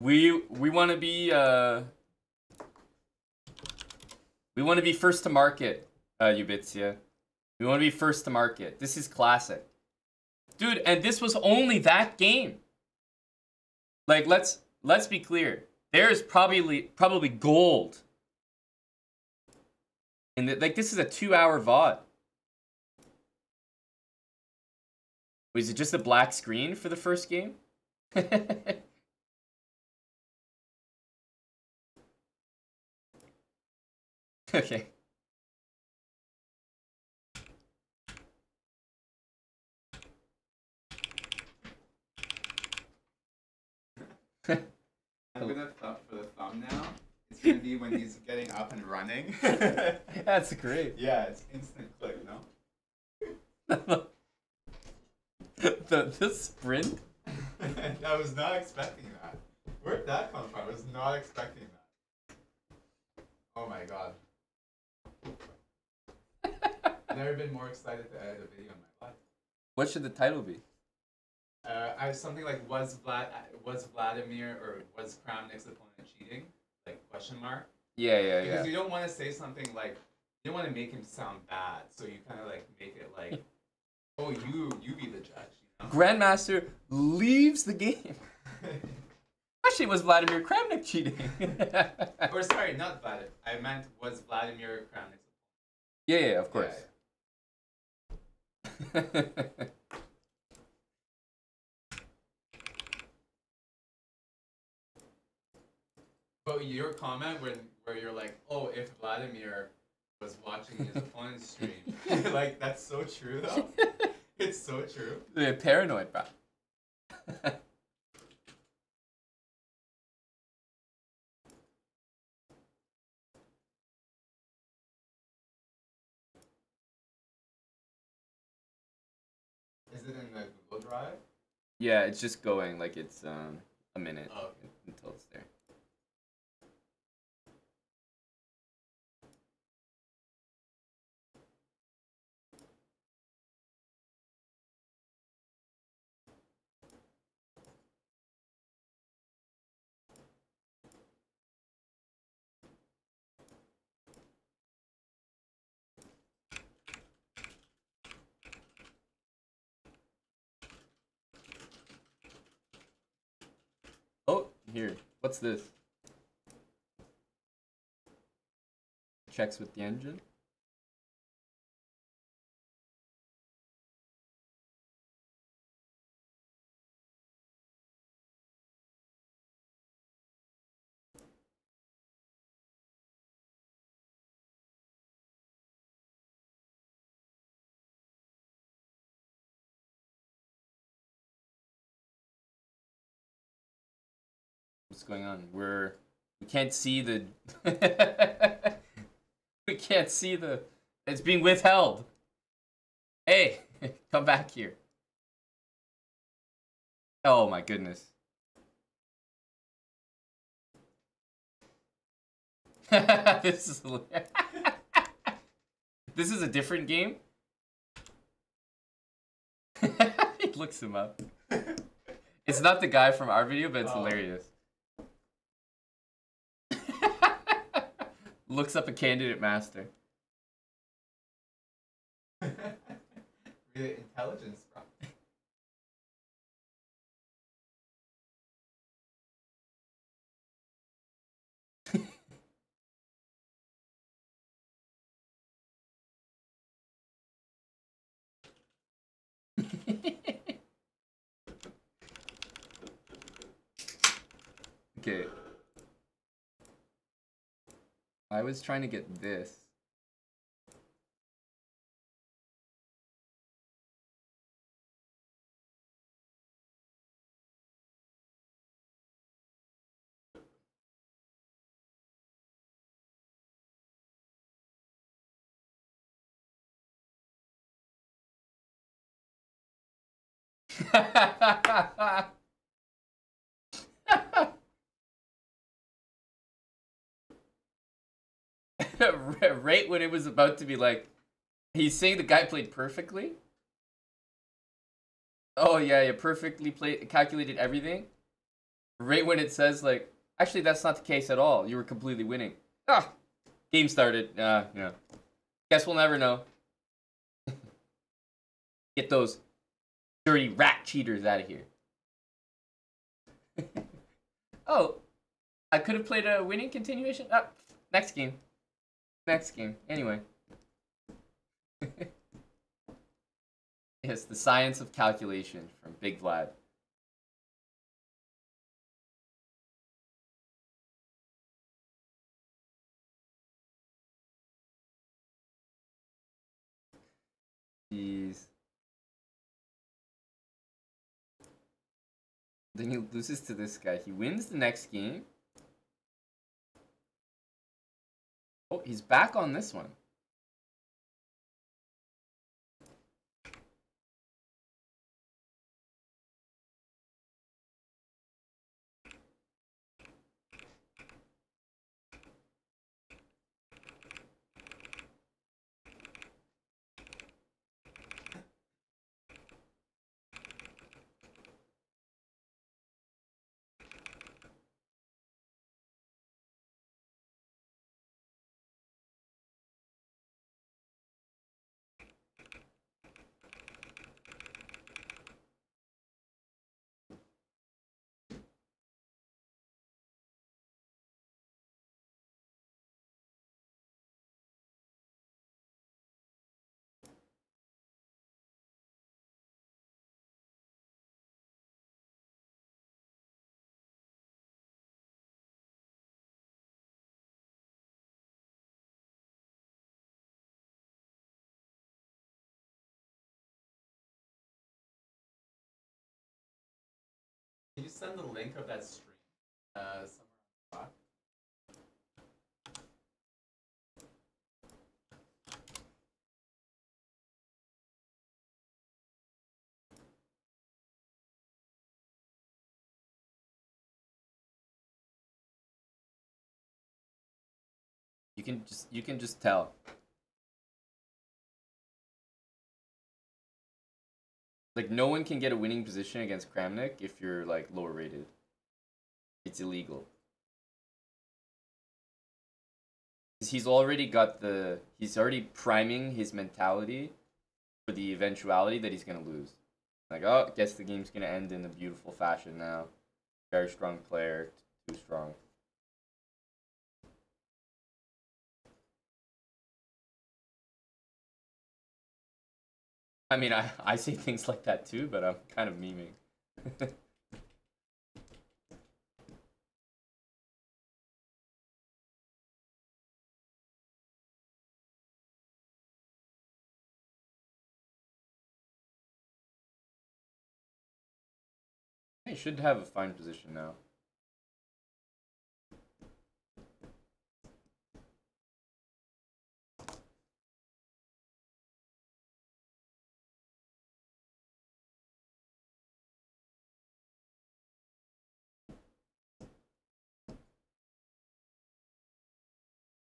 A: We want to be first to market, Ubitzia. We want to be first to market. This is classic. Dude, and this was only that game. Like, let's be clear. There's probably gold. And like, this is a 2-hour VOD. Was it just a black screen for the first game? Okay.
B: I'm gonna for the thumbnail. It's gonna be when he's getting up and running.
A: That's great.
B: Yeah, it's instant click, no?
A: the sprint?
B: I was not expecting that. Where'd that come from? I was not expecting that. Oh my god. I've never been more excited to edit a video in my life.
A: What should the title be?
B: Something like was Vladimir or was Kramnik's opponent cheating? Like question mark.
A: Yeah.
B: Because you don't want to say something like you don't want to make him sound bad, so you kind of like make it like, oh you be the judge. You know?
A: Grandmaster leaves the game. Actually, was Vladimir Kramnik cheating?
B: Or sorry, not Vladimir. I meant was Vladimir Kramnik's opponent.
A: Yeah, of course. Yeah.
B: But your comment where you're like, oh, if Vladimir was watching his opponent's stream, like that's so true though. It's so true.
A: They're paranoid, bro.
B: Is it in the Google Drive?
A: Yeah, it's just going like it's a minute until it's there. Oh, here. What's this? Checks with the engine. What's going on? We can't see the we can't see the it's being withheld. Hey, come back here. Oh my goodness. This is this is a different game. He looks him up. It's not the guy from our video, but it's hilarious. Looks up a candidate master.
B: Really intelligence, bro.
A: Okay. I was trying to get this. Right when it was about to be like, he's saying the guy played perfectly. Oh yeah, perfectly calculated everything. Right when it says like, actually that's not the case at all. You were completely winning. Ah, game started. Yeah. Guess we'll never know. Get those Dirty rat cheaters out of here. Oh, I could have played a winning continuation. Oh, next game. Next game. Anyway. Yes, the science of calculation from Big Vlad. Jeez. Then he loses to this guy. He wins the next game. Oh, he's back on this one.
B: Can you send the link of that stream somewhere on the spot?
A: You can just tell. Like no one can get a winning position against Kramnik if you're like lower rated. It's illegal. He's already got he's already priming his mentality for the eventuality that he's gonna lose. Like, oh, guess the game's gonna end in a beautiful fashion now. Very strong player, too strong. I mean, I say things like that too, but I'm kind of memeing. He should have a fine position now.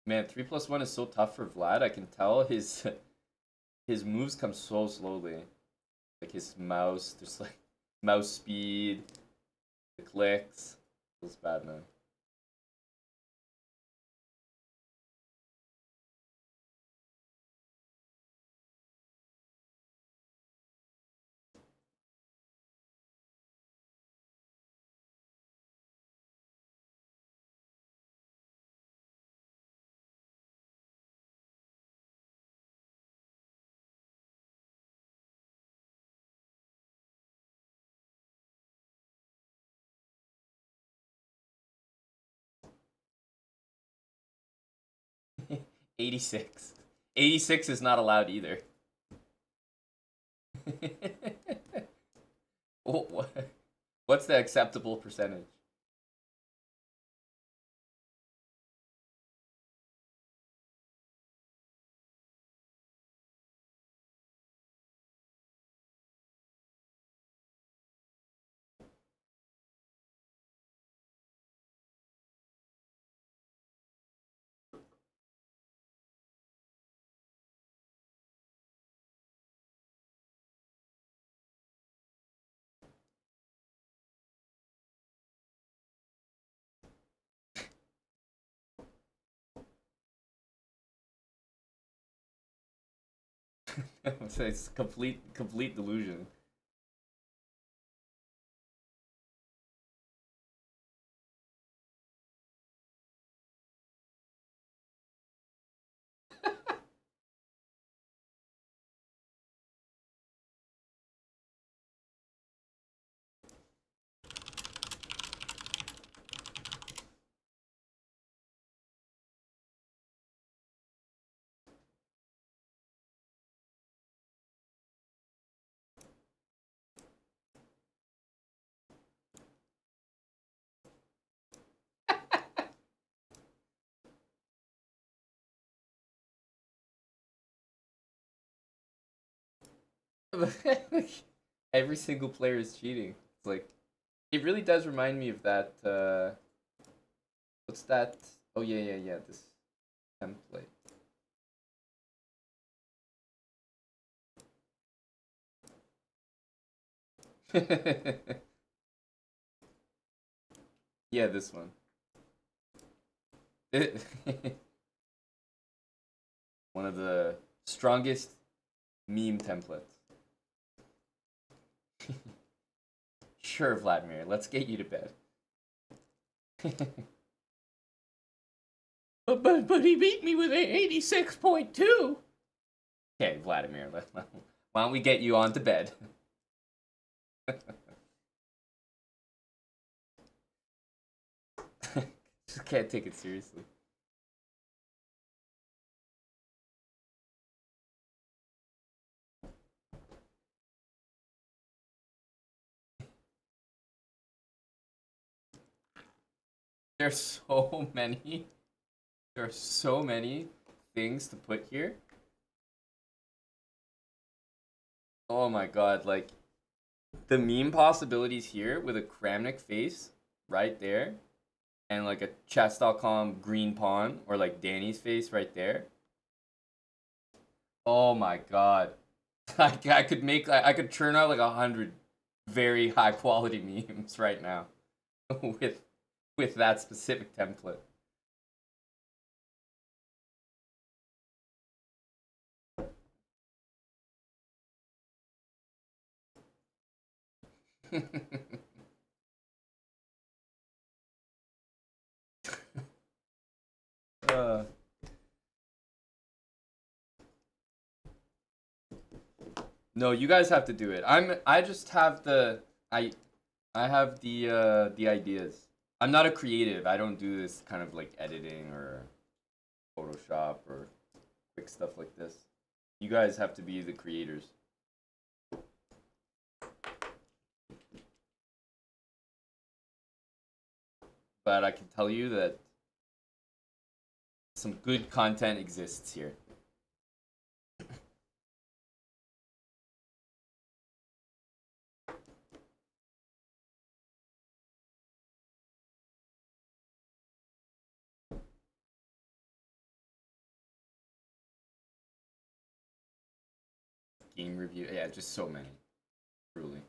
A: Man, 3+1 is so tough for Vlad. I can tell his moves come so slowly. Like his mouse, just like mouse speed, the clicks. Feels bad, man. '86. 86 is not allowed either. What's the acceptable percentage? It's complete delusion. Every single player is cheating. It's like it really does remind me of that. What's that? Oh yeah. This template. Yeah, this one. One of the strongest meme templates. Sure, Vladimir, let's get you to bed. but he beat me with a 86.2. Okay, Vladimir, why don't we get you on to bed? Just can't take it seriously. There's so many. There are so many things to put here. Oh my god, like the meme possibilities here with a Kramnik face right there and like a chess.com green pawn or like Danny's face right there. Oh my god. I could make I could churn out like 100 very high quality memes right now with that specific template. uh, no, you guys have to do it. I just have I have the ideas. I'm not a creative. I don't do this kind of like editing or Photoshop or quick stuff like this. You guys have to be the creators. But I can tell you that some good content exists here. Game review, yeah, just so many, truly.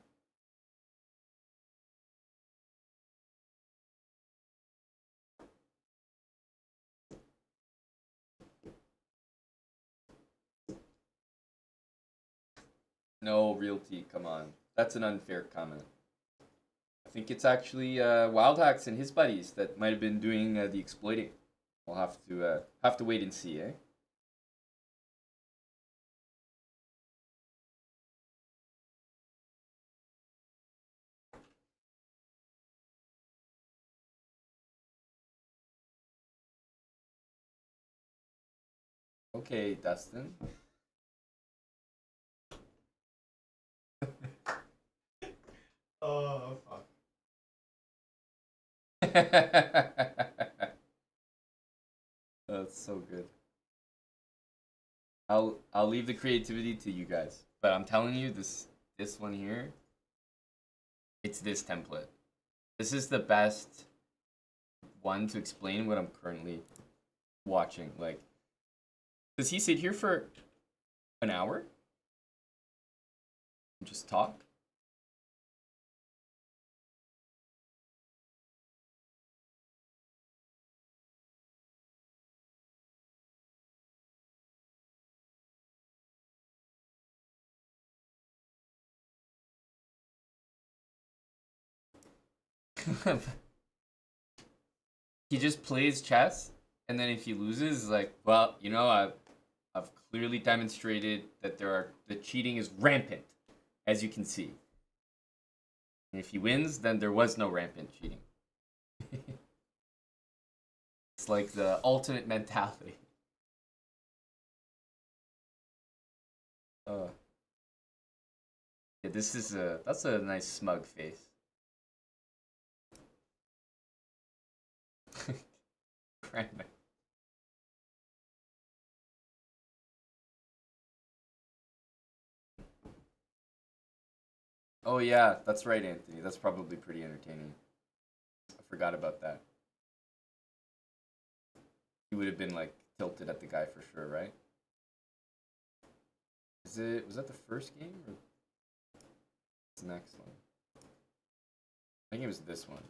A: No, Realty, come on. That's an unfair comment. I think it's actually Wildhacks and his buddies that might have been doing the exploiting. We'll have to wait and see, eh? Okay, Dustin.
B: Oh fuck.
A: That's so good. I'll leave the creativity to you guys, but I'm telling you this one here, it's this template. This is the best one to explain what I'm currently watching. Like, does he sit here for an hour and just talk? He just plays chess, and then if he loses, like, well, you know, I've clearly demonstrated that the cheating is rampant, as you can see. And if he wins, then there was no rampant cheating. It's like the ultimate mentality. Uh, yeah, that's a nice smug face. Random. Oh yeah, that's right, Anthony. That's probably pretty entertaining. I forgot about that. He would have been like tilted at the guy for sure, right? Was that the first game or the next one? I think it was this one.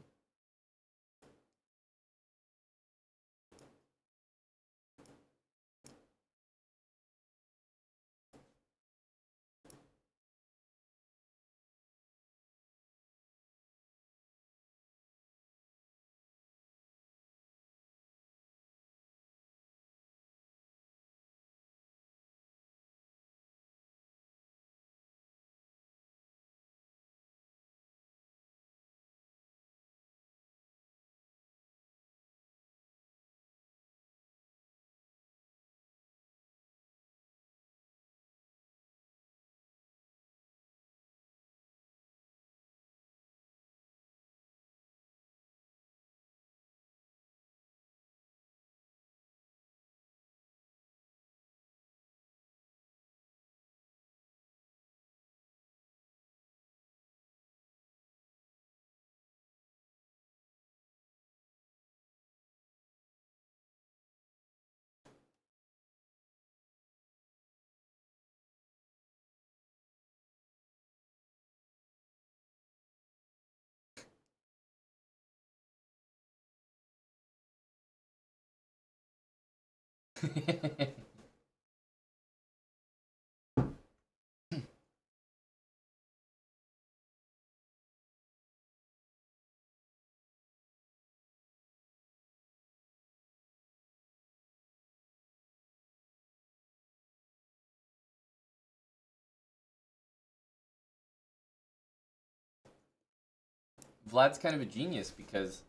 A: Vlad's kind of a genius because,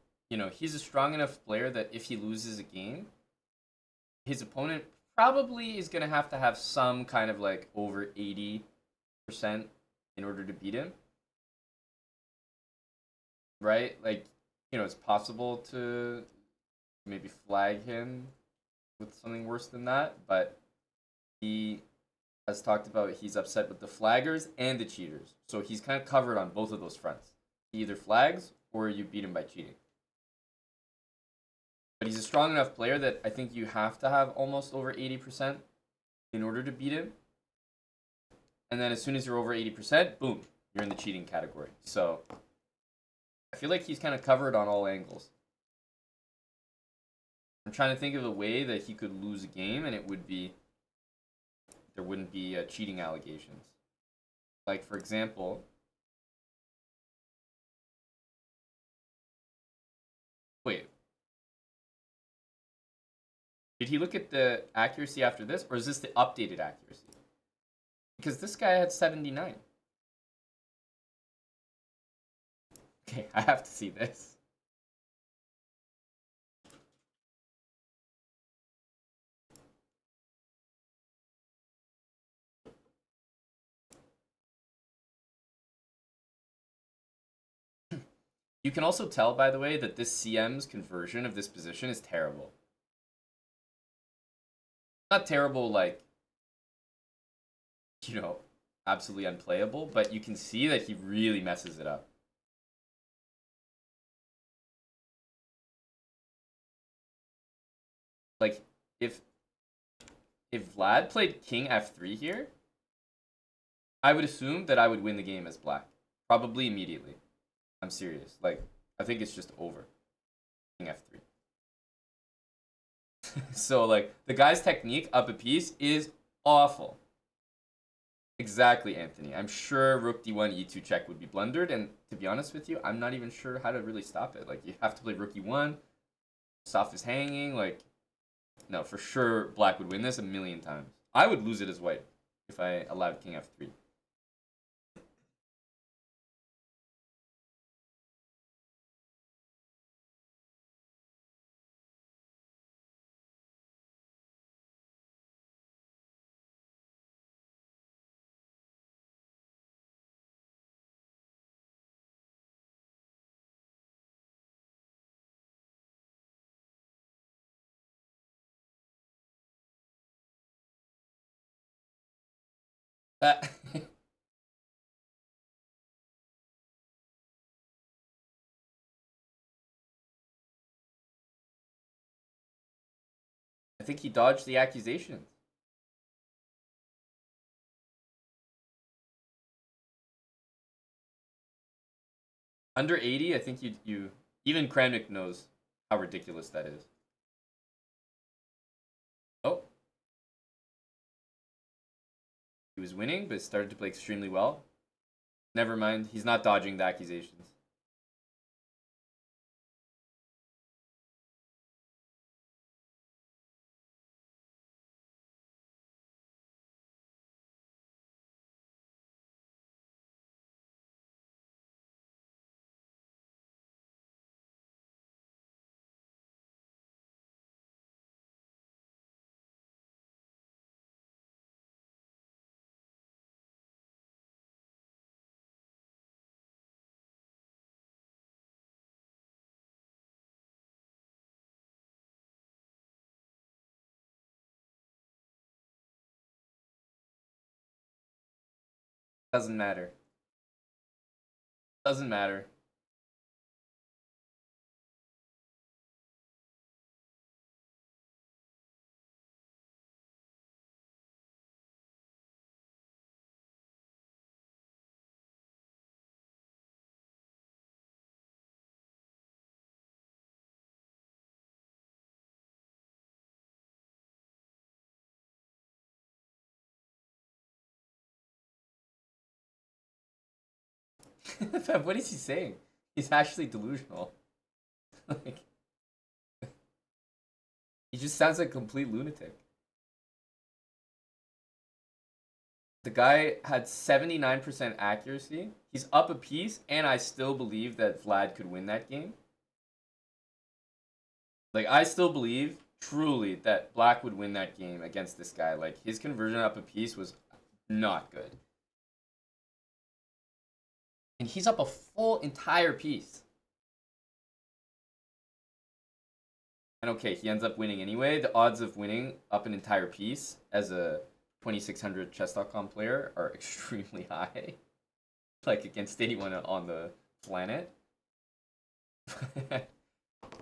A: he's a strong enough player that if he loses a game, his opponent probably is going to have some kind of like over 80% in order to beat him. Right? Like, it's possible to maybe flag him with something worse than that, but he has talked about he's upset with the flaggers and the cheaters. So he's kind of covered on both of those fronts. He either flags or you beat him by cheating. But he's a strong enough player that I think you have to have almost over 80% in order to beat him. And then as soon as you're over 80%, boom, you're in the cheating category. So I feel like he's kind of covered on all angles. I'm trying to think of a way that he could lose a game and there wouldn't be cheating allegations. Like, for example, wait, did he look at the accuracy after this, or is this the updated accuracy? Because this guy had 79. Okay, I have to see this. You can also tell, by the way, that this CM's conversion of this position is terrible. Not terrible, like, absolutely unplayable, but you can see that he really messes it up. Like, if Vlad played King F3 here, I would assume that I would win the game as black. Probably immediately. I'm serious. Like, I think it's just over. King F3. So, like, the guy's technique up a piece is awful. Exactly, Anthony. I'm sure Rook D1 E2 check would be blundered, and to be honest with you, I'm not even sure how to really stop it. Like, you have to play Rook E1, Soft is hanging, like, no, for sure Black would win this a million times. I would lose it as White if I allowed King F3. I think he dodged the accusations. Under 80, I think you even Kramnik knows how ridiculous that is. Oh. He was winning, but started to play extremely well. Never mind, he's not dodging the accusations. Doesn't matter. Doesn't matter. What is he saying? He's actually delusional. Like, he just sounds like a complete lunatic. The guy had 79% accuracy. He's up a piece, and I still believe that Vlad could win that game. Like, I still believe, truly, that Black would win that game against this guy. Like, his conversion up a piece was not good. And he's up a full entire piece. And okay, he ends up winning anyway. The odds of winning up an entire piece as a 2600 chess.com player are extremely high. Like against anyone on the planet.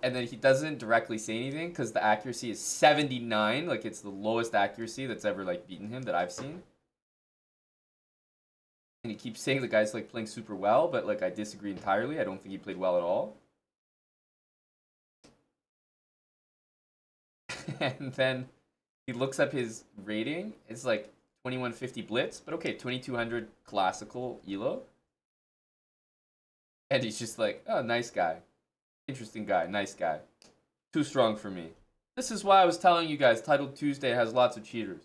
A: And then he doesn't directly say anything because the accuracy is 79. Like it's the lowest accuracy that's ever like beaten him that I've seen. And he keeps saying the guy's like playing super well, but like I disagree entirely. I don't think he played well at all. And then he looks up his rating. It's like 2150 Blitz, but okay, 2200 classical ELO. And he's just like, oh, nice guy. Interesting guy, nice guy. Too strong for me. This is why I was telling you guys Title Tuesday has lots of cheaters.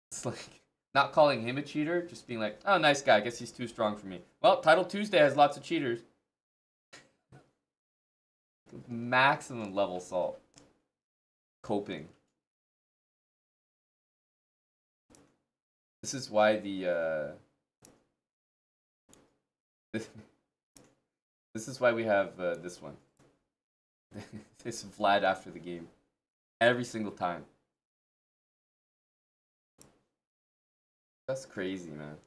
A: It's like, not calling him a cheater, just being like, oh, nice guy, I guess he's too strong for me. Well, Title Tuesday has lots of cheaters. Maximum level salt. Coping. This is why the this is why we have this one. This Vlad after the game. Every single time. That's crazy, man.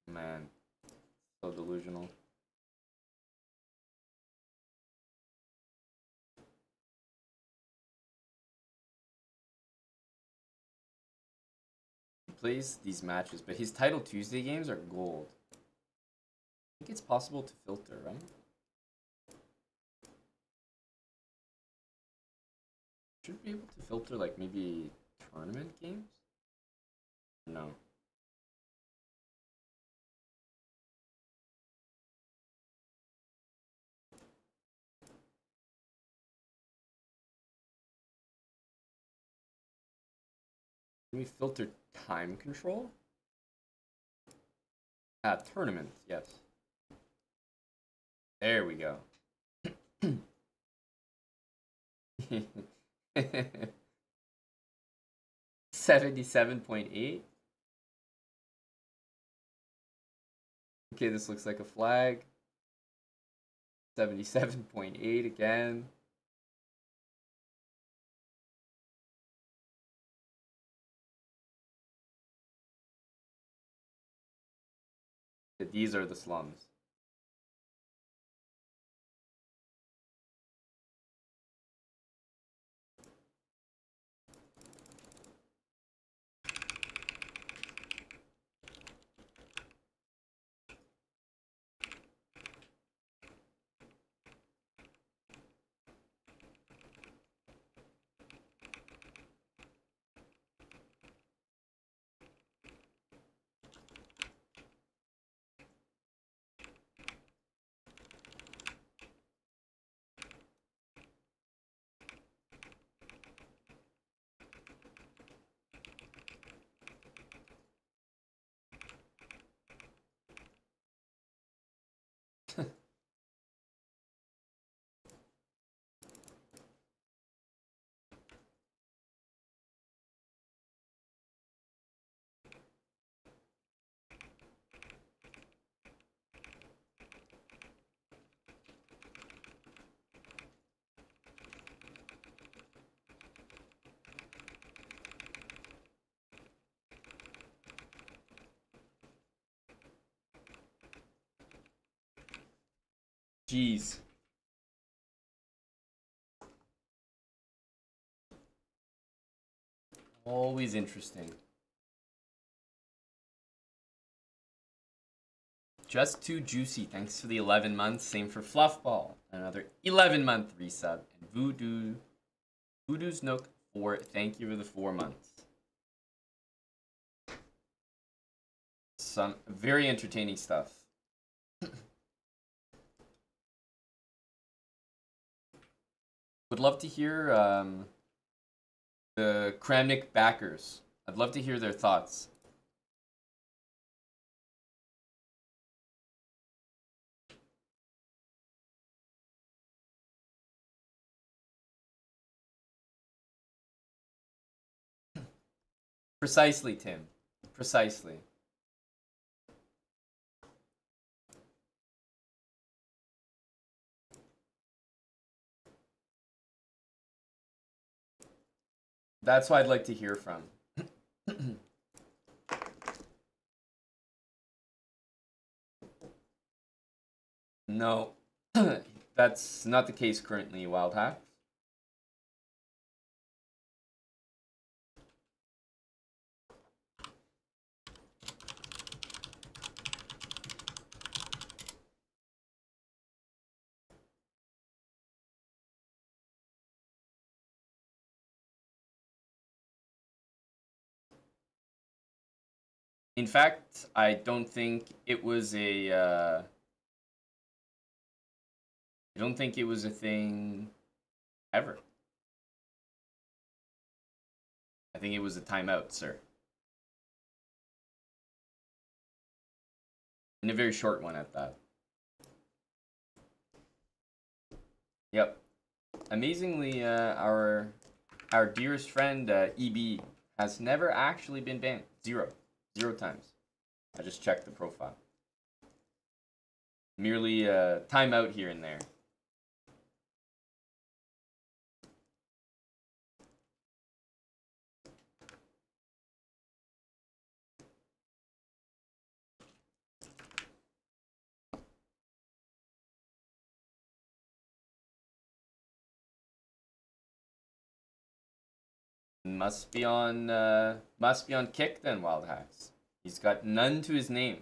A: Man, so delusional. He plays these matches, but his Title Tuesday games are gold. I think it's possible to filter, right? Should be able to filter like maybe tournament games? No. Can we filter time control? Tournament, yes. There we go. 77.8. Okay, this looks like a flag. 77.8 again. These are the slums. Jeez. Always interesting. Just too juicy. Thanks for the 11 months. Same for Fluffball. Another 11-month resub. And Voodoo's Nook 4. Thank you for the 4 months. Some very entertaining stuff. Would love to hear the Kramnik backers. I'd love to hear their thoughts. Precisely, Tim. Precisely. That's what I'd like to hear from. No, that's not the case currently, Wild Hacks. In fact, I don't think it was a. I don't think it was a thing ever. I think it was a timeout, sir. And a very short one at that. Yep. Amazingly, our dearest friend EB has never actually been banned. Zero times. I just checked the profile. Merely timeout here and there. Must be on kick then, Wild Hacks. He's got none to his name.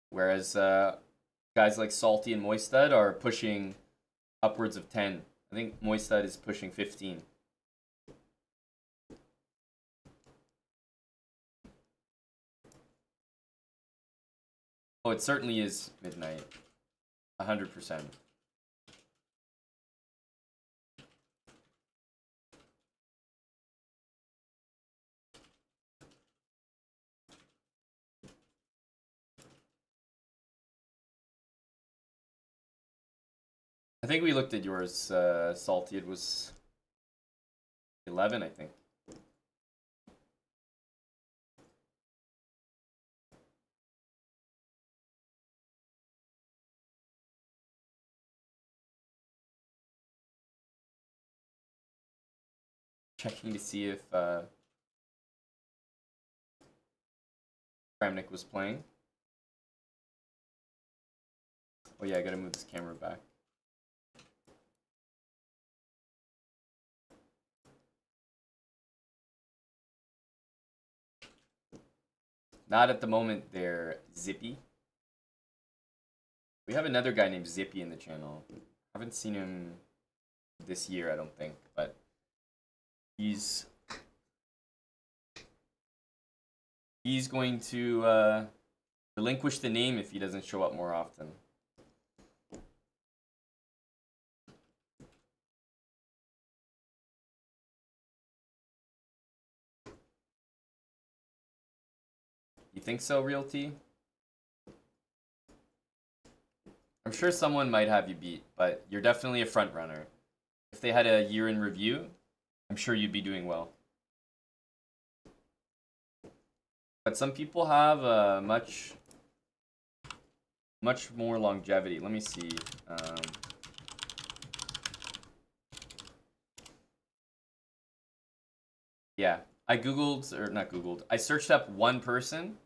A: Whereas guys like Salty and Moistad are pushing upwards of 10. I think Moistad is pushing 15. Oh, it certainly is midnight. 100%. I think we looked at yours, Salty. It was 11, I think. Checking to see if Kramnik was playing. Oh yeah, I gotta move this camera back. Not at the moment, they're Zippy. We have another guy named Zippy in the channel. Haven't seen him this year, I don't think, but he's going to relinquish the name if he doesn't show up more often. You think so, Realty? I'm sure someone might have you beat, but you're definitely a front runner. If they had a year in review, I'm sure you'd be doing well. But some people have much more longevity. Let me see. Yeah, I googled, or not googled, I searched up one person,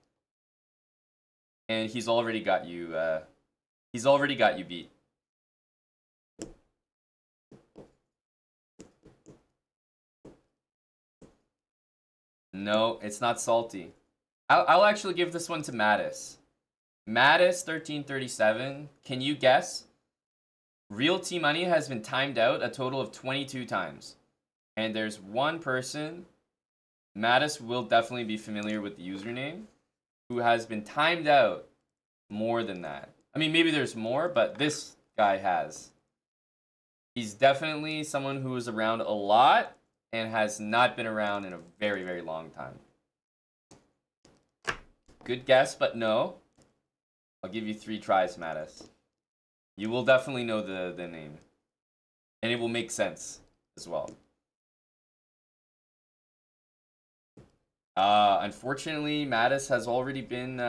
A: and he's already got you beat. No, it's not Salty. I'll actually give this one to Mattis. Mattis 1337. Can you guess? Realty Money has been timed out a total of 22 times. And there's one person, Mattis will definitely be familiar with the username, who has been timed out more than that. I mean, maybe there's more, but this guy has. He's definitely someone who is around a lot and has not been around in a very, very long time. Good guess, but no. I'll give you 3 tries, Mattis. You will definitely know the name. And it will make sense as well. Unfortunately, Mattis has already been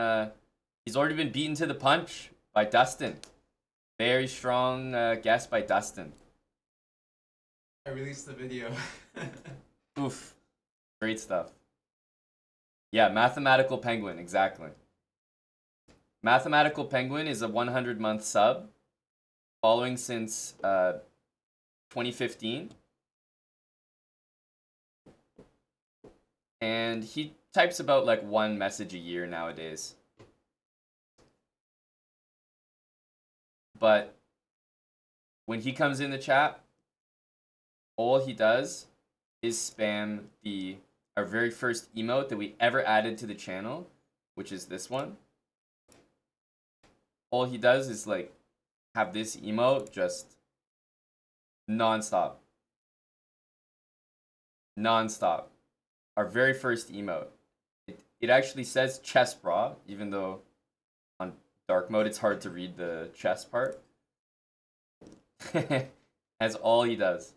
A: he's already been beaten to the punch by Dustin. Very strong guess by Dustin.
B: I released the video.
A: Oof. Great stuff. Yeah, Mathematical Penguin, exactly. Mathematical Penguin is a 100-month sub, following since 2015. And he types about like 1 message a year nowadays. But when he comes in the chat, all he does is spam our very first emote that we ever added to the channel, which is this one. All he does is like have this emote just non-stop. Non-stop. Our very first emote. It actually says chess bra, even though on dark mode it's hard to read the chess part. That's all he does.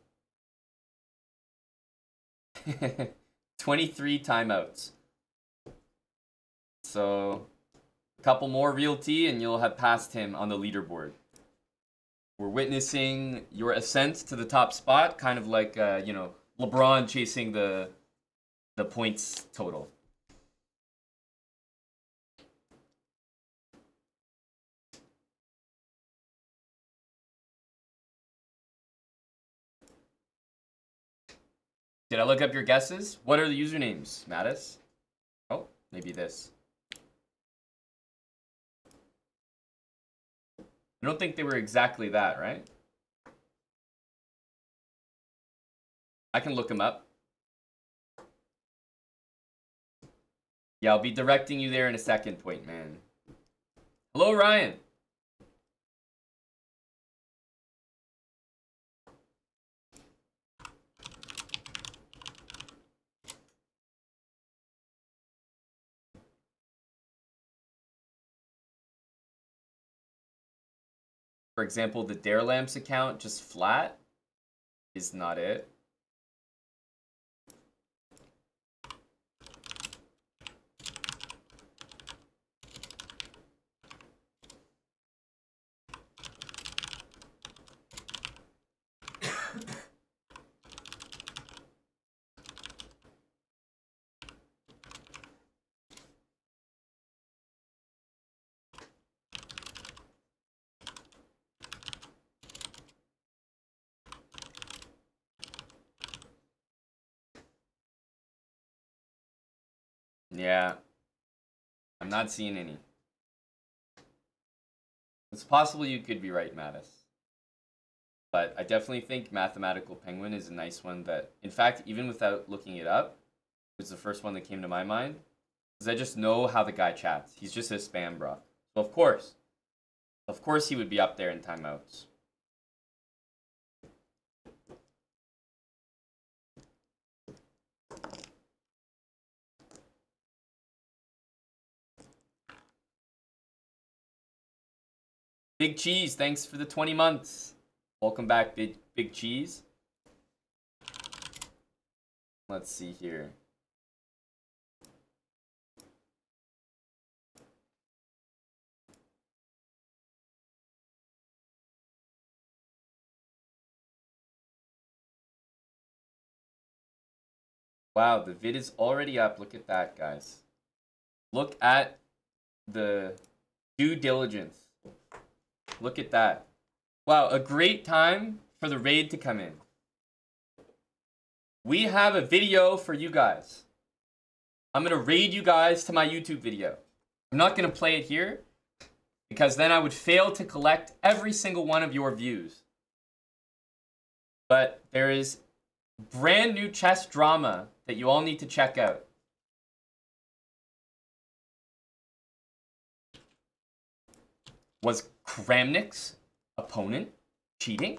A: 23 timeouts. So, a couple more Realty and you'll have passed him on the leaderboard. We're witnessing your ascent to the top spot, kind of like, you know, LeBron chasing the points total. Did I look up your guesses? What are the usernames, Mattis? Oh, maybe this. I don't think they were exactly that, right? I can look them up. Yeah, I'll be directing you there in a second, Point Man. Hello, Ryan. For example, the Dare Lamps account just flat is not it. Yeah. I'm not seeing any. It's possible you could be right, Mattis. But I definitely think Mathematical Penguin is a nice one that, in fact, even without looking it up, was the first one that came to my mind. Because I just know how the guy chats. He's just a spam bro. So of course he would be up there in timeouts. Big Cheese, thanks for the 20 months. Welcome back, Big Cheese. Let's see here. Wow, the vid is already up. Look at that, guys. Look at the due diligence. Look at that. Wow, a great time for the raid to come in. We have a video for you guys. I'm going to raid you guys to my YouTube video. I'm not going to play it here because then I would fail to collect every single one of your views. But there is brand new chess drama that you all need to check out. Was Kramnik's opponent cheating?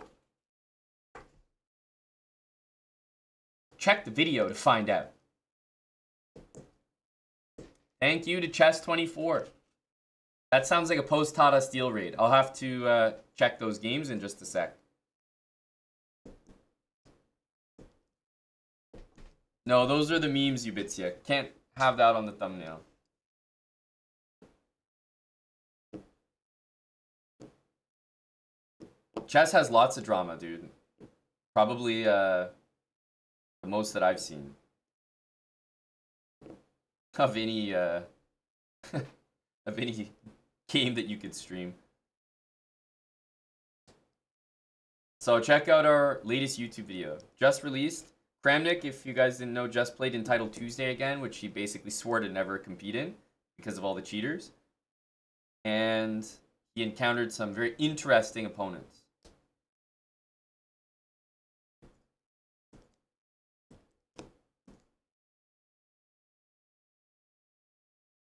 A: Check the video to find out. Thank you to Chess24. That sounds like a post-Tata Steel raid. I'll have to check those games in just a sec. No, those are the memes, Ubitsia. Can't have that on the thumbnail. Chess has lots of drama, dude. Probably the most that I've seen of any of any game that you could stream. So check out our latest YouTube video. Just released. Kramnik, if you guys didn't know, just played Entitled Tuesday again, which he basically swore to never compete in because of all the cheaters. And he encountered some very interesting opponents.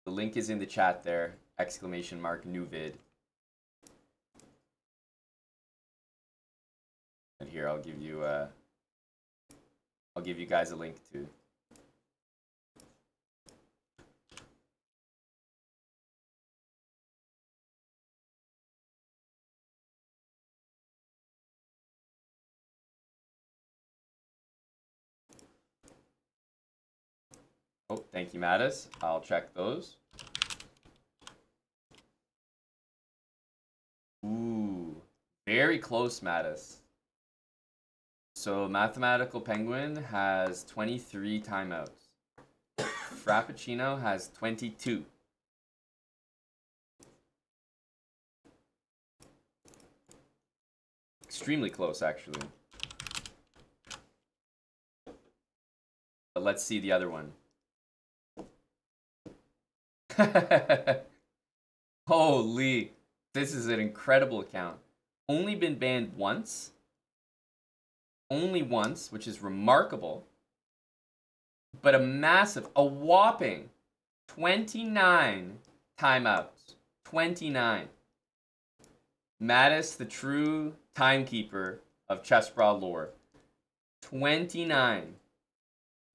A: The link is in the chat there. ! New vid. And here I'll give you guys a link to. Oh, thank you, Mattis. I'll check those. Ooh, very close, Mattis. So Mathematical Penguin has 23 timeouts. Frappuccino has 22. Extremely close, actually. But let's see the other one. Holy, this is an incredible account. Only been banned once. Only once, which is remarkable. But a whopping 29 timeouts. 29. Mattis, the true timekeeper of Chessbrah lore. 29.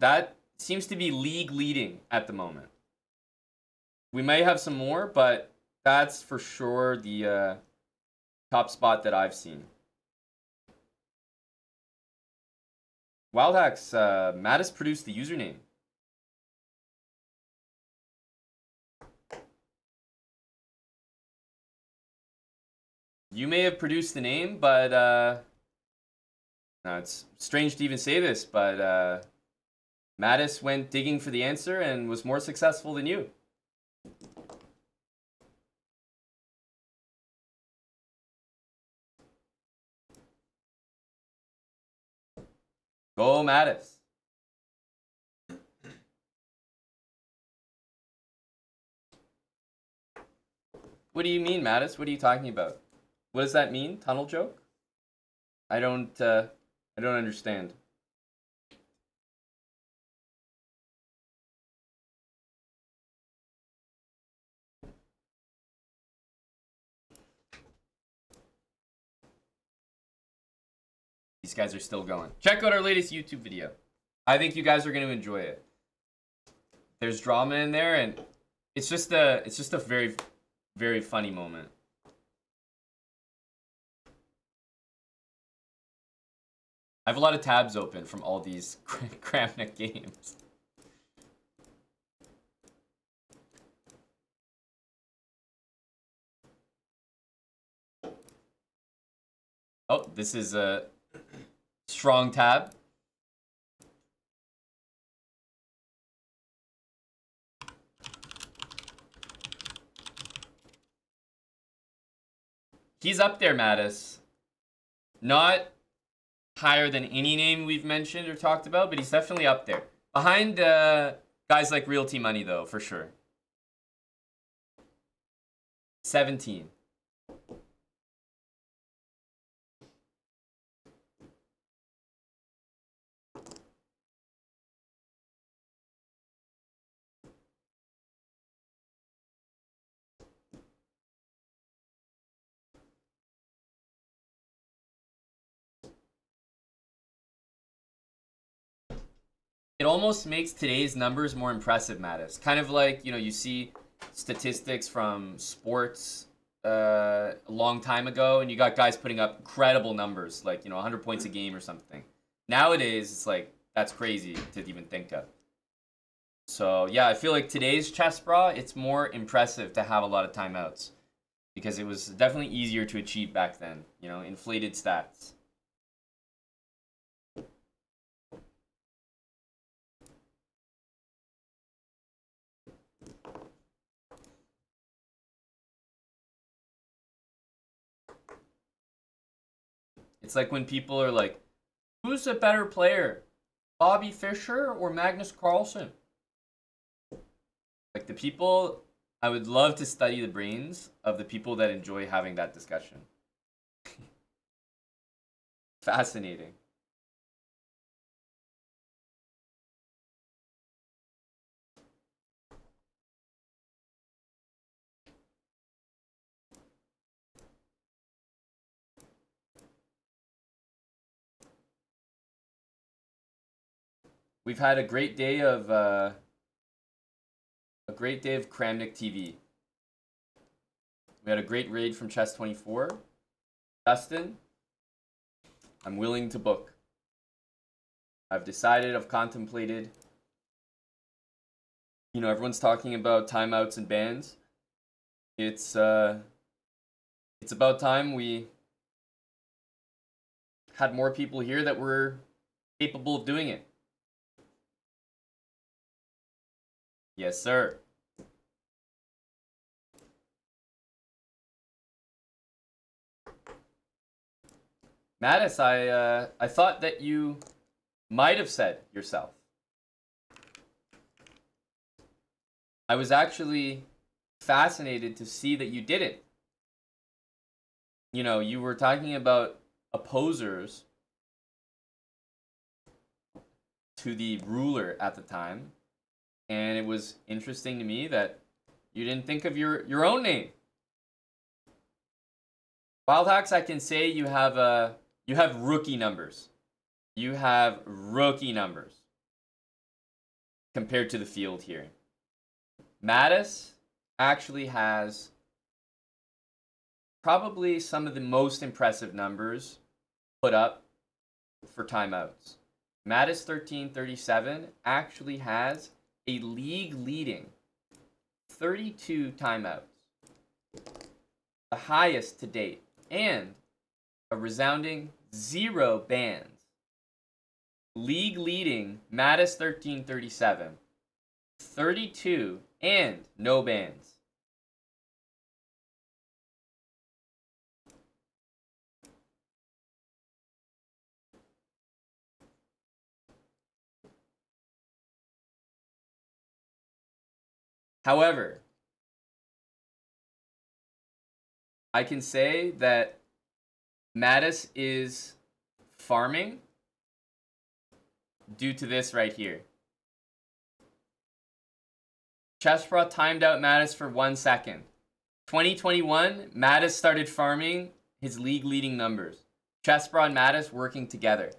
A: That seems to be league leading at the moment. We may have some more, but that's for sure the top spot that I've seen. Wildhacks, Mattis produced the username. You may have produced the name, but no, it's strange to even say this, but Mattis went digging for the answer and was more successful than you. Go Mattis. What do you mean, Mattis? What are you talking about? What does that mean? Tunnel joke? I don't understand. These guys are still going. Check out our latest YouTube video. I think you guys are going to enjoy it. There's drama in there, and it's just a very, very funny moment. I have a lot of tabs open from all these Kramnik games. Oh, this is a strong tab. He's up there, Mattis. Not higher than any name we've mentioned or talked about, but he's definitely up there. Behind guys like Realty Money, though, for sure. 17. It almost makes today's numbers more impressive, Mattis. Kind of like, you know, you see statistics from sports a long time ago, and you got guys putting up incredible numbers, like, you know, 100 points a game or something. Nowadays, it's like, that's crazy to even think of. So, yeah, I feel like today's Chessbrah, it's more impressive to have a lot of timeouts. Because it was definitely easier to achieve back then, you know, inflated stats. It's like when people are like, who's a better player, Bobby Fischer or Magnus Carlsen? Like the people, I would love to study the brains of the people that enjoy having that discussion. Fascinating. We've had a great day of Kramnik TV. We had a great raid from Chess24. Dustin, I'm willing to book. I've decided, I've contemplated. You know, everyone's talking about timeouts and bans. It's about time we had more people here that were capable of doing it. Yes, sir. Mattis, I thought that you might have said yourself. I was actually fascinated to see that you didn't. You know, you were talking about opposers to the ruler at the time. And it was interesting to me that you didn't think of your own name Wild Hacks, I can say you have rookie numbers. You have rookie numbers compared to the field here. Mattis actually has probably some of the most impressive numbers put up for timeouts. Mattis 1337 actually has a league leading 32 timeouts, the highest to date, and a resounding 0 bans. League leading Mattis 1337, 32 and no bans. However, I can say that Mattis is farming due to this right here. Chessbra timed out Mattis for 1 second. 2021, Mattis started farming his league leading numbers. Chessbra and Mattis working together.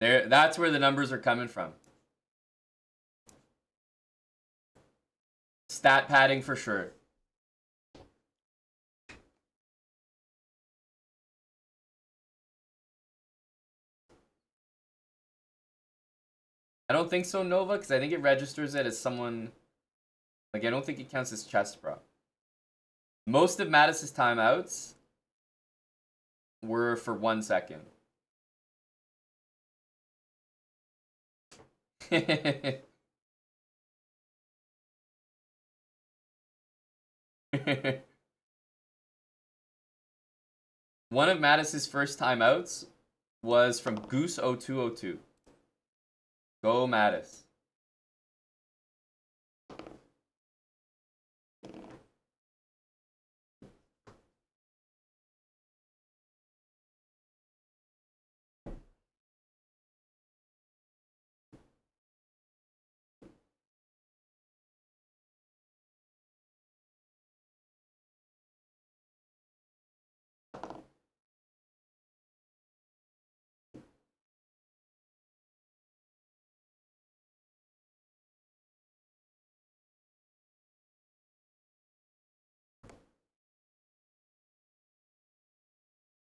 A: That's where the numbers are coming from. Stat padding for sure. I don't think so, Nova, because I think it registers it as someone... Like, I don't think it counts as Chessbra. Most of Mattis's timeouts were for 1 second. One of Mattis's first timeouts was from Goose0202. Go Mattis.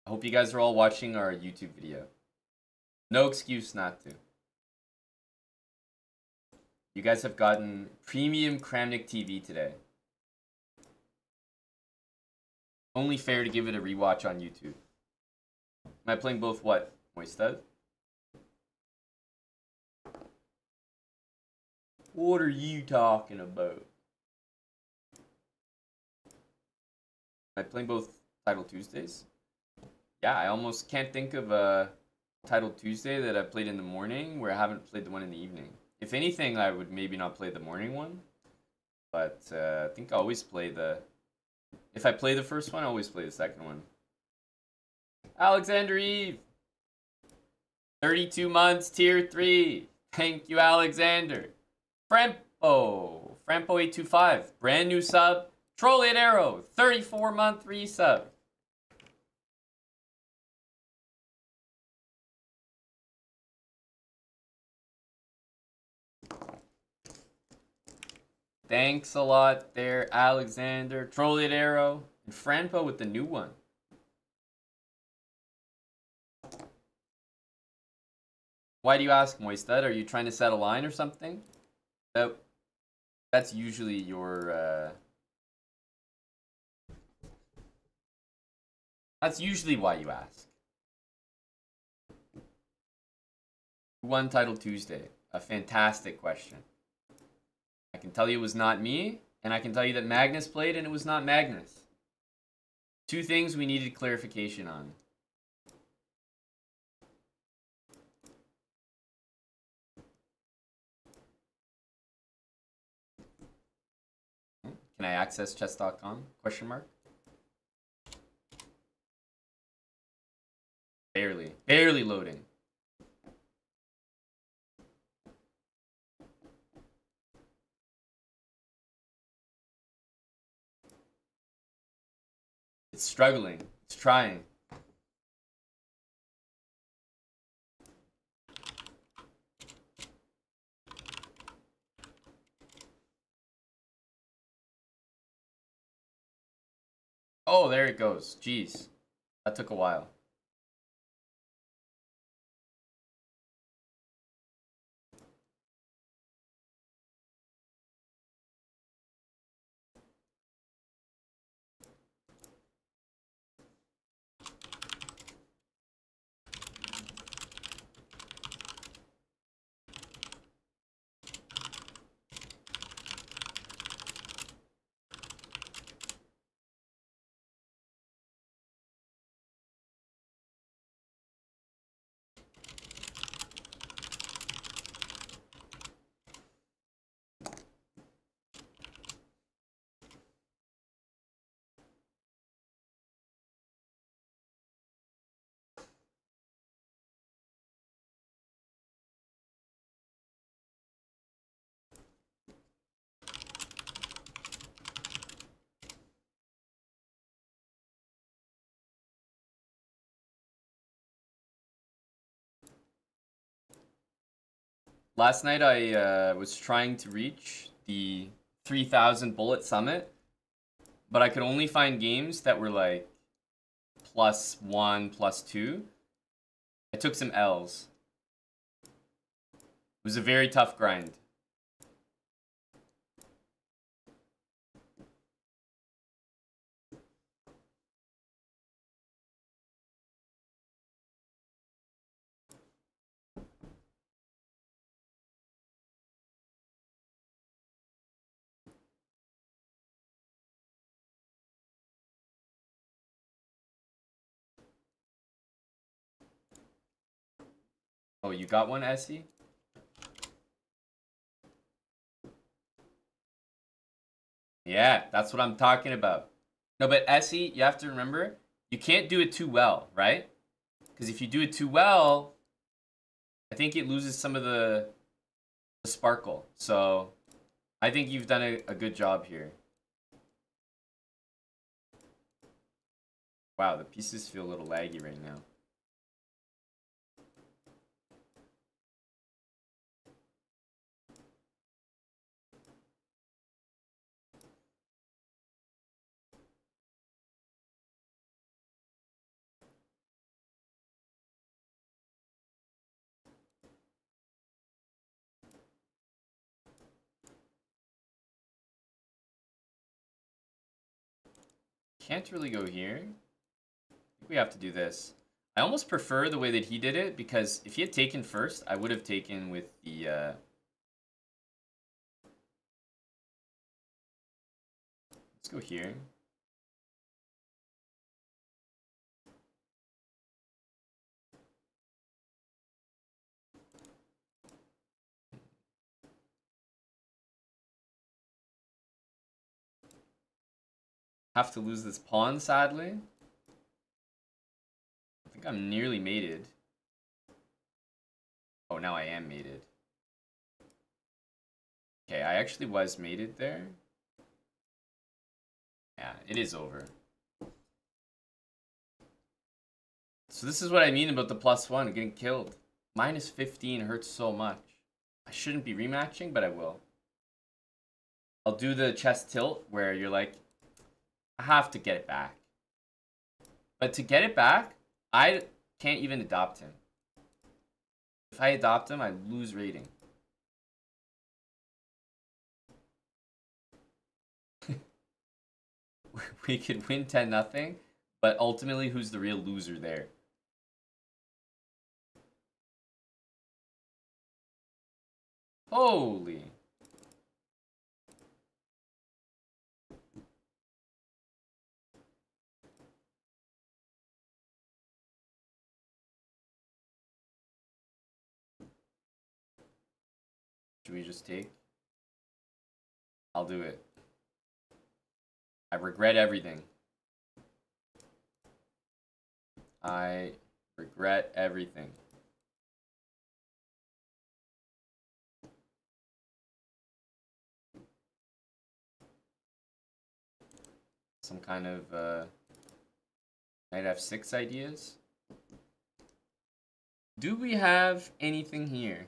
A: I hope you guys are all watching our YouTube video. No excuse not to. You guys have gotten premium Kramnik TV today. Only fair to give it a rewatch on YouTube. Am I playing both what, Moistad? What are you talking about? Am I playing both Title Tuesdays? Yeah, I almost can't think of a Title Tuesday that I played in the morning where I haven't played the one in the evening. If anything, I would maybe not play the morning one. But I think I always play the... If I play the first one, I always play the second one. Alexander Eve! 32 months, tier 3. Thank you, Alexander. Frampo 825. Brand new sub. Trolliot Arrow. 34-month resub. Thanks a lot there, Alexander. Trolliot Arrow. And Franpo with the new one. Why do you ask, Moistad? Are you trying to set a line or something? That's usually your... That's usually why you ask. Who won Title Tuesday? A fantastic question. I can tell you it was not me, and I can tell you that Magnus played and it was not Magnus. Two things we needed clarification on. Can I access chess.com? Question mark. Barely loading. It's struggling. It's trying. Oh, there it goes. Jeez. That took a while. Last night I was trying to reach the 3,000 bullet summit, but I could only find games that were like +1, +2. I took some L's. It was a very tough grind. Oh, you got one, Essie? Yeah, that's what I'm talking about. No, but Essie, you have to remember, you can't do it too well, right? Because if you do it too well, I think it loses some of the sparkle. So I think you've done a good job here. Wow, the pieces feel a little laggy right now. Can't really go here. I think we have to do this. I almost prefer the way that he did it, because if he had taken first, I would have taken with the... Let's go here. Have to lose this pawn, sadly. I think I'm nearly mated. Oh, now I am mated. Okay, I actually was mated there. Yeah, it is over. So this is what I mean about the +1, getting killed. -15 hurts so much. I shouldn't be rematching, but I will. I'll do the chest tilt where you're like, I have to get it back. But to get it back, I can't even adopt him. If I adopt him, I lose rating. We could win 10-0, but ultimately, who's the real loser there? Holy. Should we just take? I'll do it. I regret everything. I regret everything. Some kind of Knight f6 ideas. Do we have anything here?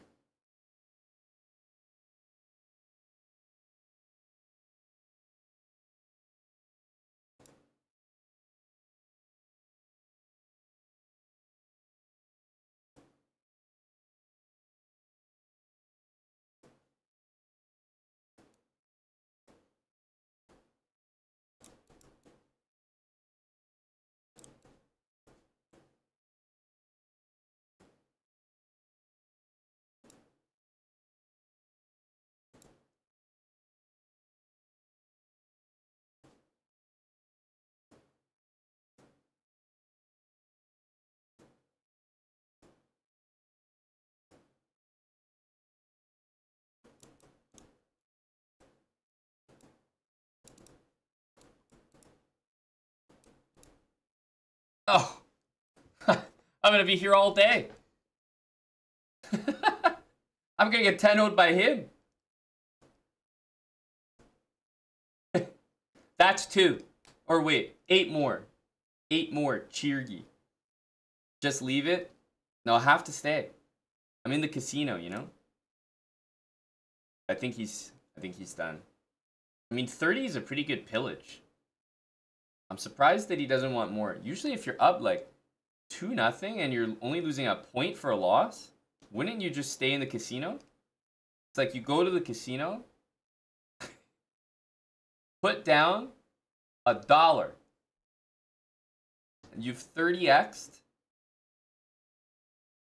A: Oh, I'm gonna be here all day. I'm gonna get 10-0'd by him. That's 2. Or wait, 8 more. 8 more, Chirgi. Just leave it? No, I have to stay. I'm in the casino, you know? I think he's done. I mean, 30 is a pretty good pillage. I'm surprised that he doesn't want more. Usually if you're up like 2-0 and you're only losing a point for a loss, wouldn't you just stay in the casino? It's like you go to the casino, put down $1, and you've 30x'd.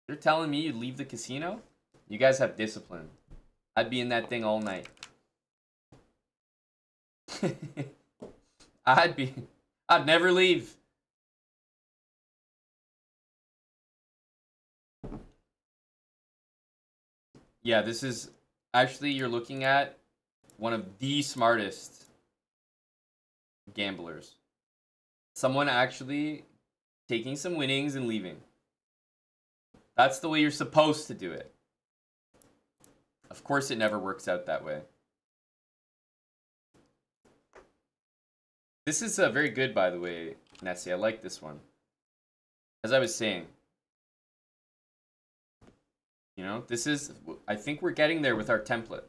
A: You're telling me you'd leave the casino? You guys have discipline. I'd be in that thing all night. I'd never leave. Yeah, this is actually, you're looking at one of the smartest gamblers. Someone actually taking some winnings and leaving. That's the way you're supposed to do it. Of course, it never works out that way. This is very good, by the way, Nessie. I like this one. As I was saying, you know, this is, I think we're getting there with our template.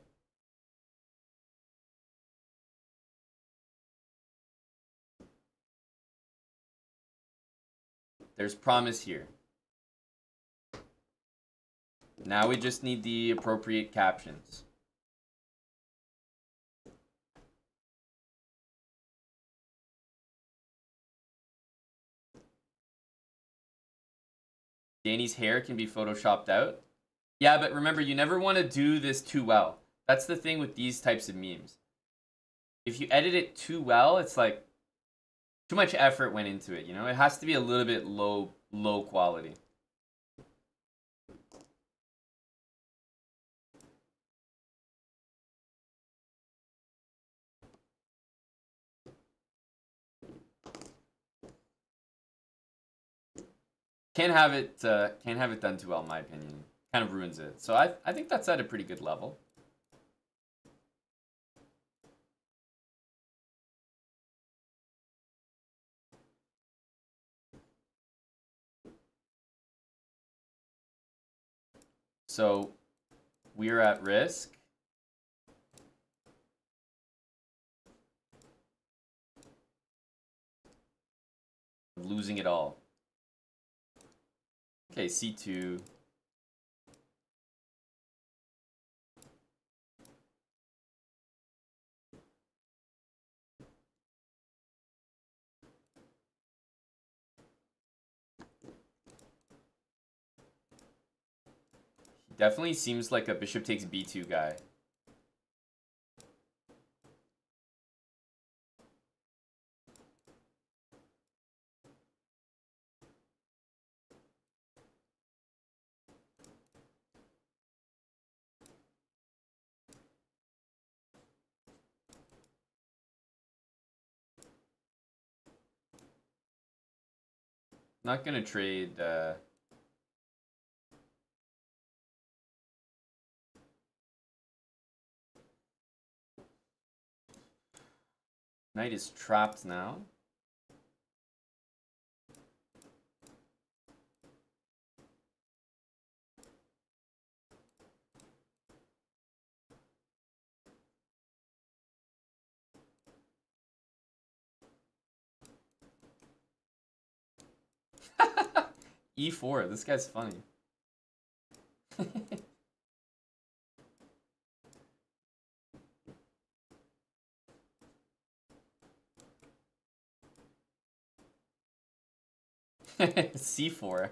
A: There's promise here. Now we just need the appropriate captions. Danny's hair can be photoshopped out. Yeah, but remember, you never want to do this too well. That's the thing with these types of memes. If you edit it too well, it's like too much effort went into it, you know? It has to be a little bit low quality. Can't have it done too well, in my opinion. Kind of ruins it. So I think that's at a pretty good level. So we're at risk. Of losing it all. Okay, C2. He definitely seems like a bishop takes B2 guy. Not gonna trade. Knight is trapped now. E4. This guy's funny. C4.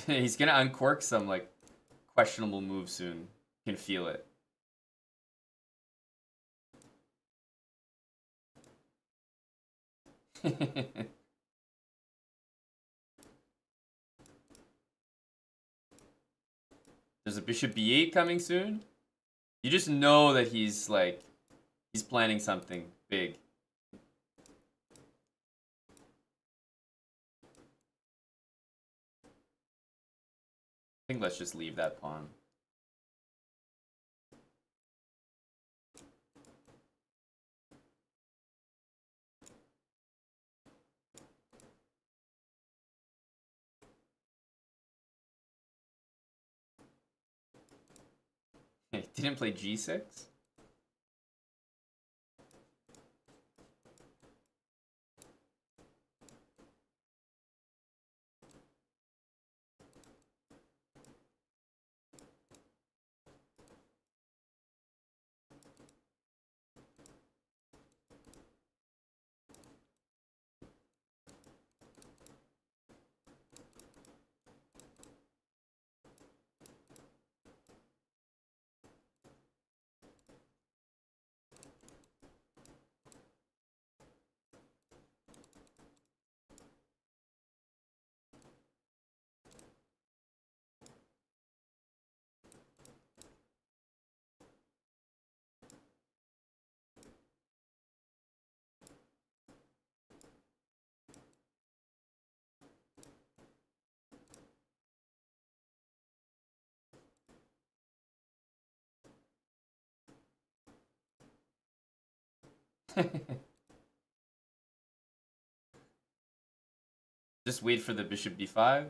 A: He's gonna uncork some like questionable move soon. You can feel it. There's a bishop b8 coming soon. You just know that he's planning something big. I think let's just leave that pawn. Hey, didn't play g6? Just wait for the bishop b5.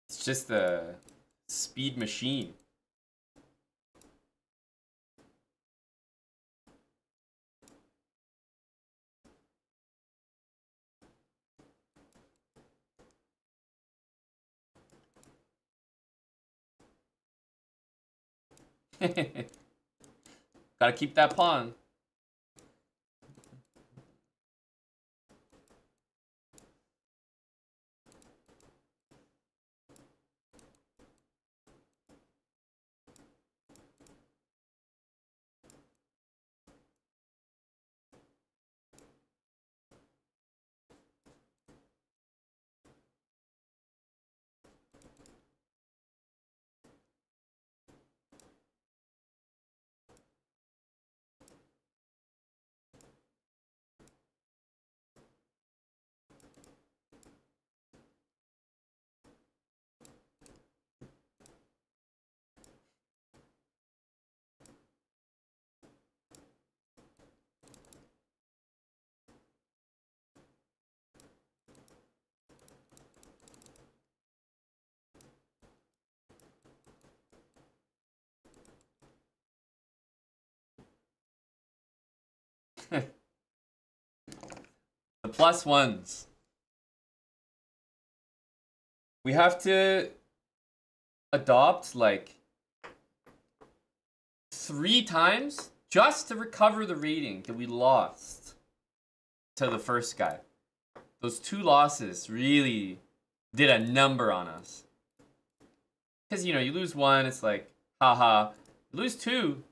A: It's just a speed machine. Gotta keep that pawn. plus ones. We have to adopt like 3 times just to recover the rating that we lost to the first guy. Those 2 losses really did a number on us. Because, you know, you lose 1, it's like, haha. You lose 2,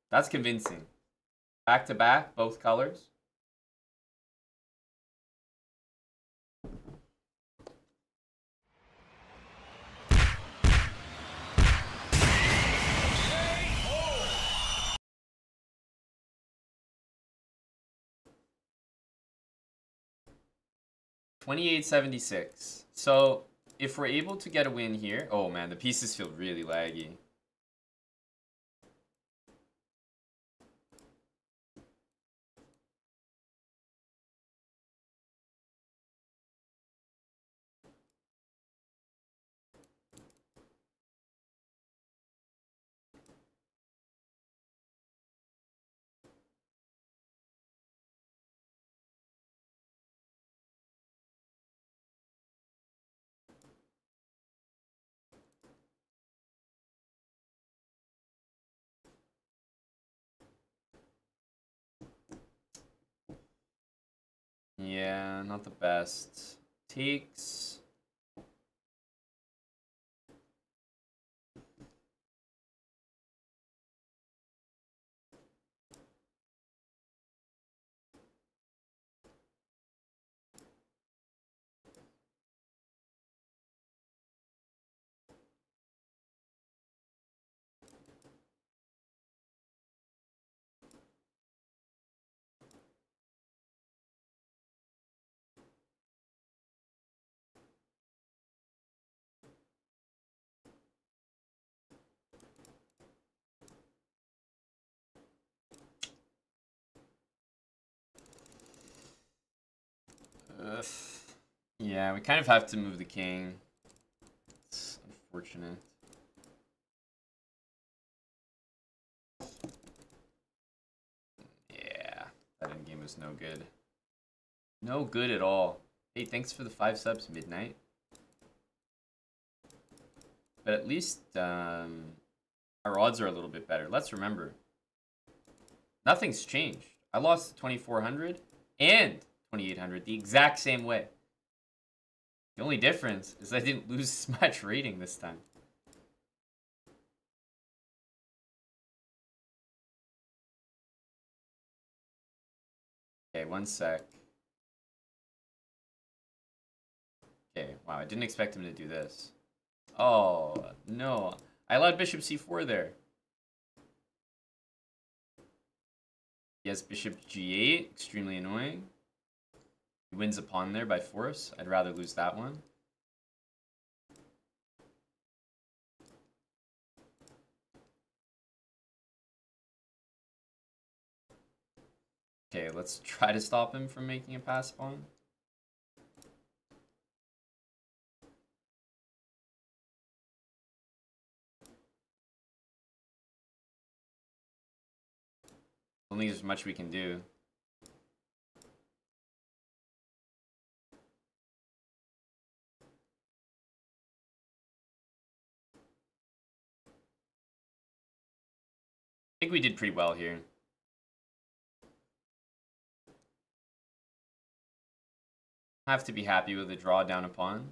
A: that's convincing. Back to back, both colors. $28.76. So if we're able to get a win here, oh man, the pieces feel really laggy. Yeah, not the best. Takes. Ugh. Yeah, we kind of have to move the king. It's unfortunate. Yeah, that endgame was no good. No good at all. Hey, thanks for the 5 subs, Midnight. But at least our odds are a little bit better. Let's remember, nothing's changed. I lost to 2400 and 2800 the exact same way. The only difference is I didn't lose as much rating this time. Okay, 1 sec. Okay, wow, I didn't expect him to do this. Oh, no. I allowed bishop c4 there. He has bishop g8, extremely annoying. He wins a pawn there by force. I'd rather lose that one. Okay, let's try to stop him from making a pass pawn. I don't think there's much we can do. I think we did pretty well here. Have to be happy with a draw down a pawn.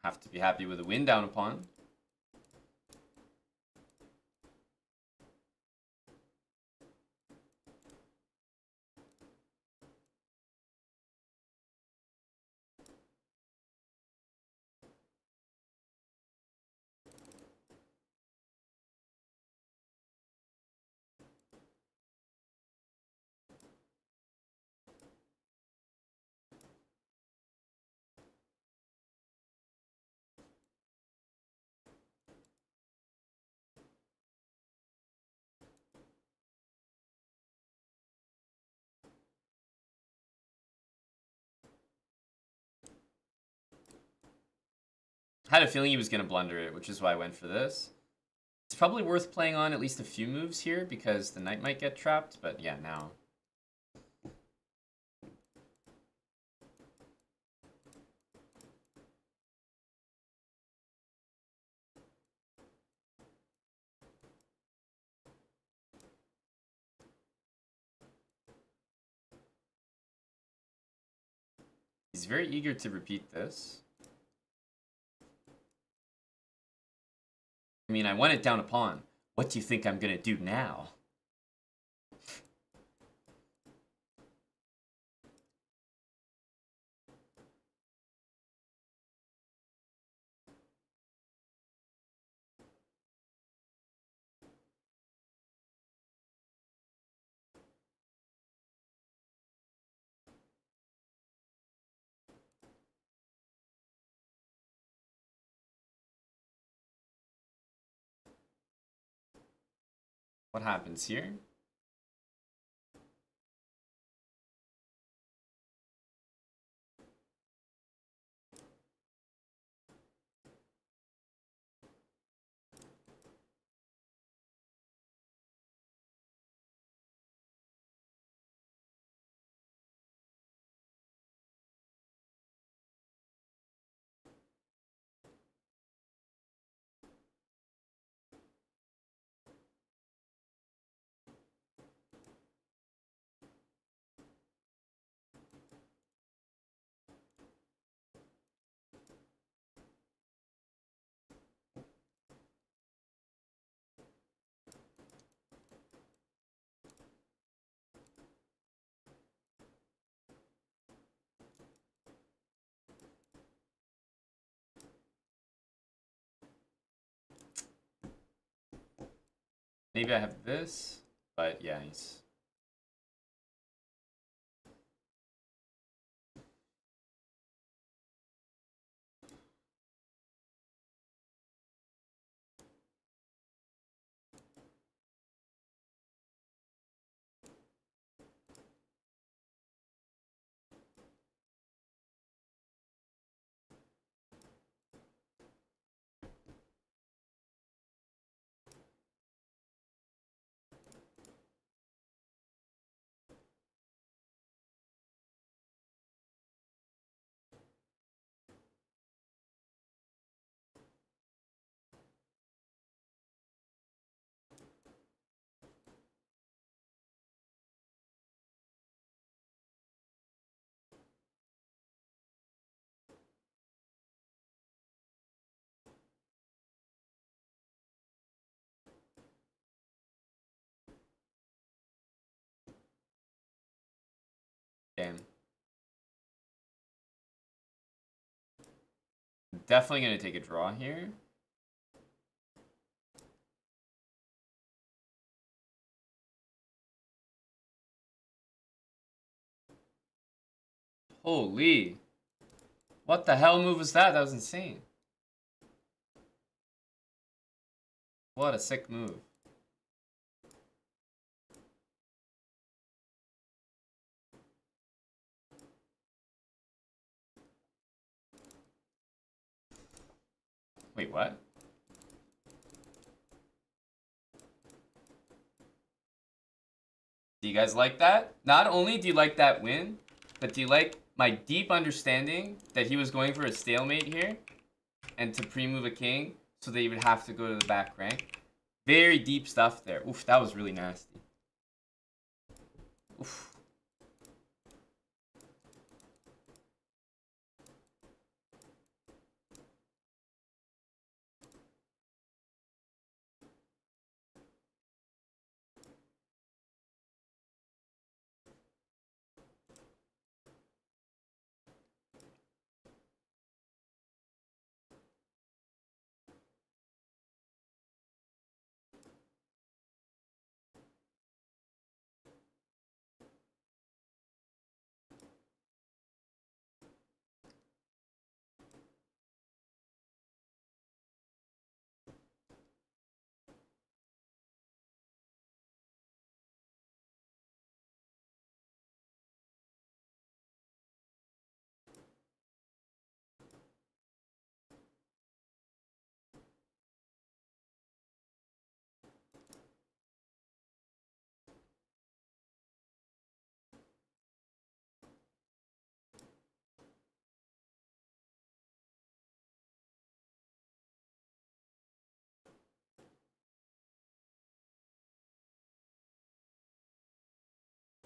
A: Have to be happy with a win down a pawn. Had a feeling he was going to blunder it, which is why I went for this. It's probably worth playing on at least a few moves here because the knight might get trapped, but yeah, now. He's very eager to repeat this. I mean, I won it down a pawn. What do you think I'm gonna do now? What happens here? Maybe I have this, but yeah, he's... Damn. Definitely gonna take a draw here. Holy. What the hell move was that? That was insane. What a sick move. Wait, what? Do you guys like that? Not only do you like that win, but do you like my deep understanding that he was going for a stalemate here and to pre-move a king so that he would have to go to the back rank? Very deep stuff there. Oof, that was really nasty. Oof.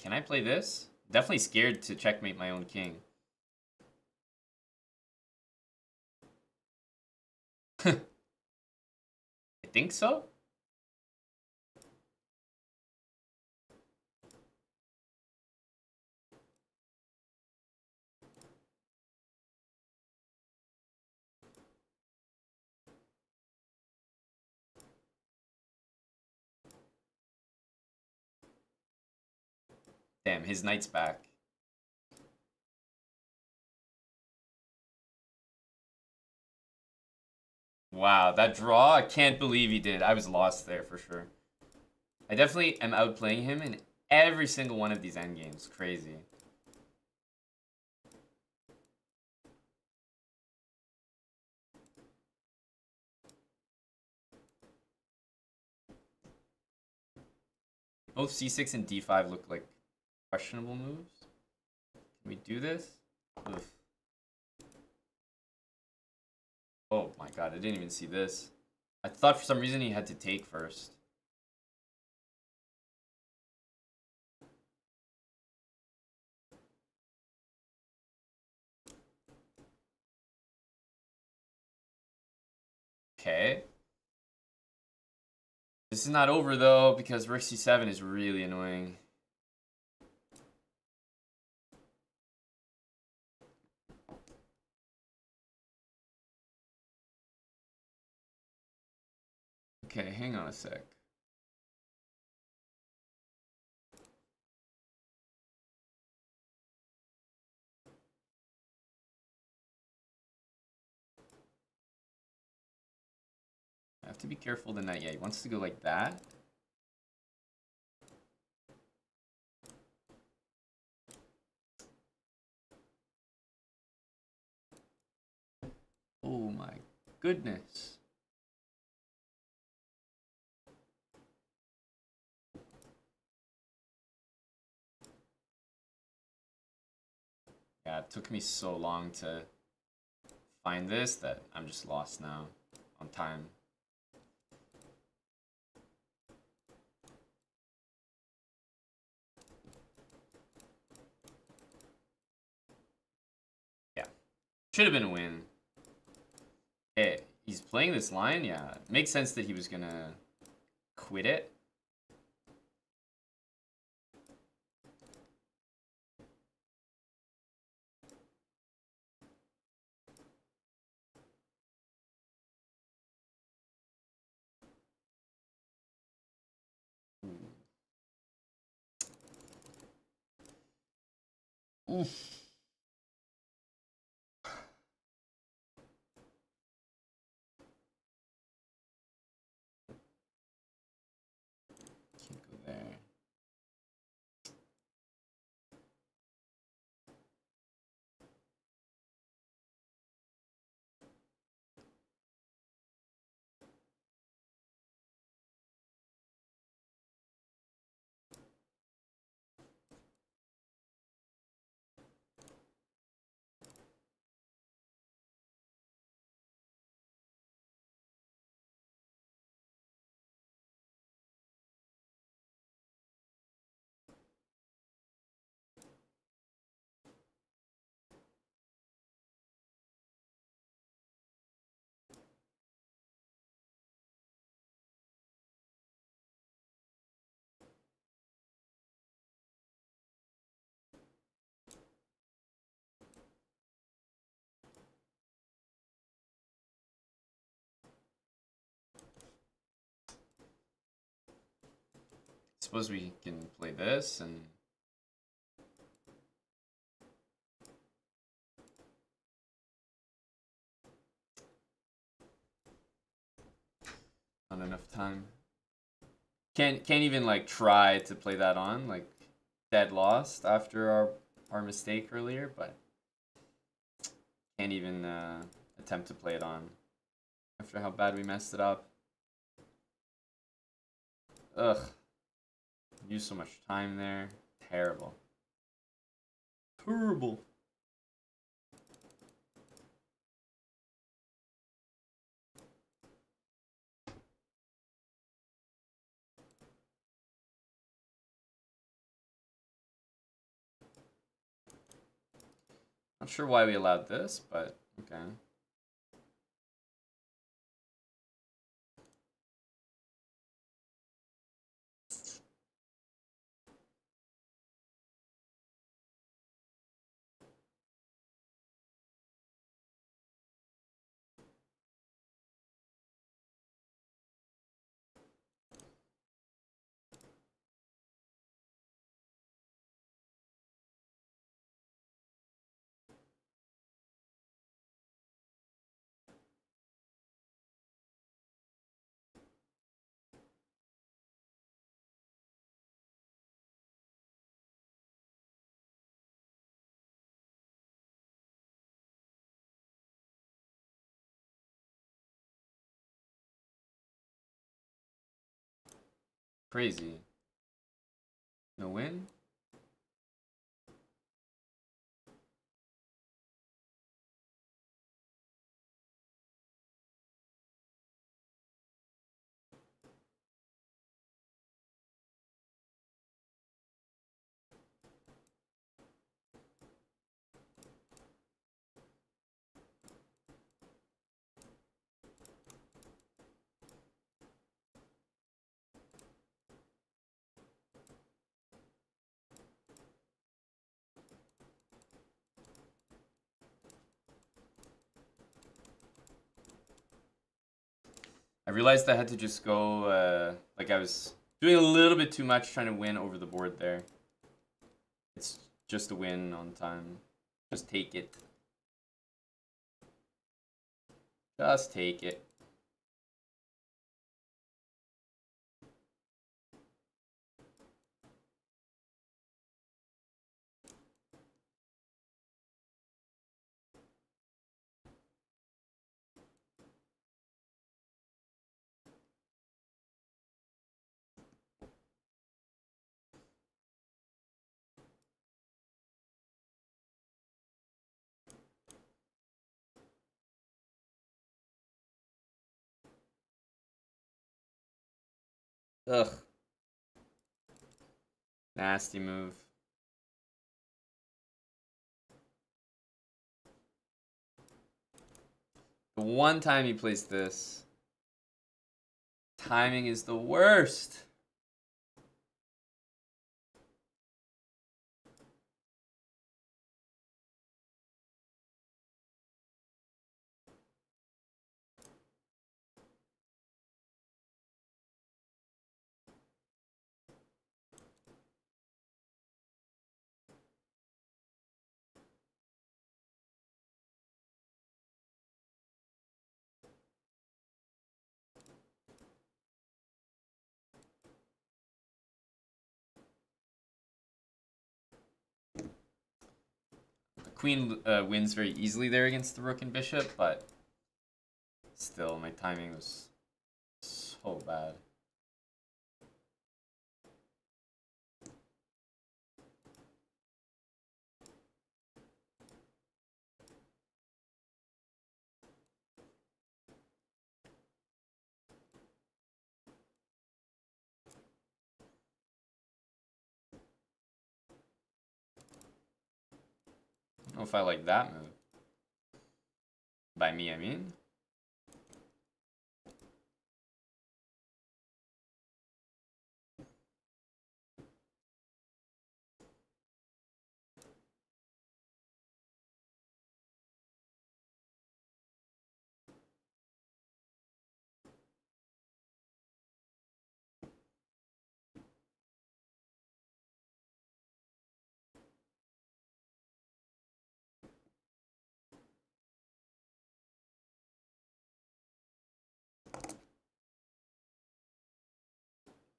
A: can I play this? Definitely scared to checkmate my own king. I think so. Damn, his knight's back. Wow, that draw, I can't believe he did. I was lost there for sure. I definitely am outplaying him in every single one of these endgames. Crazy. Both c6 and d5 look like questionable moves. Can we do this? Oof. Oh my god, I didn't even see this. I thought for some reason he had to take first. Okay. This is not over though, because rook c7 is really annoying. Okay, hang on a sec. I have to be careful the knight. Yeah, he wants to go like that. Oh my goodness. Yeah, it took me so long to find this that I'm just lost now on time. Yeah, should have been a win. Okay, he's playing this line. Yeah, it makes sense that he was gonna quit it. Oof. Can't go there. Suppose we can play this and not enough time. Can't even like try to play that on, like dead lost after our mistake earlier, but can't even attempt to play it on after how bad we messed it up. Ugh. Used so much time there. Terrible. Terrible. Not sure why we allowed this, but okay. Crazy. No win? I realized I had to just go, like I was doing a little bit too much trying to win over the board there. It's just a win on time. Just take it. Just take it. Ugh. Nasty move. The one time he plays this, timing is the worst. Queen wins very easily there against the rook and bishop, but still, my timing was so bad. I don't know if I like that move. By me, I mean.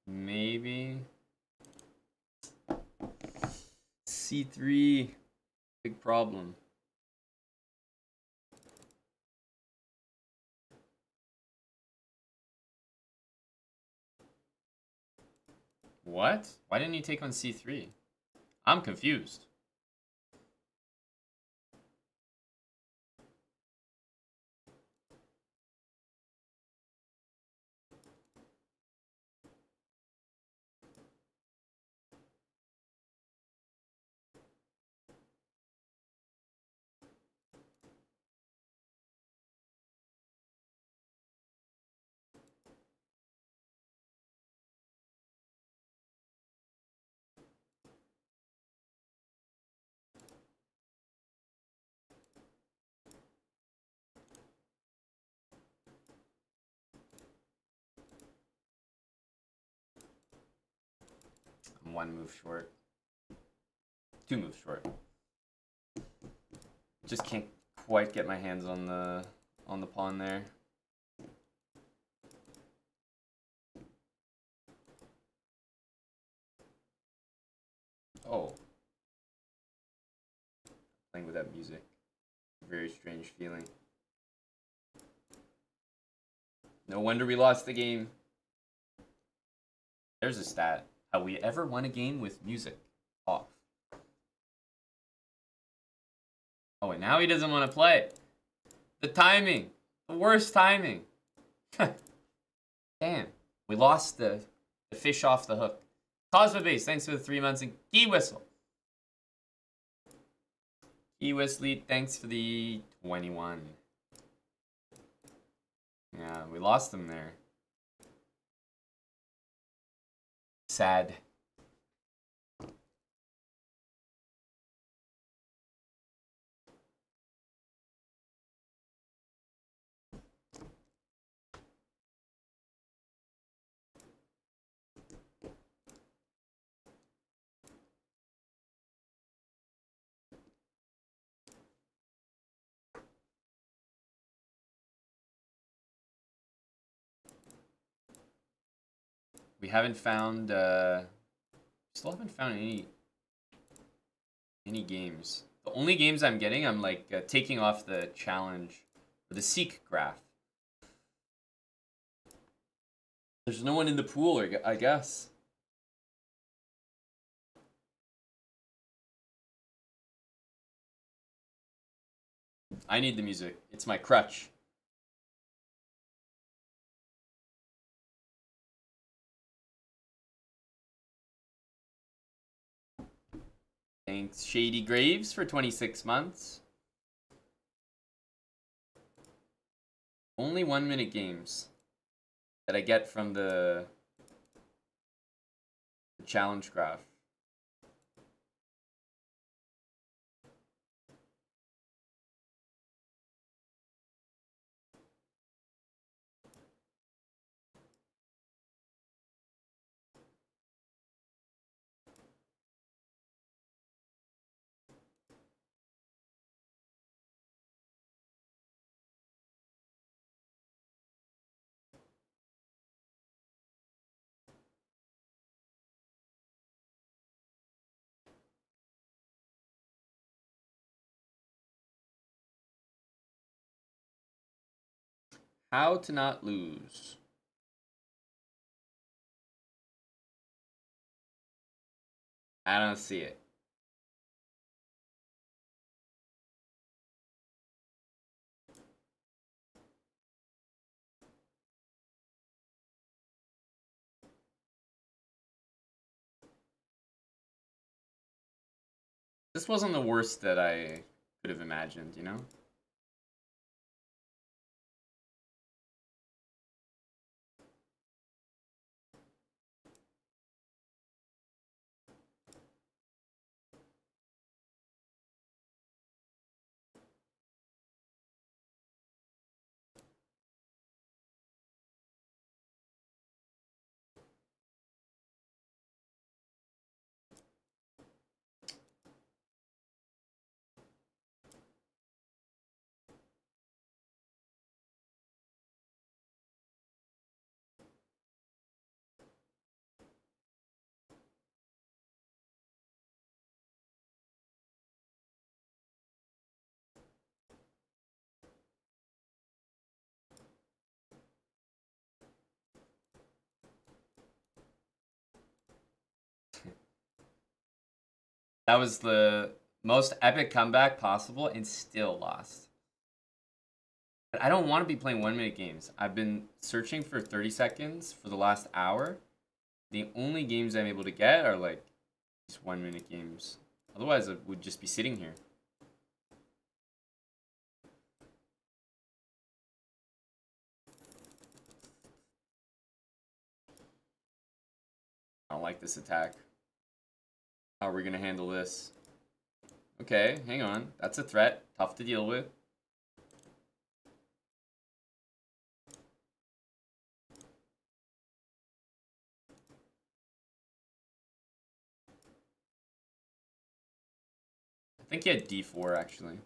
A: Maybe. C3. Big problem. What? Why didn't he take on C3? I'm confused. one move short. 2 moves short. Just can't quite get my hands on the pawn there. Oh. Playing with that music. Very strange feeling. No wonder we lost the game. There's a stat. Have we ever won a game with music off? Oh, and now he doesn't want to play. The timing. The worst timing. Damn. We lost the fish off the hook. Cosmo Base, thanks for the 3 months. And Key Whistle. Key Whistle, thanks for the 21. Yeah, we lost them there. Sad. We haven't found, still haven't found any games. The only games I'm getting, I'm like taking off the challenge, or the Seek graph. There's no one in the pool, I guess. I need the music. It's my crutch. Thanks, Shady Graves, for 26 months. Only 1-minute games that I get from the challenge graph. How to not lose. I don't see it. This wasn't the worst that I could have imagined, you know? That was the most epic comeback possible and still lost. But I don't want to be playing 1-minute games. I've been searching for 30 seconds for the last hour. The only games I'm able to get are like these 1-minute games. Otherwise, I would just be sitting here. I don't like this attack. How are we going to handle this? Okay, hang on. That's a threat. Tough to deal with. think he had d4 actually.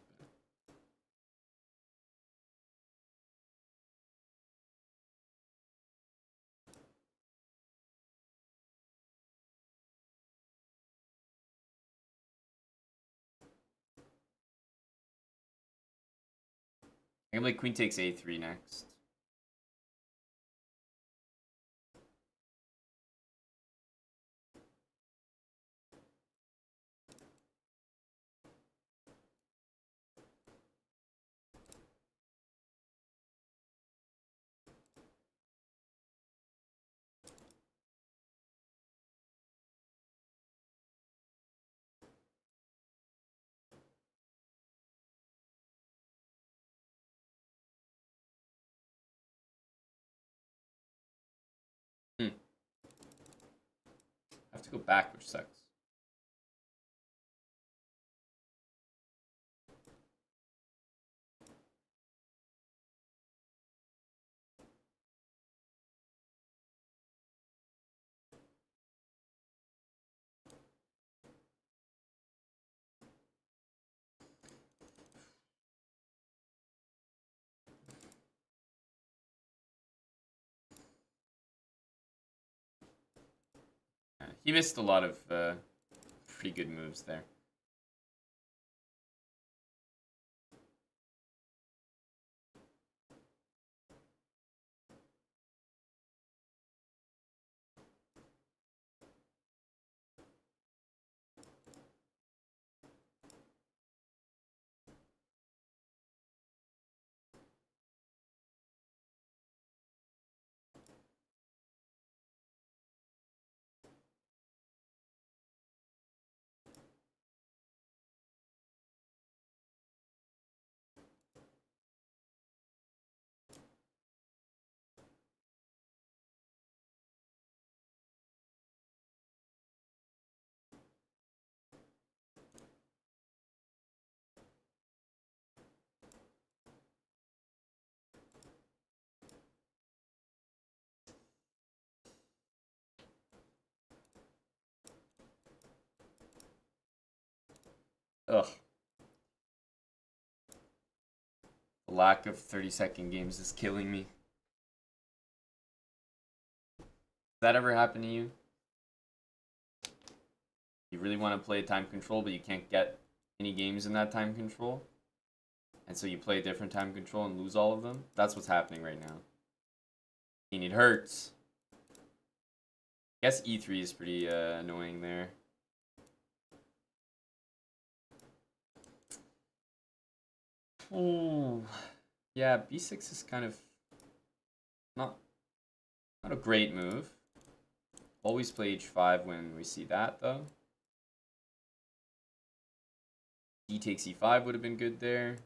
A: I can play queen takes a3 next. I have to go back, which sucks. He missed a lot of pretty good moves there. Ugh. The lack of 30-second games is killing me. Does that ever happen to you? You really want to play time control, but you can't get any games in that time control? And so you play a different time control and lose all of them? That's what's happening right now. And it hurts. I guess e3 is pretty annoying there. Oh, yeah, b6 is kind of not a great move. Always play h5 when we see that, though. D takes e5 would have been good there.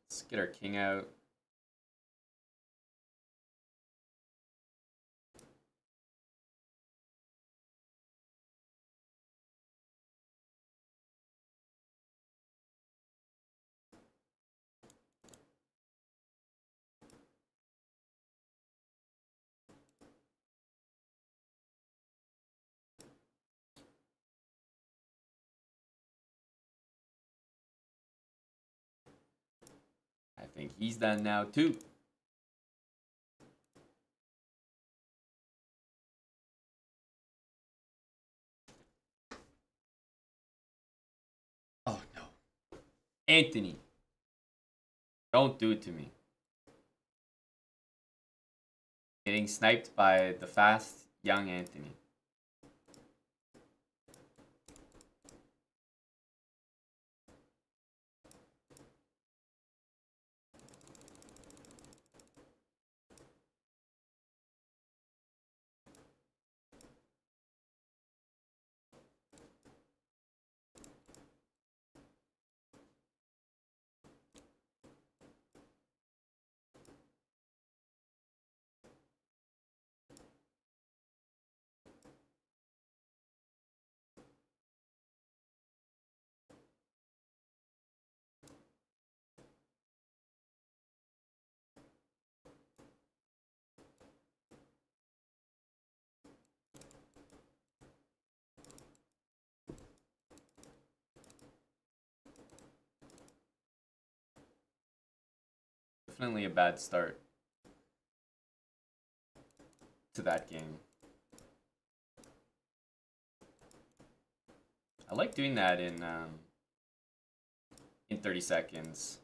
A: Let's get our king out. I think he's done now too. Oh no. Anthony. Don't do it to me. Getting sniped by the fast young Anthony. definitely a bad start to that game. I like doing that in 30 seconds.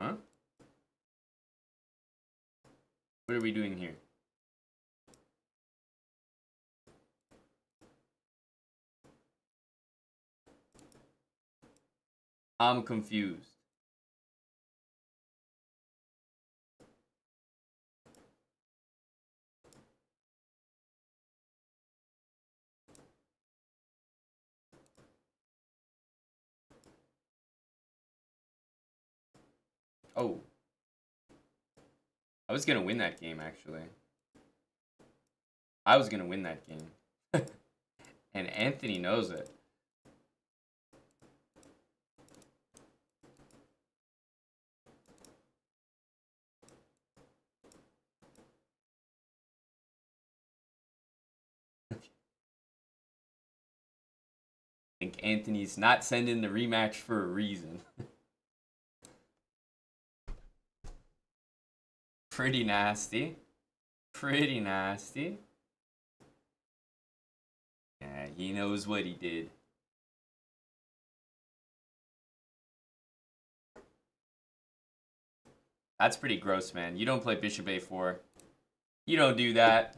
A: Huh? What are we doing here? I'm confused. Oh. I was gonna win that game, actually. I was gonna win that game. And Anthony knows it. I think Anthony's not sending the rematch for a reason. Pretty nasty. Pretty nasty. Yeah, he knows what he did. That's pretty gross, man. You don't play Bishop A4. You don't do that.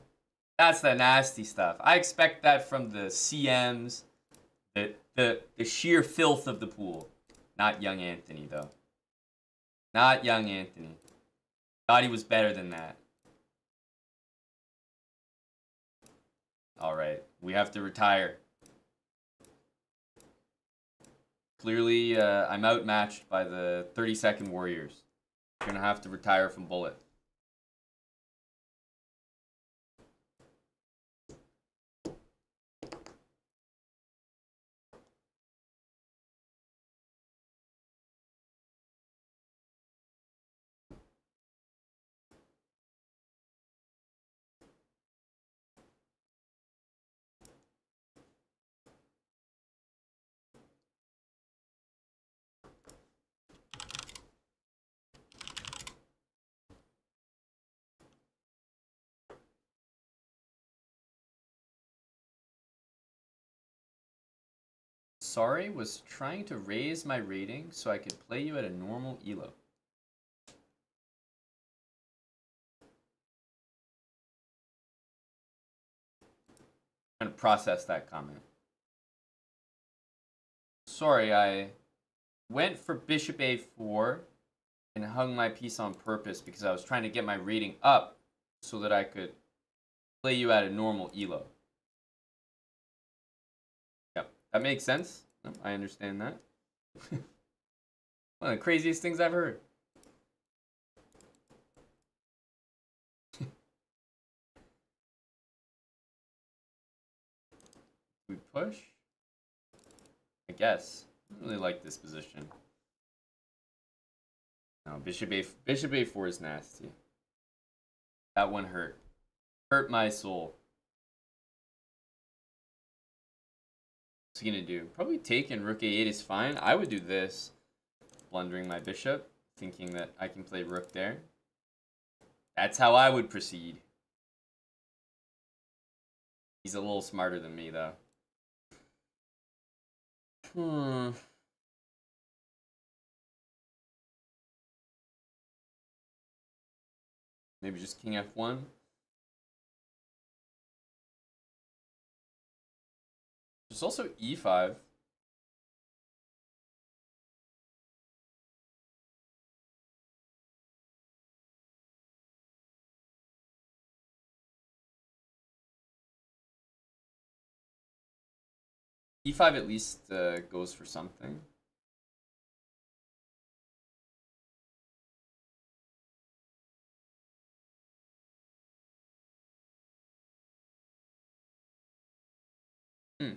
A: That's the nasty stuff. I expect that from the CMs, the sheer filth of the pool. Not young Anthony, though. Not young Anthony. Thought he was better than that. Alright, we have to retire. Clearly, I'm outmatched by the 30-second warriors. Gonna have to retire from bullet. Sorry, was trying to raise my rating so I could play you at a normal elo. I'm trying to process that comment. Sorry, I went for Bishop A4 and hung my piece on purpose because I was trying to get my rating up so that I could play you at a normal elo. Yep, that makes sense. I understand that. One of the craziest things I've heard. We push? I guess. I don't really like this position. No, Bishop A4 is nasty. That one hurt. Hurt my soul. What's he gonna do? Probably take and Rook A8 is fine. I would do this. Blundering my bishop, thinking that I can play Rook there. That's how I would proceed. He's a little smarter than me, though. Maybe just King F1. There's also e5. E5 at least goes for something. Hmm.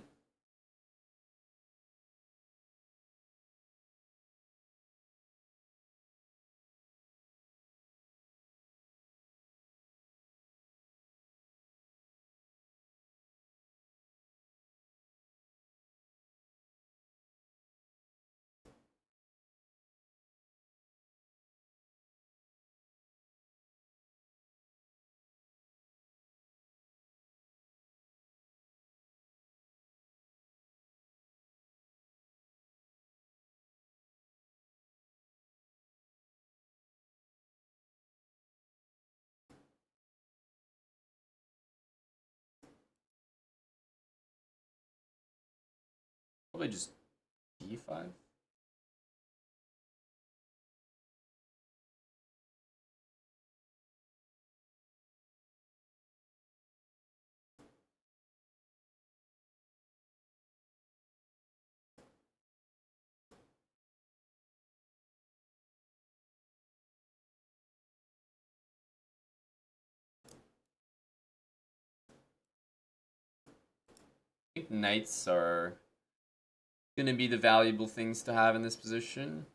A: Probably just d5. I think knights are gonna be the valuable things to have in this position.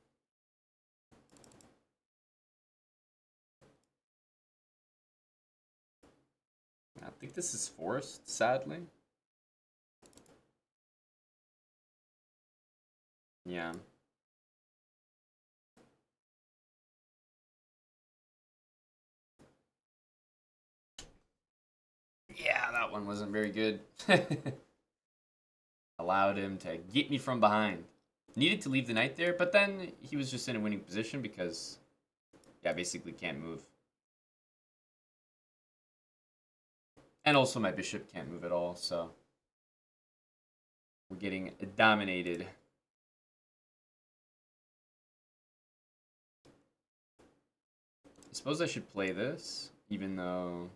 A: I think this is forced, sadly. Yeah. Yeah, that one wasn't very good. Allowed him to get me from behind. Needed to leave the knight there, but then he was just in a winning position because, yeah, basically can't move. And also my bishop can't move at all, so we're getting dominated. I suppose I should play this, even though...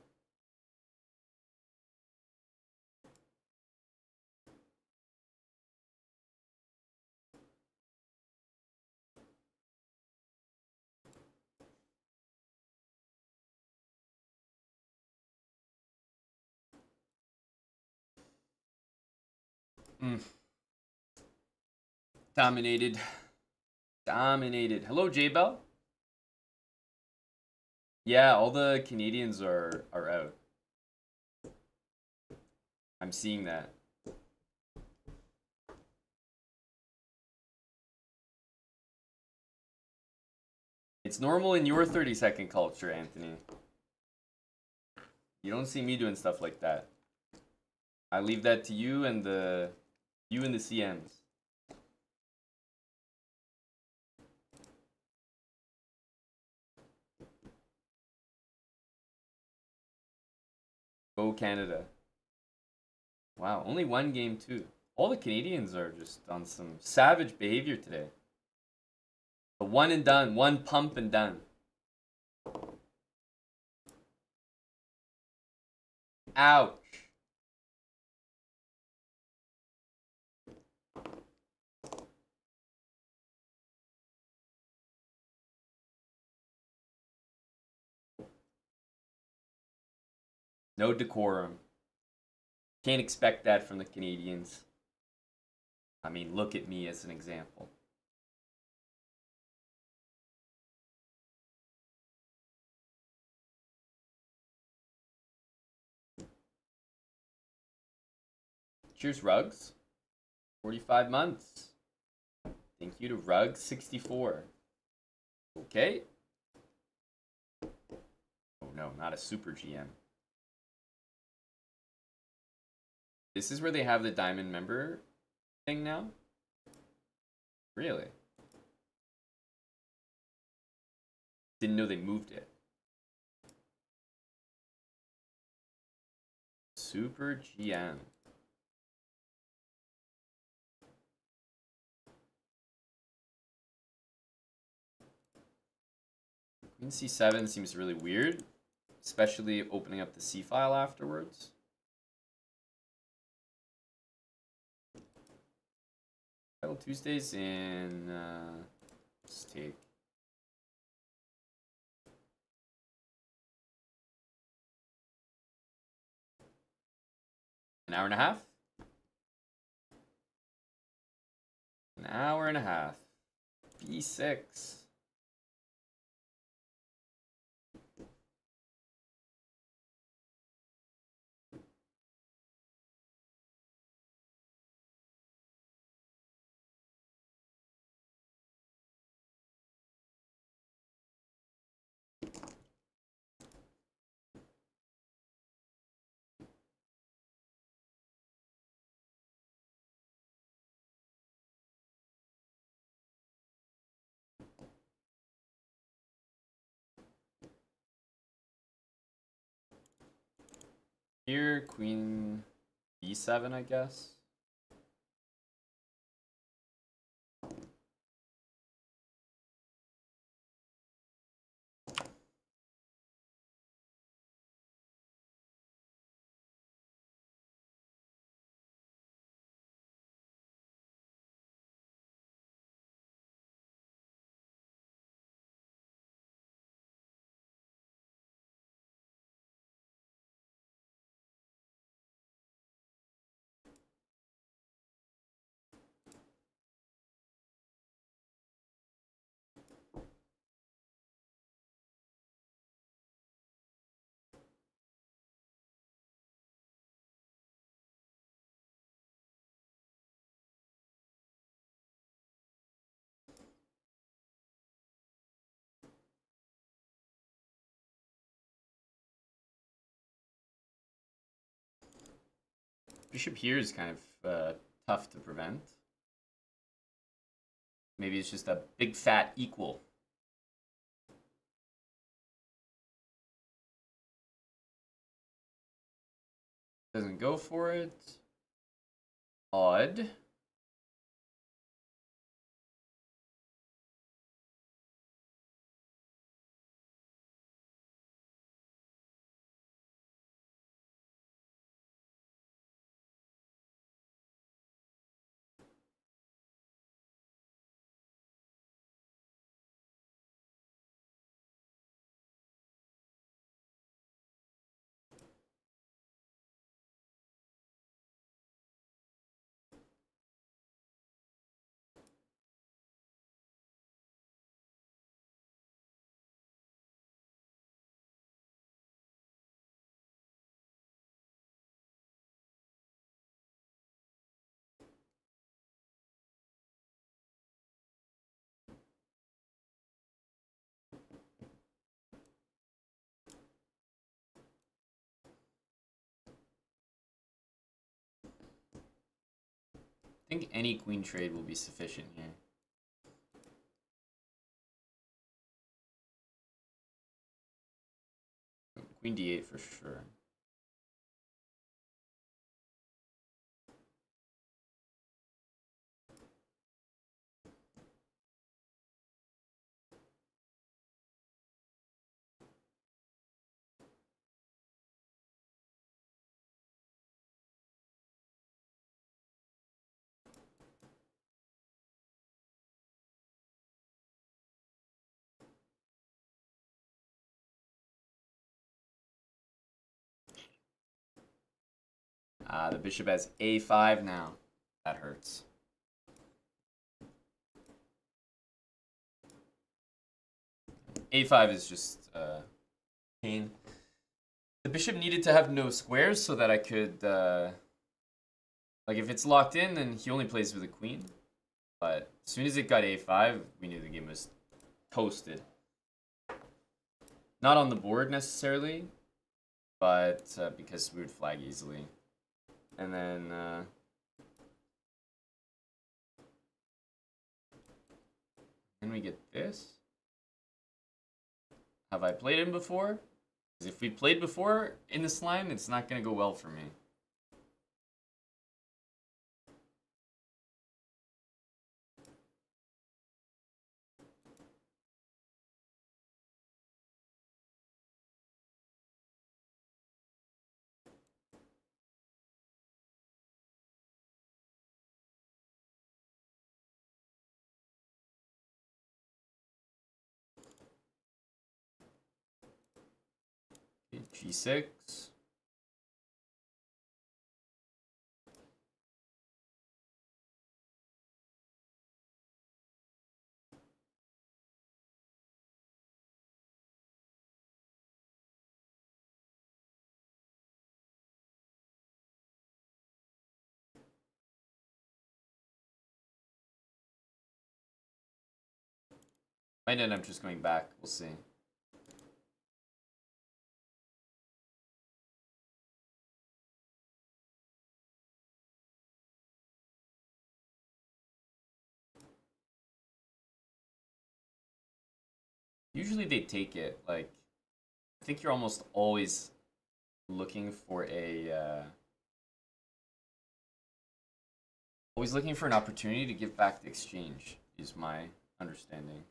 A: Dominated. Dominated. Hello, J-Bell. Yeah, all the Canadians are out. I'm seeing that. It's normal in your 30-second culture, Anthony. You don't see me doing stuff like that. I leave that to you and the CMs. Go Canada. Wow, only one game too. All the Canadians are just on some savage behavior today. The one and done, one pump and done. Ouch. No decorum. Can't expect that from the Canadians. I mean, look at me as an example. Cheers, Rugs. 45 months. Thank you to Rugs64. Okay. Oh no, not a super GM. This is where they have the diamond member thing now? Really? Didn't know they moved it. Super GM. Queen c7 seems really weird, especially opening up the c file afterwards. Title Tuesdays in let's take an hour and a half. An hour and a half. B6. Here, queen b7, I guess. Bishop here is kind of tough to prevent. Maybe it's just a big fat equal. Doesn't go for it. Odd. I think any queen trade will be sufficient here. Queen d8 for sure. The bishop has a5 now. That hurts. A5 is just pain. The bishop needed to have no squares so that I could, like if it's locked in, then he only plays with a queen. But as soon as it got a5, we knew the game was toasted. Not on the board necessarily, but because we would flag easily. And then we get this. Have I played him before? Because if we played before in this line, it's not going to go well for me. G6. Might end up just going back. We'll see. Usually they take it. Like, I think you're almost always looking for always looking for an opportunity to give back the exchange, is my understanding.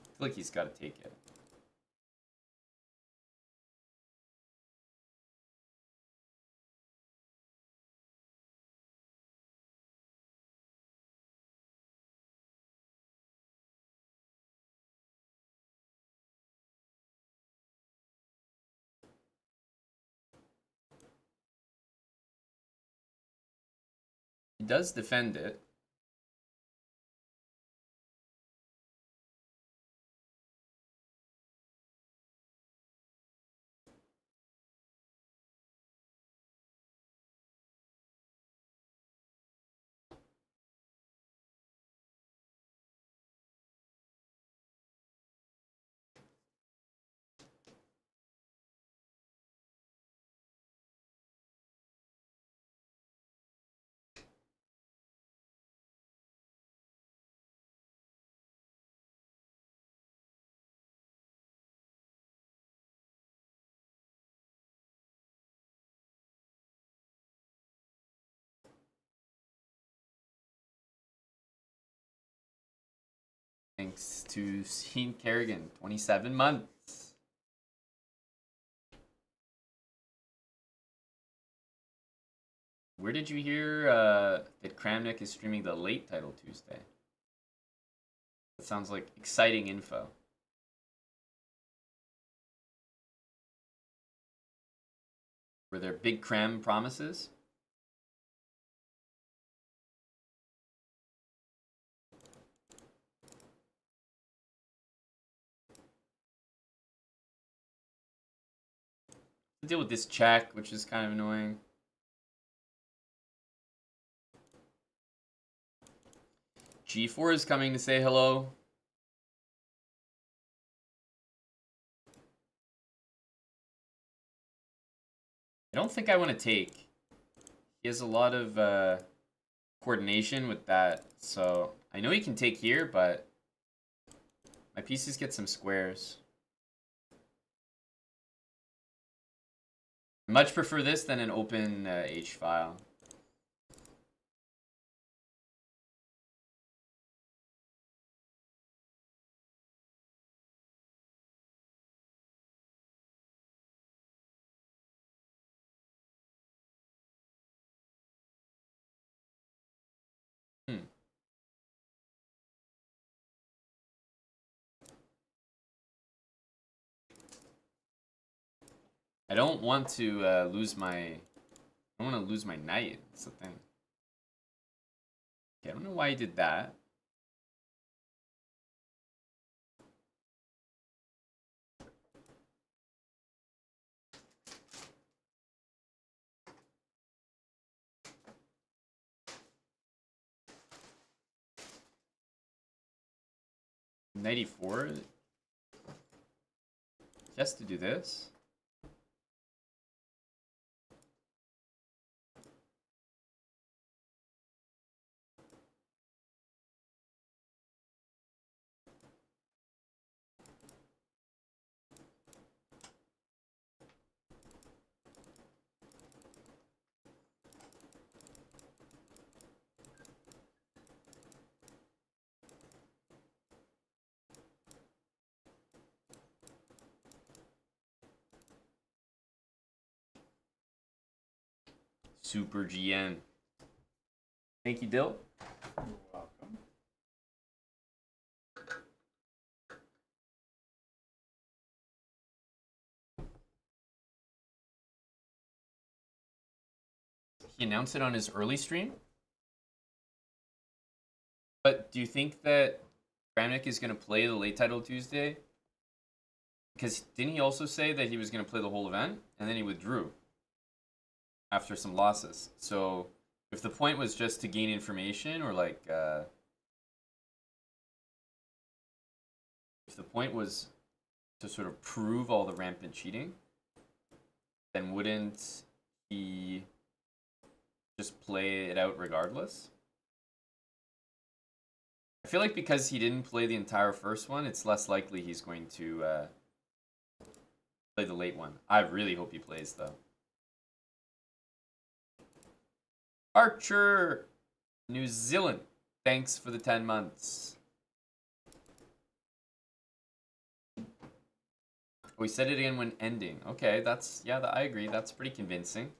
A: I feel like he's got to take it. He does defend it. Thanks to Sean Kerrigan, 27 months. Where did you hear that Kramnik is streaming the late title Tuesday? That sounds like exciting info. Were there big Kram promises? To deal with this check, which is kind of annoying. G4 is coming to say hello. I don't think I want to take. He has a lot of coordination with that, so I know he can take here, but my pieces get some squares. I much prefer this than an open H file. I don't want to lose my... I don't want to lose my knight. That's the thing. Okay, I don't know why he did that. Knight e4. He has to do this. Super GM. Thank you, Dill.
B: You're welcome.
A: He announced it on his early stream. But do you think that Kramnik is going to play the late title Tuesday? Because didn't he also say that he was going to play the whole event? And then he withdrew after some losses. So if the point was just to gain information, or like... if the point was to sort of prove all the rampant cheating, then wouldn't he just play it out regardless? I feel like because he didn't play the entire first one, it's less likely he's going to play the late one. I really hope he plays, though. Archer, New Zealand. Thanks for the 10 months. We said it again when ending. Okay, that's... yeah, I agree. That's pretty convincing.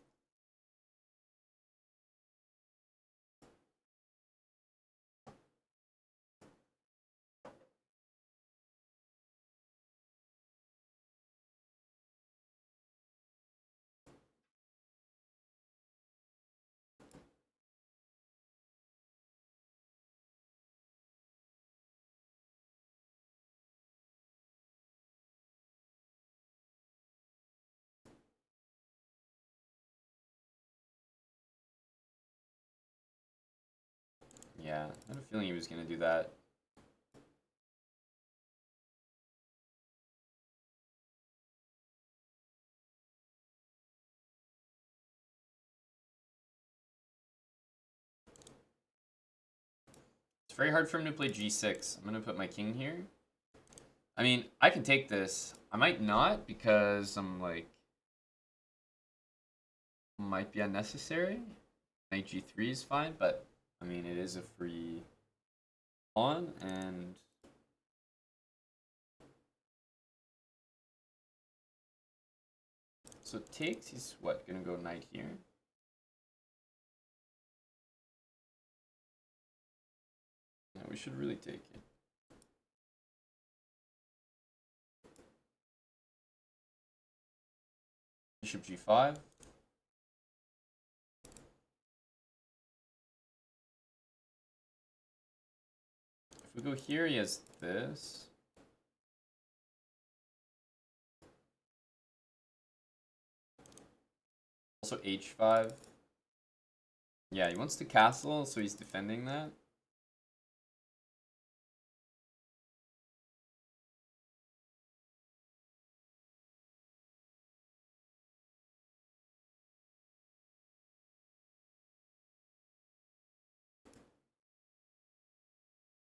A: Yeah, I had a feeling he was going to do that. It's very hard for him to play g6. I'm going to put my king here. I mean, I can take this. I might not because I'm like... might be unnecessary. Knight g3 is fine, but I mean, it is a free pawn, and so it takes, he's what, gonna go knight here? No, we should really take it. Bishop g5. If we go here, he has this. Also h5. Yeah, he wants to castle, so he's defending that.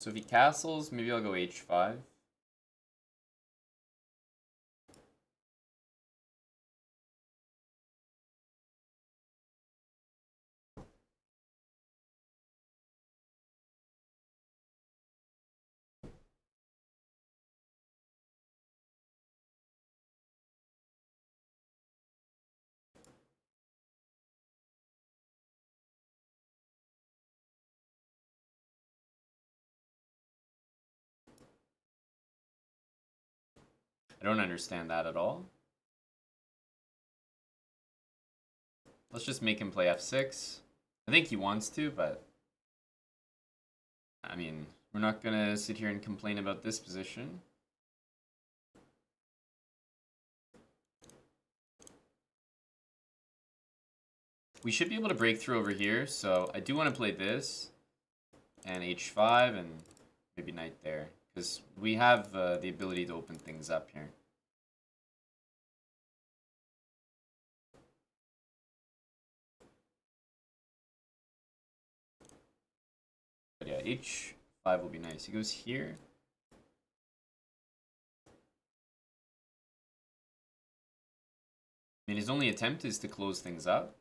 A: So if he castles, maybe I'll go h5. I don't understand that at all. Let's just make him play f6. I think he wants to, but... I mean, we're not going to sit here and complain about this position. We should be able to break through over here, so I do want to play this. And h5, and maybe knight there. Because we have the ability to open things up here. But yeah, h5 will be nice. He goes here. I mean, his only attempt is to close things up.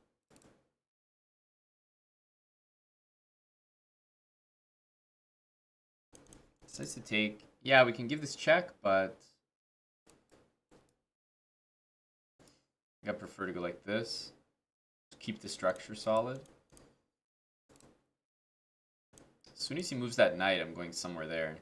A: Decides to take... yeah, we can give this check, but... I prefer to go like this. keep the structure solid. As soon as he moves that knight, I'm going somewhere there.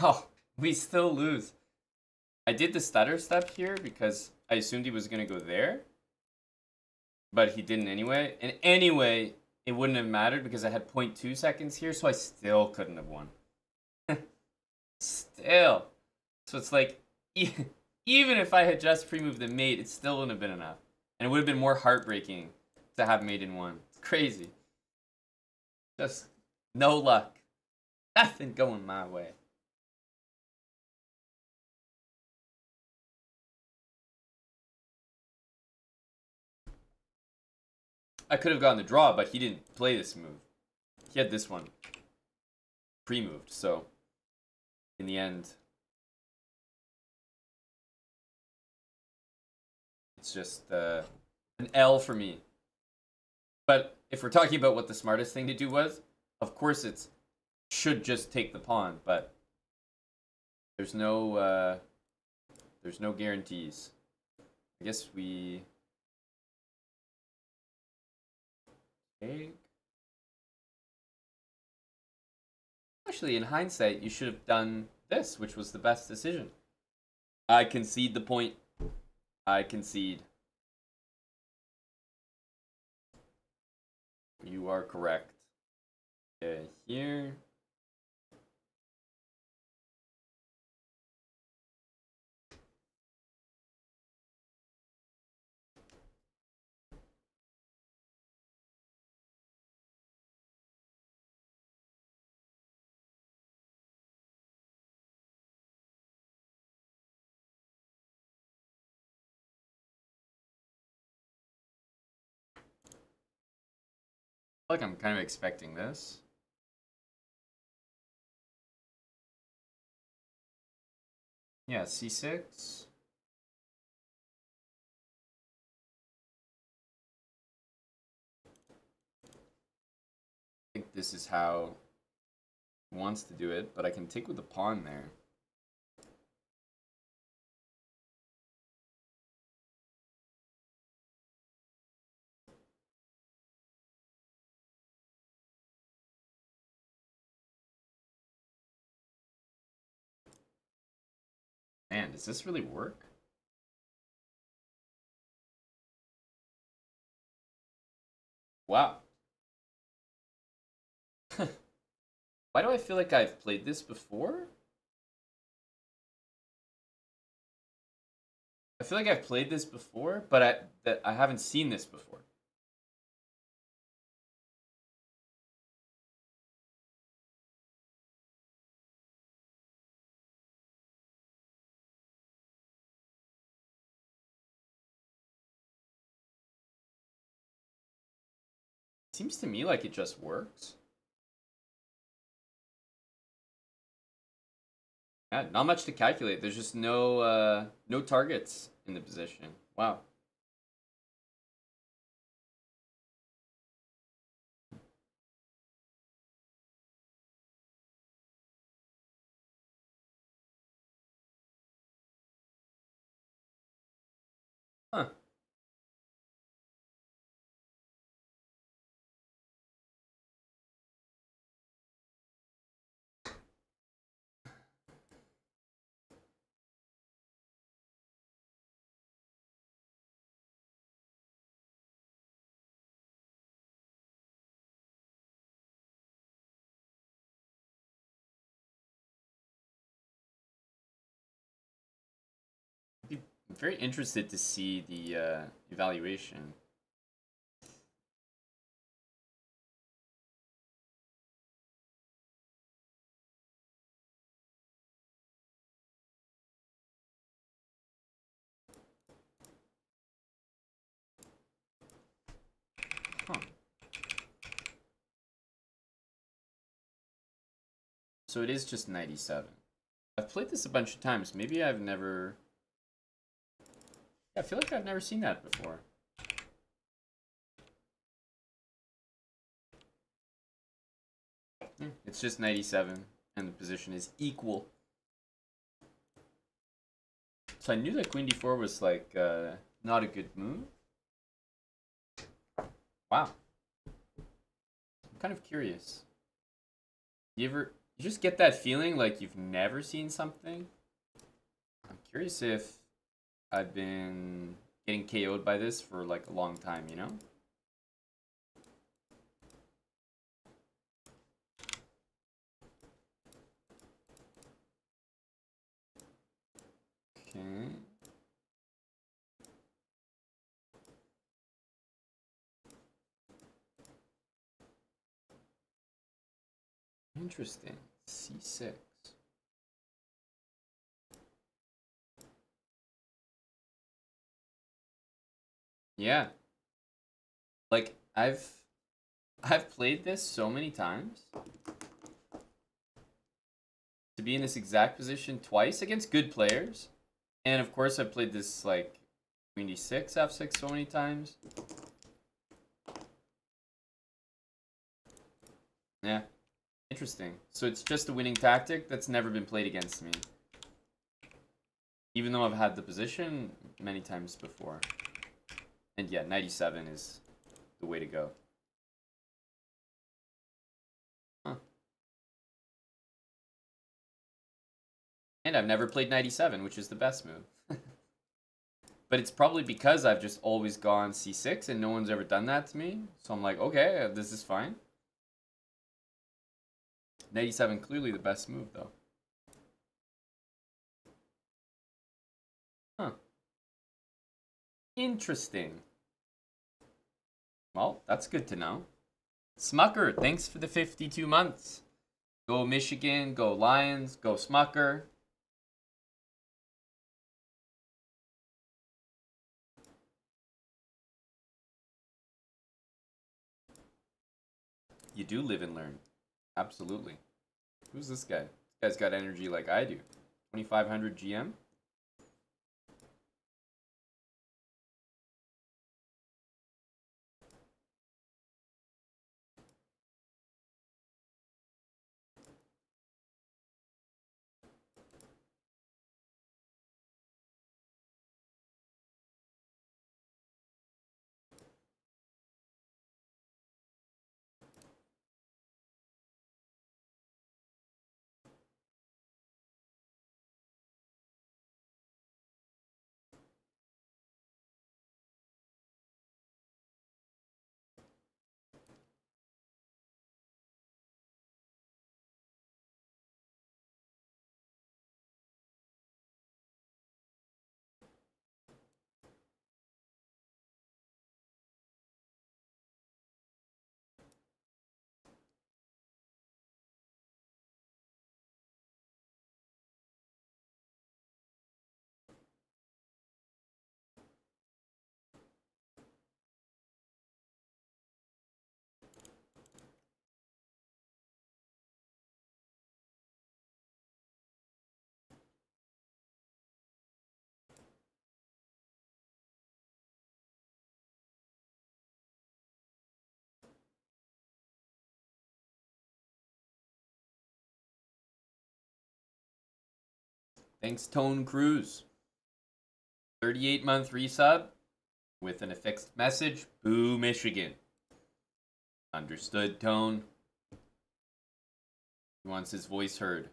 A: Oh, we still lose. I did the stutter step here because I assumed he was going to go there. But he didn't anyway. And anyway, it wouldn't have mattered because I had 0.2 seconds here, so I still couldn't have won. Still. So it's like, even if I had just pre-moved the mate, it still wouldn't have been enough. And it would have been more heartbreaking to have mate in one. It's crazy. Just no luck. Nothing going my way. I could have gotten the draw, but he didn't play this move. He had this one pre-moved, so in the end, it's just an L for me. But if we're talking about what the smartest thing to do was, of course it's should just take the pawn, but there's no guarantees. I guess we take. Actually, in hindsight, you should have done this, which was the best decision. I concede the point. I concede. You are correct. Okay, here. Like I'm kind of expecting this. Yeah, c6. I think this is how he wants to do it, but I can take with the pawn there. Man, does this really work? Wow. Why do I feel like I've played this before? I feel like I've played this before, but I haven't seen this before. Seems to me like it just works. Yeah, not much to calculate. There's just no targets in the position. Wow. I'm very interested to see the evaluation. Huh. So it is just 97. I've played this a bunch of times. Maybe I've never... Yeah, I feel like I've never seen that before. It's just 97, and the position is equal. So I knew that queen d4 was, like, not a good move. Wow. I'm kind of curious. You just get that feeling like you've never seen something? I'm curious if I've been getting KO'd by this for, like, a long time, you know? Okay. Interesting. C6. Yeah. Like I've played this so many times to be in this exact position twice against good players. And of course I've played this like queen d6, f6 so many times. Yeah. Interesting. So it's just a winning tactic that's never been played against me. Even though I've had the position many times before. And yeah, 97 is the way to go. Huh. And I've never played 97, which is the best move. But it's probably because I've just always gone c6 and no one's ever done that to me. So I'm like, okay, this is fine. 97 clearly the best move though. Huh. Interesting. Well, that's good to know. Smucker, thanks for the 52 months. Go Michigan, go Lions, go Smucker. You do live and learn. Absolutely. Who's this guy? This guy's got energy like I do. 2500 GM? Thanks, Tone Cruz. 38-month resub with an affixed message. Boo, Michigan. Understood, Tone. He wants his voice heard.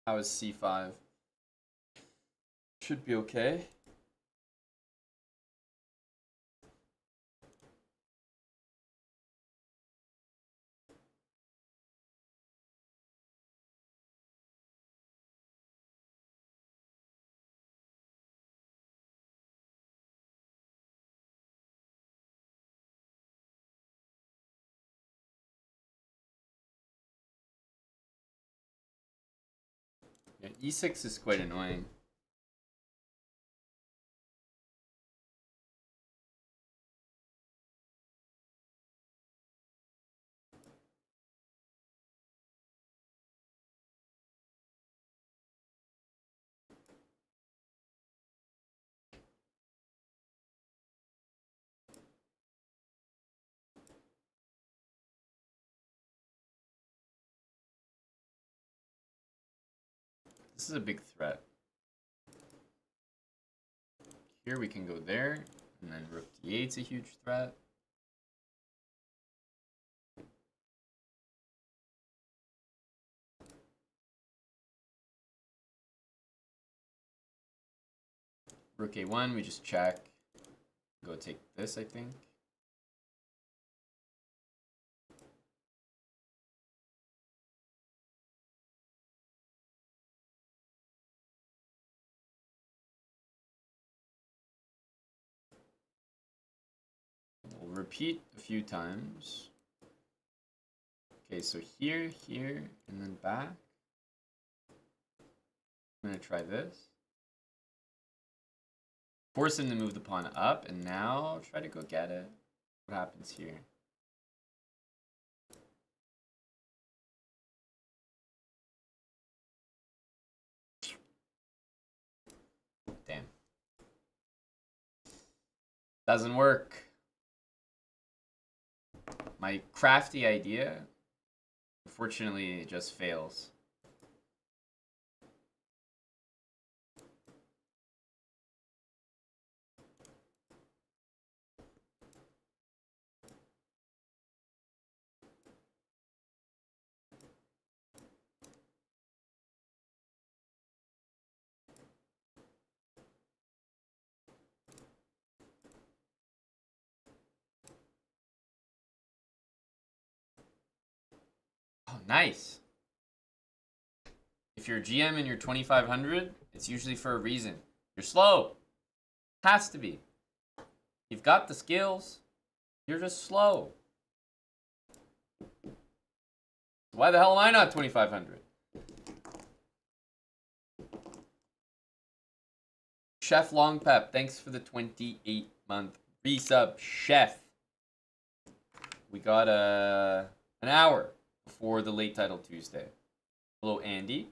A: How is c5? Should be okay. Yeah, e6 is quite annoying. This is a big threat. Here we can go there, and then rook d8's a huge threat. Rook a1, we just check. Go take this, I think. We'll repeat a few times. Okay, so here, here, and then back. I'm gonna try this. Force him to move the pawn up, and now try to go get it. What happens here? Damn. Doesn't work. My crafty idea, unfortunately, it just fails. Oh, nice. If you're a GM and you're 2500, it's usually for a reason. You're slow. Has to be. You've got the skills. You're just slow. Why the hell am I not 2500? Chef Longpep, thanks for the 28-month resub, Chef. We got an hour before the late title Tuesday. Hello, Andy.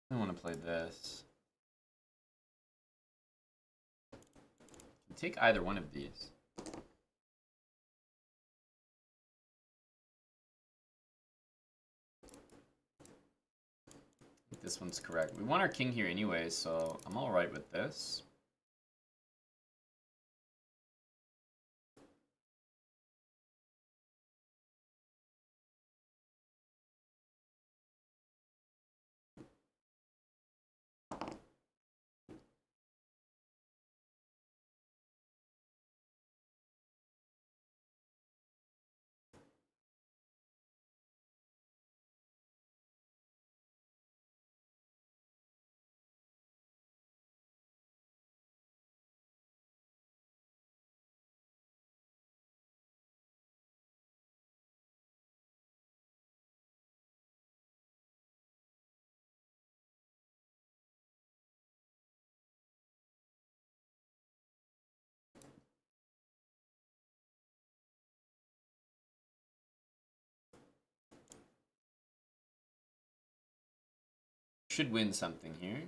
A: I want to play this. Take either one of these. I think this one's correct. We want our king here anyway, so I'm all right with this. Should win something here.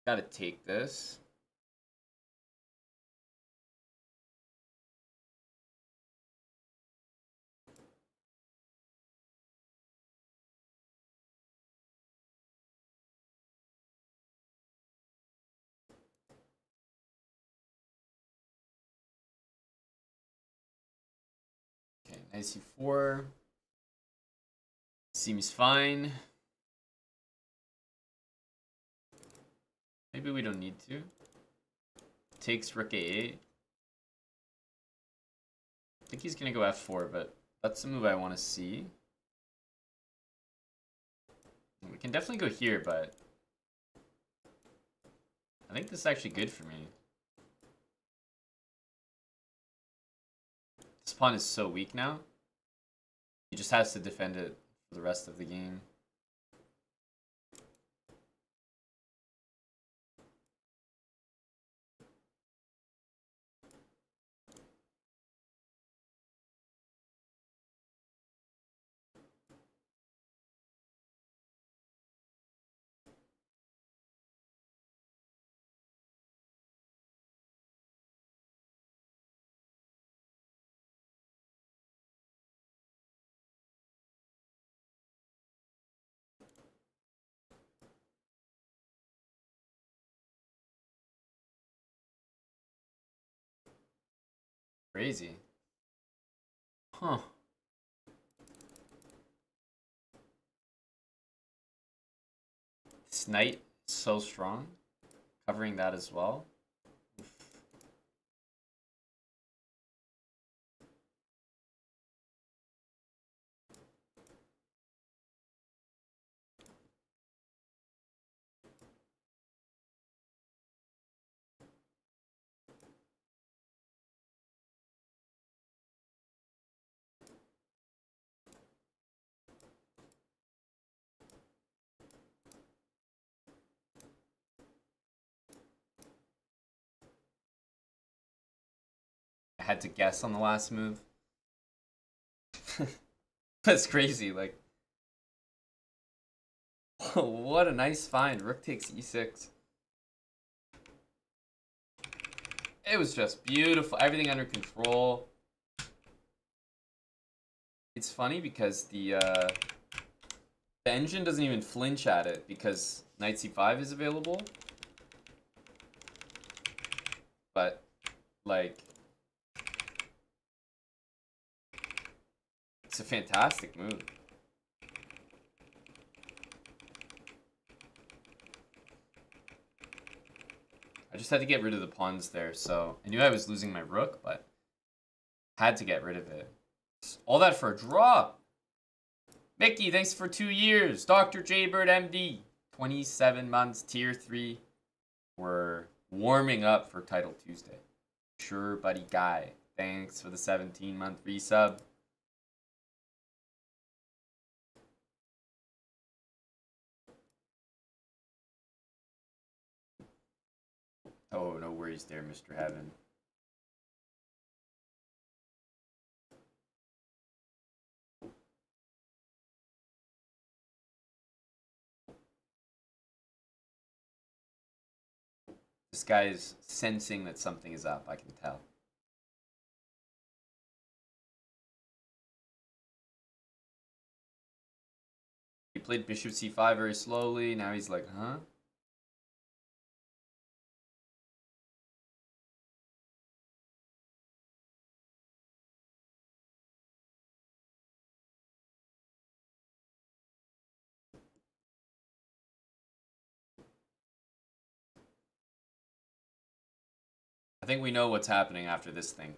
A: Gotta take this. Okay, knight c4. Seems fine. Maybe we don't need to. Takes rook a8. I think he's gonna go f4, but that's the move I want to see. We can definitely go here, but I think this is actually good for me. This pawn is so weak now. He just has to defend it for the rest of the game. Crazy. Huh. This knight is so strong. Covering that as well. Oof. I had to guess on the last move. That's crazy, like. What a nice find. Rook takes e6. It was just beautiful. Everything under control. It's funny because the engine doesn't even flinch at it because knight c5 is available. But, like, it's a fantastic move. I just had to get rid of the pawns there, so I knew I was losing my rook, but had to get rid of it. All that for a draw. Mickey, thanks for 2 years. Dr. Jaybird MD, 27 months, tier 3. We're warming up for Title Tuesday. Sure, buddy guy. Thanks for the 17-month resub. Oh, no worries there, Mr. Heaven. This guy is sensing that something is up, I can tell. He played bishop c5 very slowly, now he's like, huh? I think we know what's happening after this thing.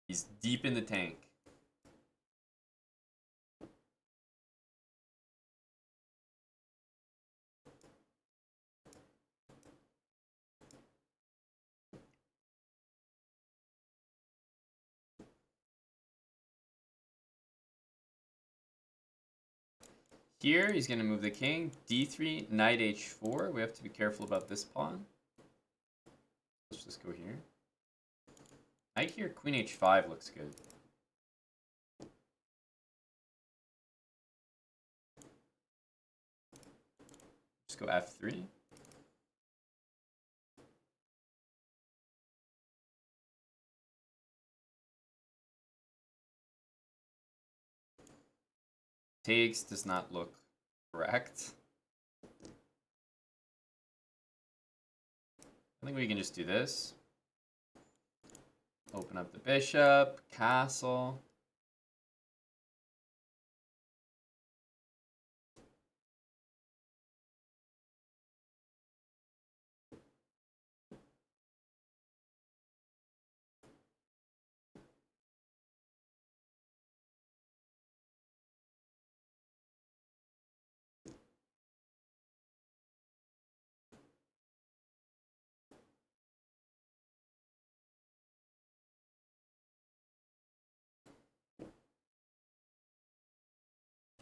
A: He's deep in the tank. Here, he's going to move the king. d3, knight h4. We have to be careful about this pawn. Let's just go here. Knight here, queen h5 looks good. Just go f3. Takes does not look correct. I think we can just do this. Open up the bishop, castle.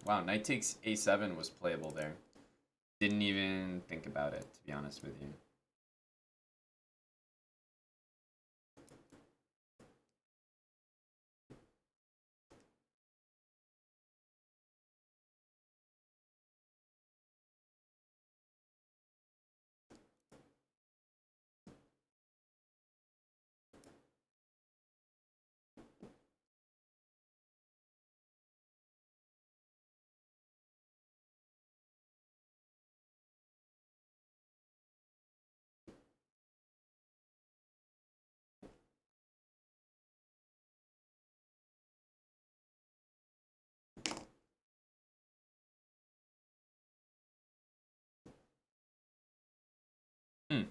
A: Wow, knight takes a7 was playable there. Didn't even think about it, to be honest with you. Hmm.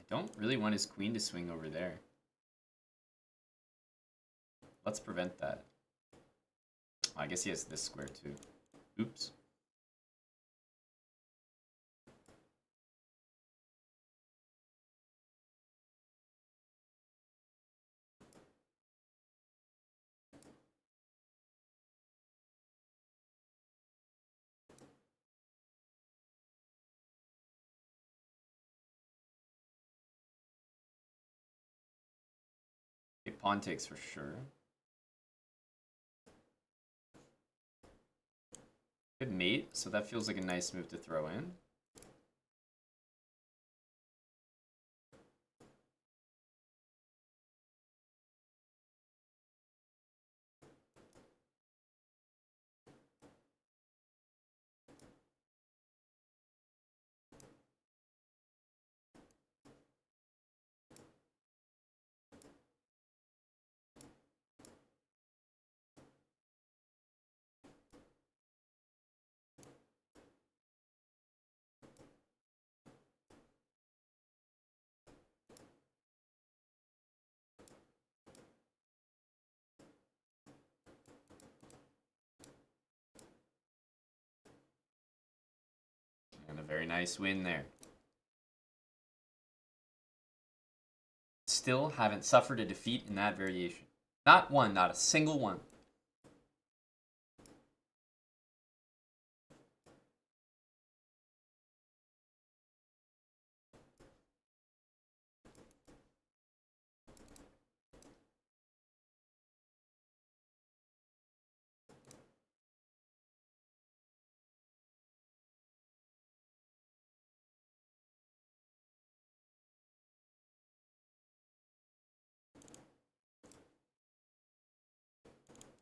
A: Don't really want his queen to swing over there. Let's prevent that. I guess he has this square too. Oops. Okay, pawn takes for sure. Good mate, so that feels like a nice move to throw in. Very nice win there. Still haven't suffered a defeat in that variation. Not one, not a single one.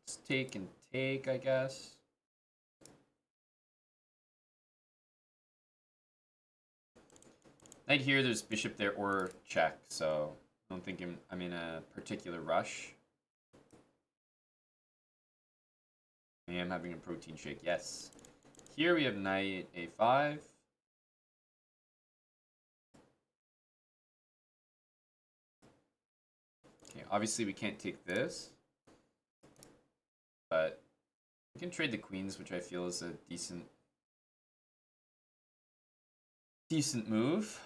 A: Let's take and take, I guess. Knight here, there's bishop there or check, so I don't think I'm in a particular rush. I am having a protein shake, yes. Here we have knight a5. Okay, obviously we can't take this. But we can trade the queens, which I feel is a decent move.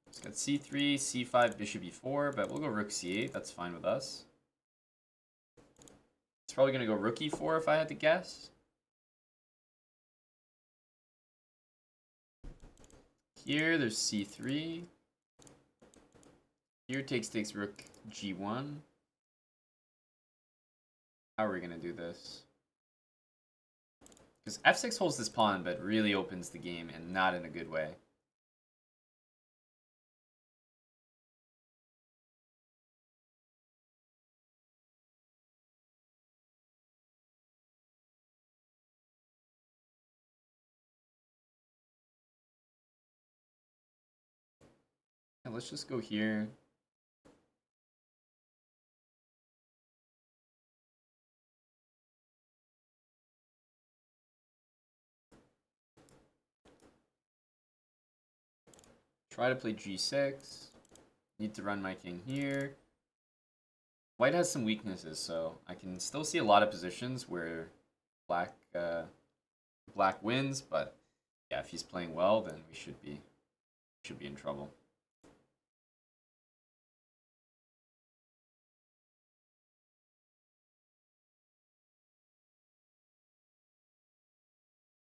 A: It's got c3, c5, bishop e4, but we'll go rook c8. That's fine with us. It's probably going to go rook e4 if I had to guess. Here, there's c3. Here takes rook g1. How are we going to do this? Because f6 holds this pawn, but really opens the game, and not in a good way. Yeah, let's just go here. Try to play g6. Need to run my king here. White has some weaknesses, so I can still see a lot of positions where black wins, but yeah, if he's playing well, then we should be in trouble.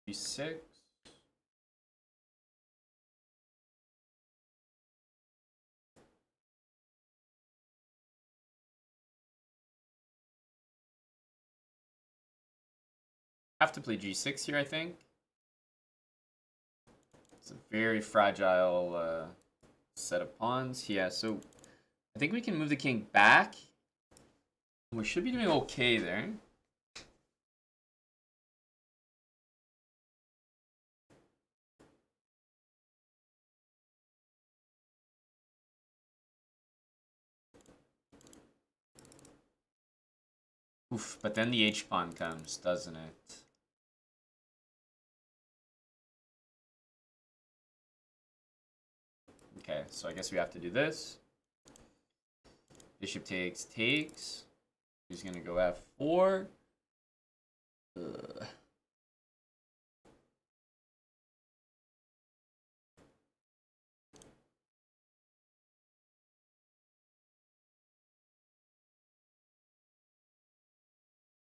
A: g6. Have to play g6 here, I think. It's a very fragile set of pawns. Yeah, so I think we can move the king back. We should be doing okay there. Oof, but then the h-pawn comes, doesn't it? Okay, so I guess we have to do this. Bishop takes. He's gonna go f4.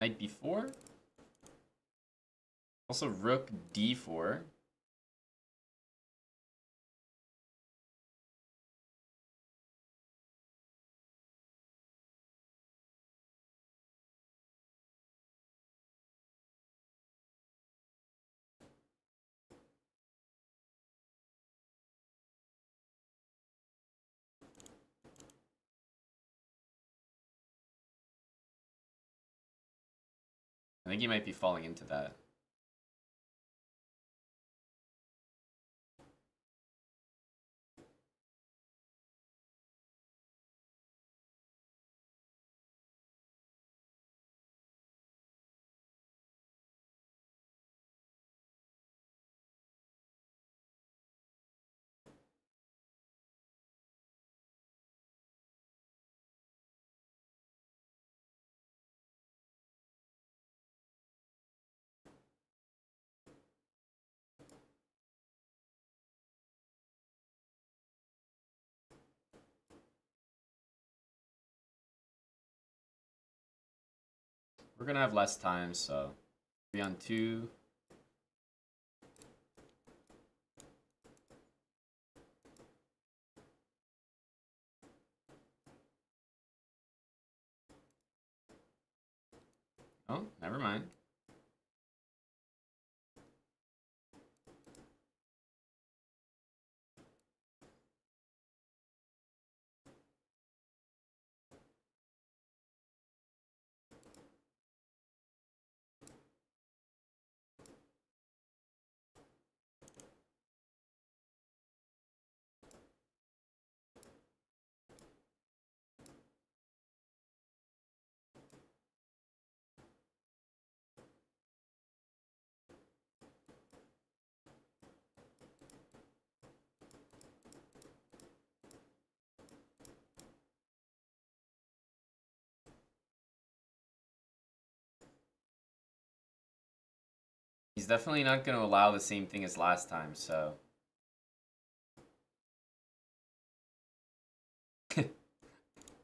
A: Knight b4. Also rook d4. I think he might be falling into that. we're gonna have less time, so 3 on 2. Oh, never mind. He's definitely not going to allow the same thing as last time, so...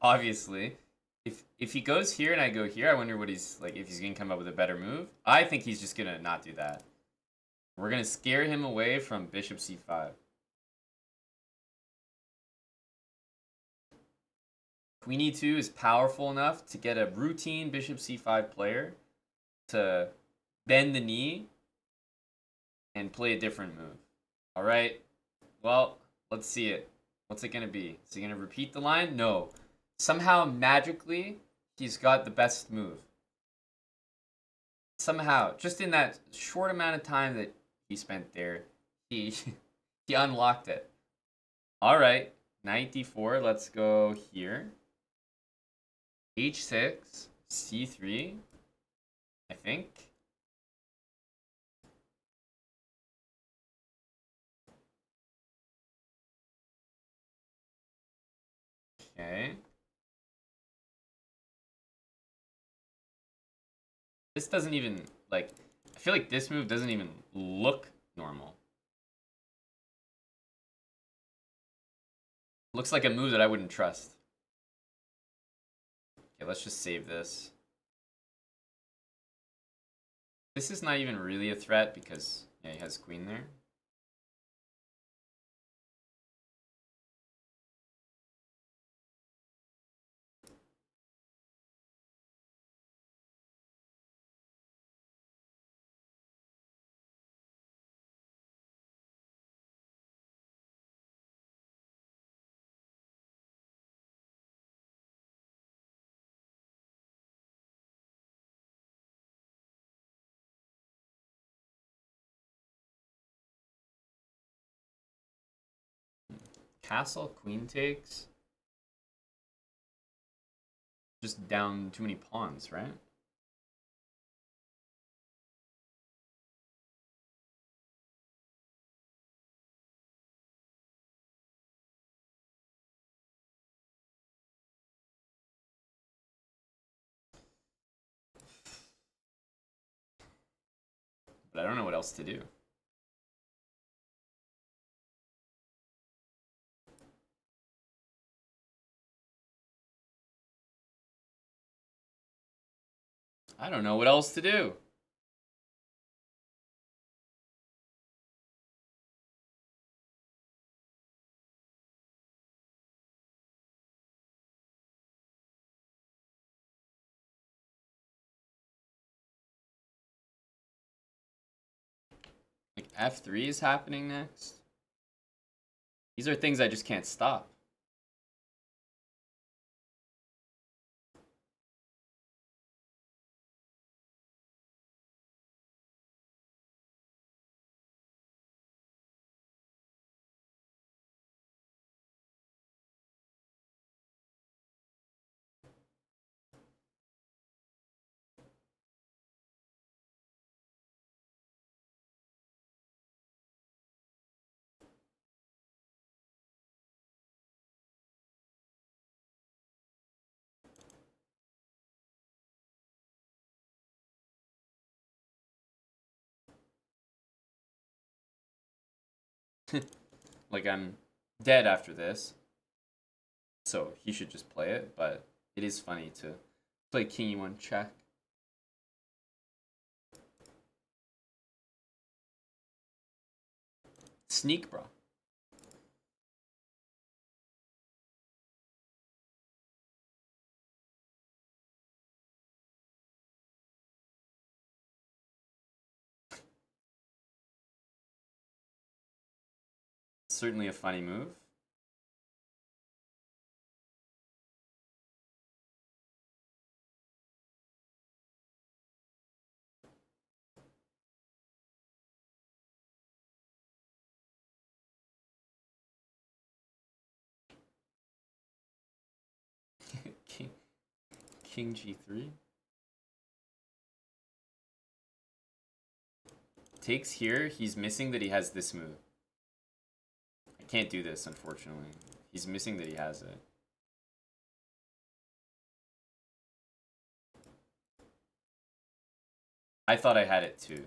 A: Obviously. If he goes here and I go here, I wonder what he's... Like, if he's going to come up with a better move. I think he's just going to not do that. We're going to scare him away from bishop c5. Queen e2 is powerful enough to get a routine bishop c5 player to bend the knee and play a different move. All right. Well, let's see it. What's it going to be? Is he going to repeat the line? No. Somehow, magically, he's got the best move. Somehow, just in that short amount of time that he spent there, he unlocked it. All right. Knight d4. Let's go here. h6, c3, I think. Okay. This doesn't even, like, I feel like this move doesn't even look normal. Looks like a move that I wouldn't trust. Okay, let's just save this. This is not even really a threat because, yeah, he has queen there. Castle, queen takes. Just down too many pawns, right? But I don't know what else to do. I don't know what else to do. Like f3 is happening next. These are things I just can't stop. Like, I'm dead after this. So he should just play it, but it is funny to play king e1 check. Sneak, bro. Certainly a funny move. King G3. Takes here, he's missing that he has this move. I can't do this, unfortunately. He's missing that he has it. I thought I had it too.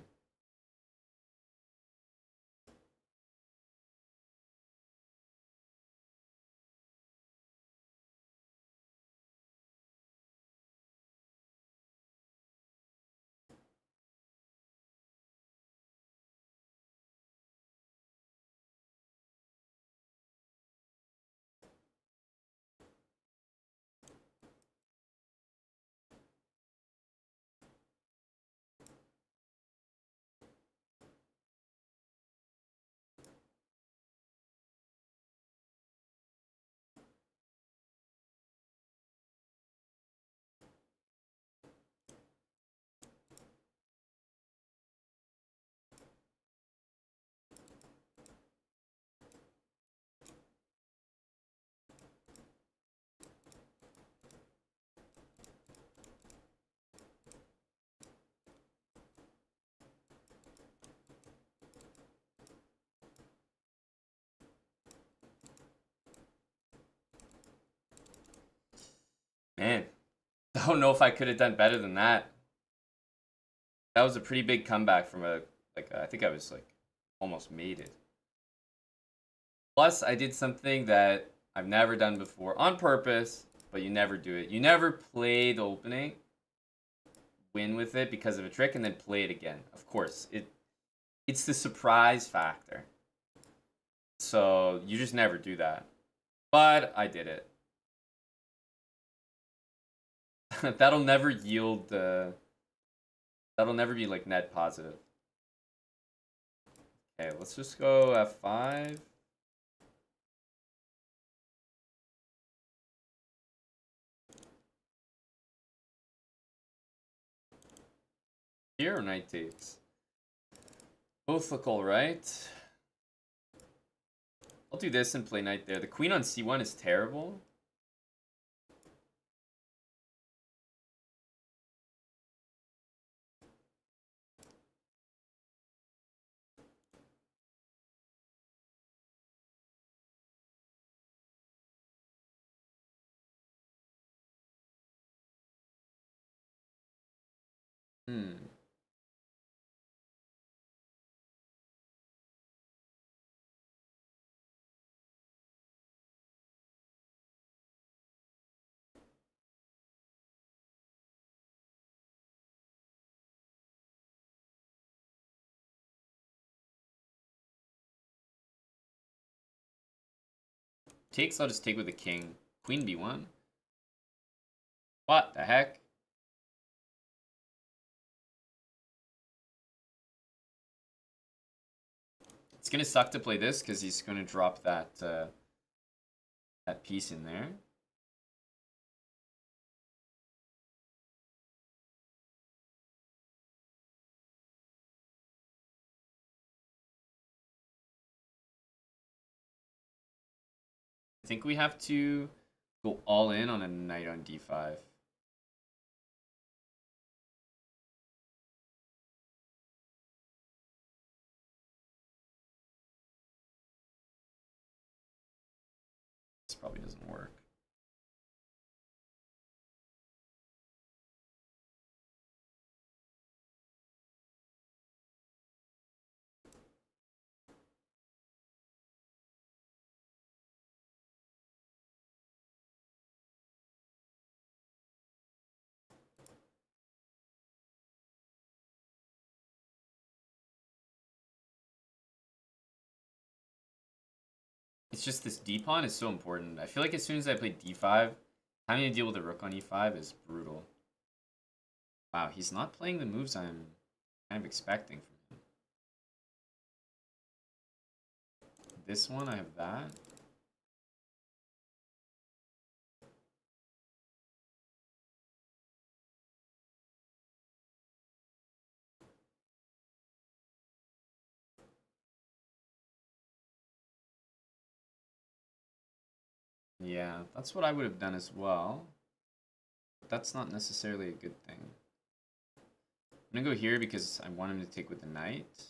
A: Man, I don't know if I could have done better than that. That was a pretty big comeback from a, I think I was almost made it. Plus, I did something that I've never done before on purpose, but you never do it. You never play the opening, win with it because of a trick, and then play it again. Of course, it's the surprise factor. So you just never do that. But I did it. That'll never yield that'll never be net positive. Okay, let's just go F5. Here or knight takes? Both look alright. I'll do this and play knight there. The queen on C1 is terrible. Takes, I'll just take with the king. Queen B1. What the heck? It's gonna suck to play this because he's gonna drop that that piece in there. I think we have to go all in on a knight on D5. This probably doesn't work. it's just this d pawn is so important. I feel like as soon as I play d5, having to deal with a rook on e5 is brutal. Wow, he's not playing the moves I'm kind of expecting from him. This one, I have that. Yeah, that's what I would have done as well. But that's not necessarily a good thing. I'm gonna go here because I want him to take with the knight.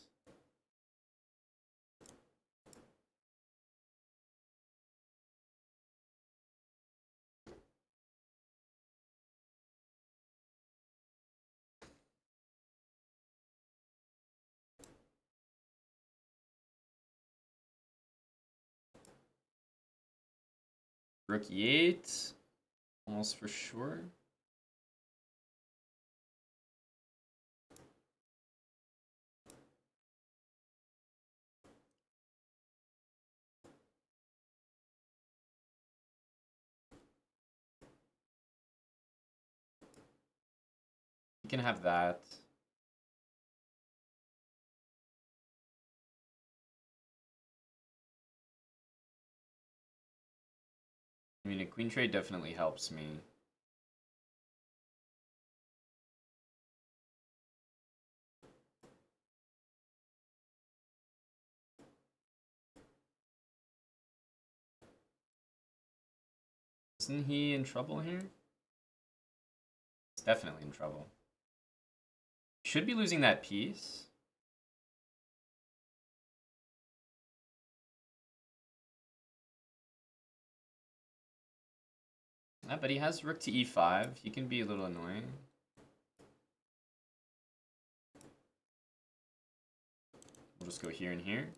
A: Rook e8, almost for sure. You can have that. I mean, a queen trade definitely helps me. Isn't he in trouble here? He's definitely in trouble. Should be losing that piece. Yeah, but he has rook to e5. He can be a little annoying. We'll just go here and here.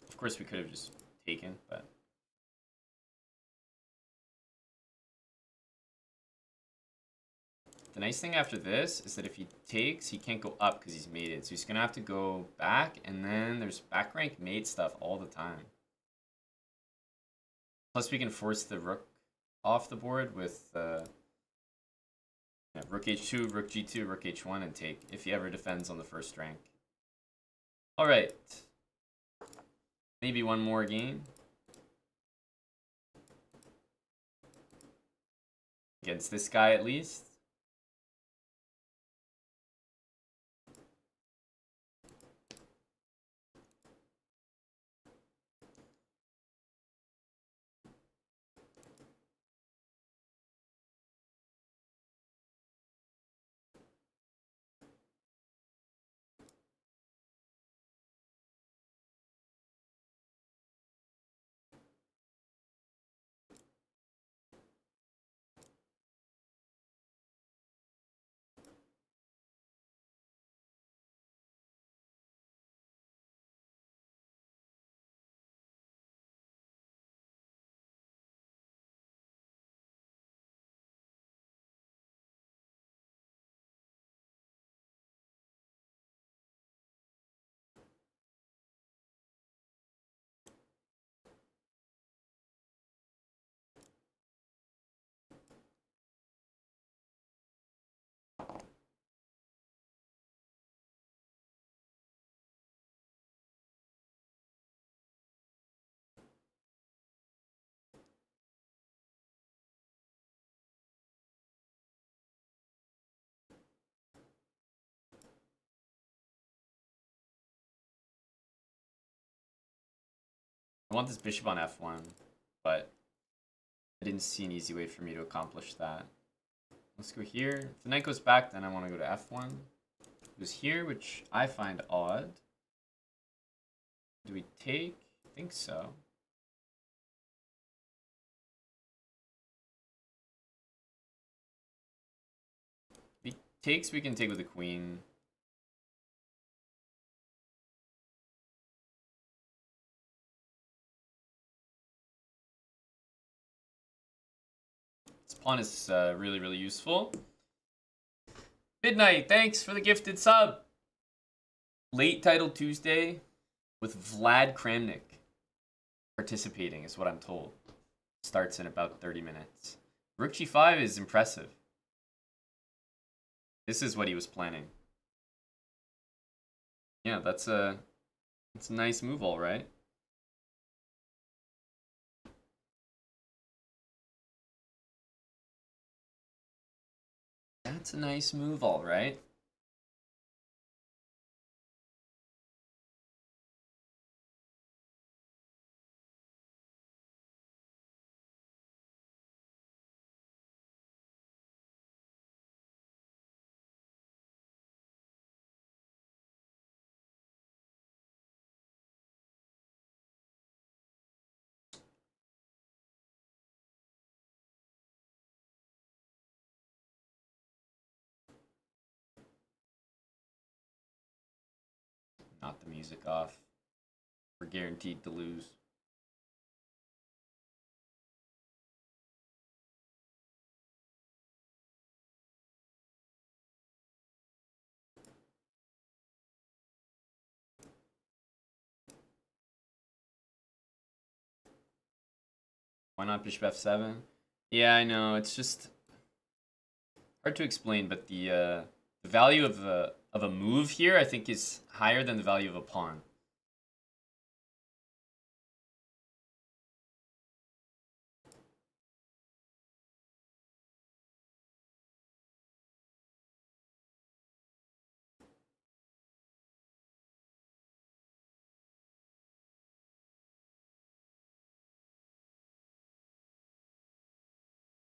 A: Of course, we could have just taken, but... The nice thing after this is that if he takes, he can't go up because he's mated. So he's going to have to go back, and then there's back rank mate stuff all the time. Plus, we can force the rook off the board with rook h2, rook g2, rook h1, and take if he ever defends on the first rank. All right. Maybe one more game. Against this guy, at least. I want this bishop on f1, but I didn't see an easy way for me to accomplish that. Let's go here. If the knight goes back, then I want to go to f1. It goes here, which I find odd. Do we take? I think so. If he takes, we can take with the queen. This pawn is really, really useful. Midnight, thanks for the gifted sub. Late Title Tuesday with Vlad Kramnik participating is what I'm told. Starts in about 30 minutes. Rook G5 is impressive. This is what he was planning. Yeah, that's a nice move, all right. That's a nice move, all right. Not the music off. We're guaranteed to lose. Why not bishop f7? Yeah, I know. It's just hard to explain, but the value of a move here, I think, is higher than the value of a pawn.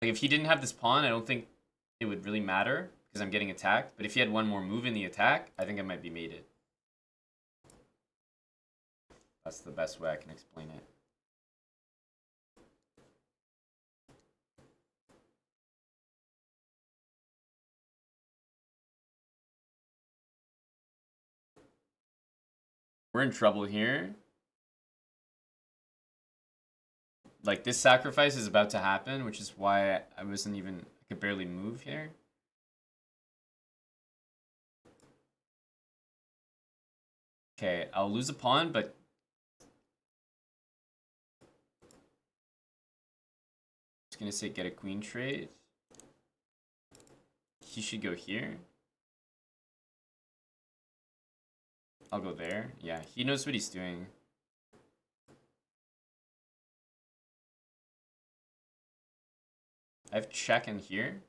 A: Like, if he didn't have this pawn, I don't think it would really matter because I'm getting attacked. But if he had one more move in the attack, I think I might be mated. That's the best way I can explain it. We're in trouble here. Like, this sacrifice is about to happen, which is why I wasn't even... I could barely move here. Okay, I'll lose a pawn, but... I'm just gonna say get a queen trade. He should go here. I'll go there. Yeah, he knows what he's doing. I have check in here.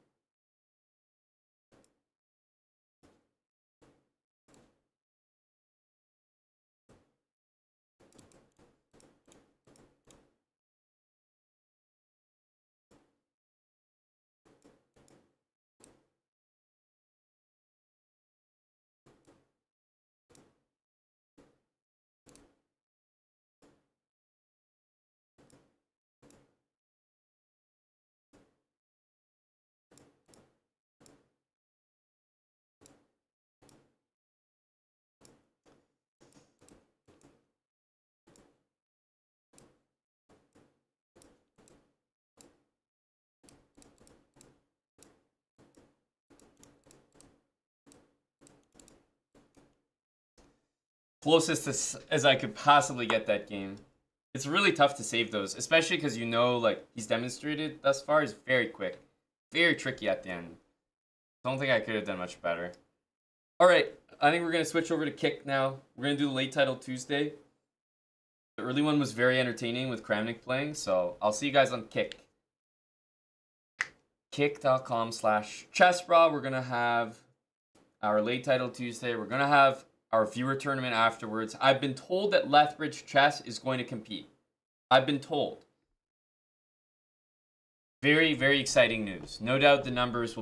A: Closest as I could possibly get that game. It's really tough to save those, especially because you know, like, he's demonstrated thus far is very quick. Very tricky at the end. Don't think I could have done much better. Alright, I think we're going to switch over to Kick now. We're going to do the late title Tuesday. The early one was very entertaining with Kramnik playing, so I'll see you guys on Kick. Kick.com/chessbra. We're going to have our late title Tuesday. We're going to have our viewer tournament afterwards. I've been told that Lethbridge Chess is going to compete. I've been told. Very, very exciting news. No doubt the numbers will be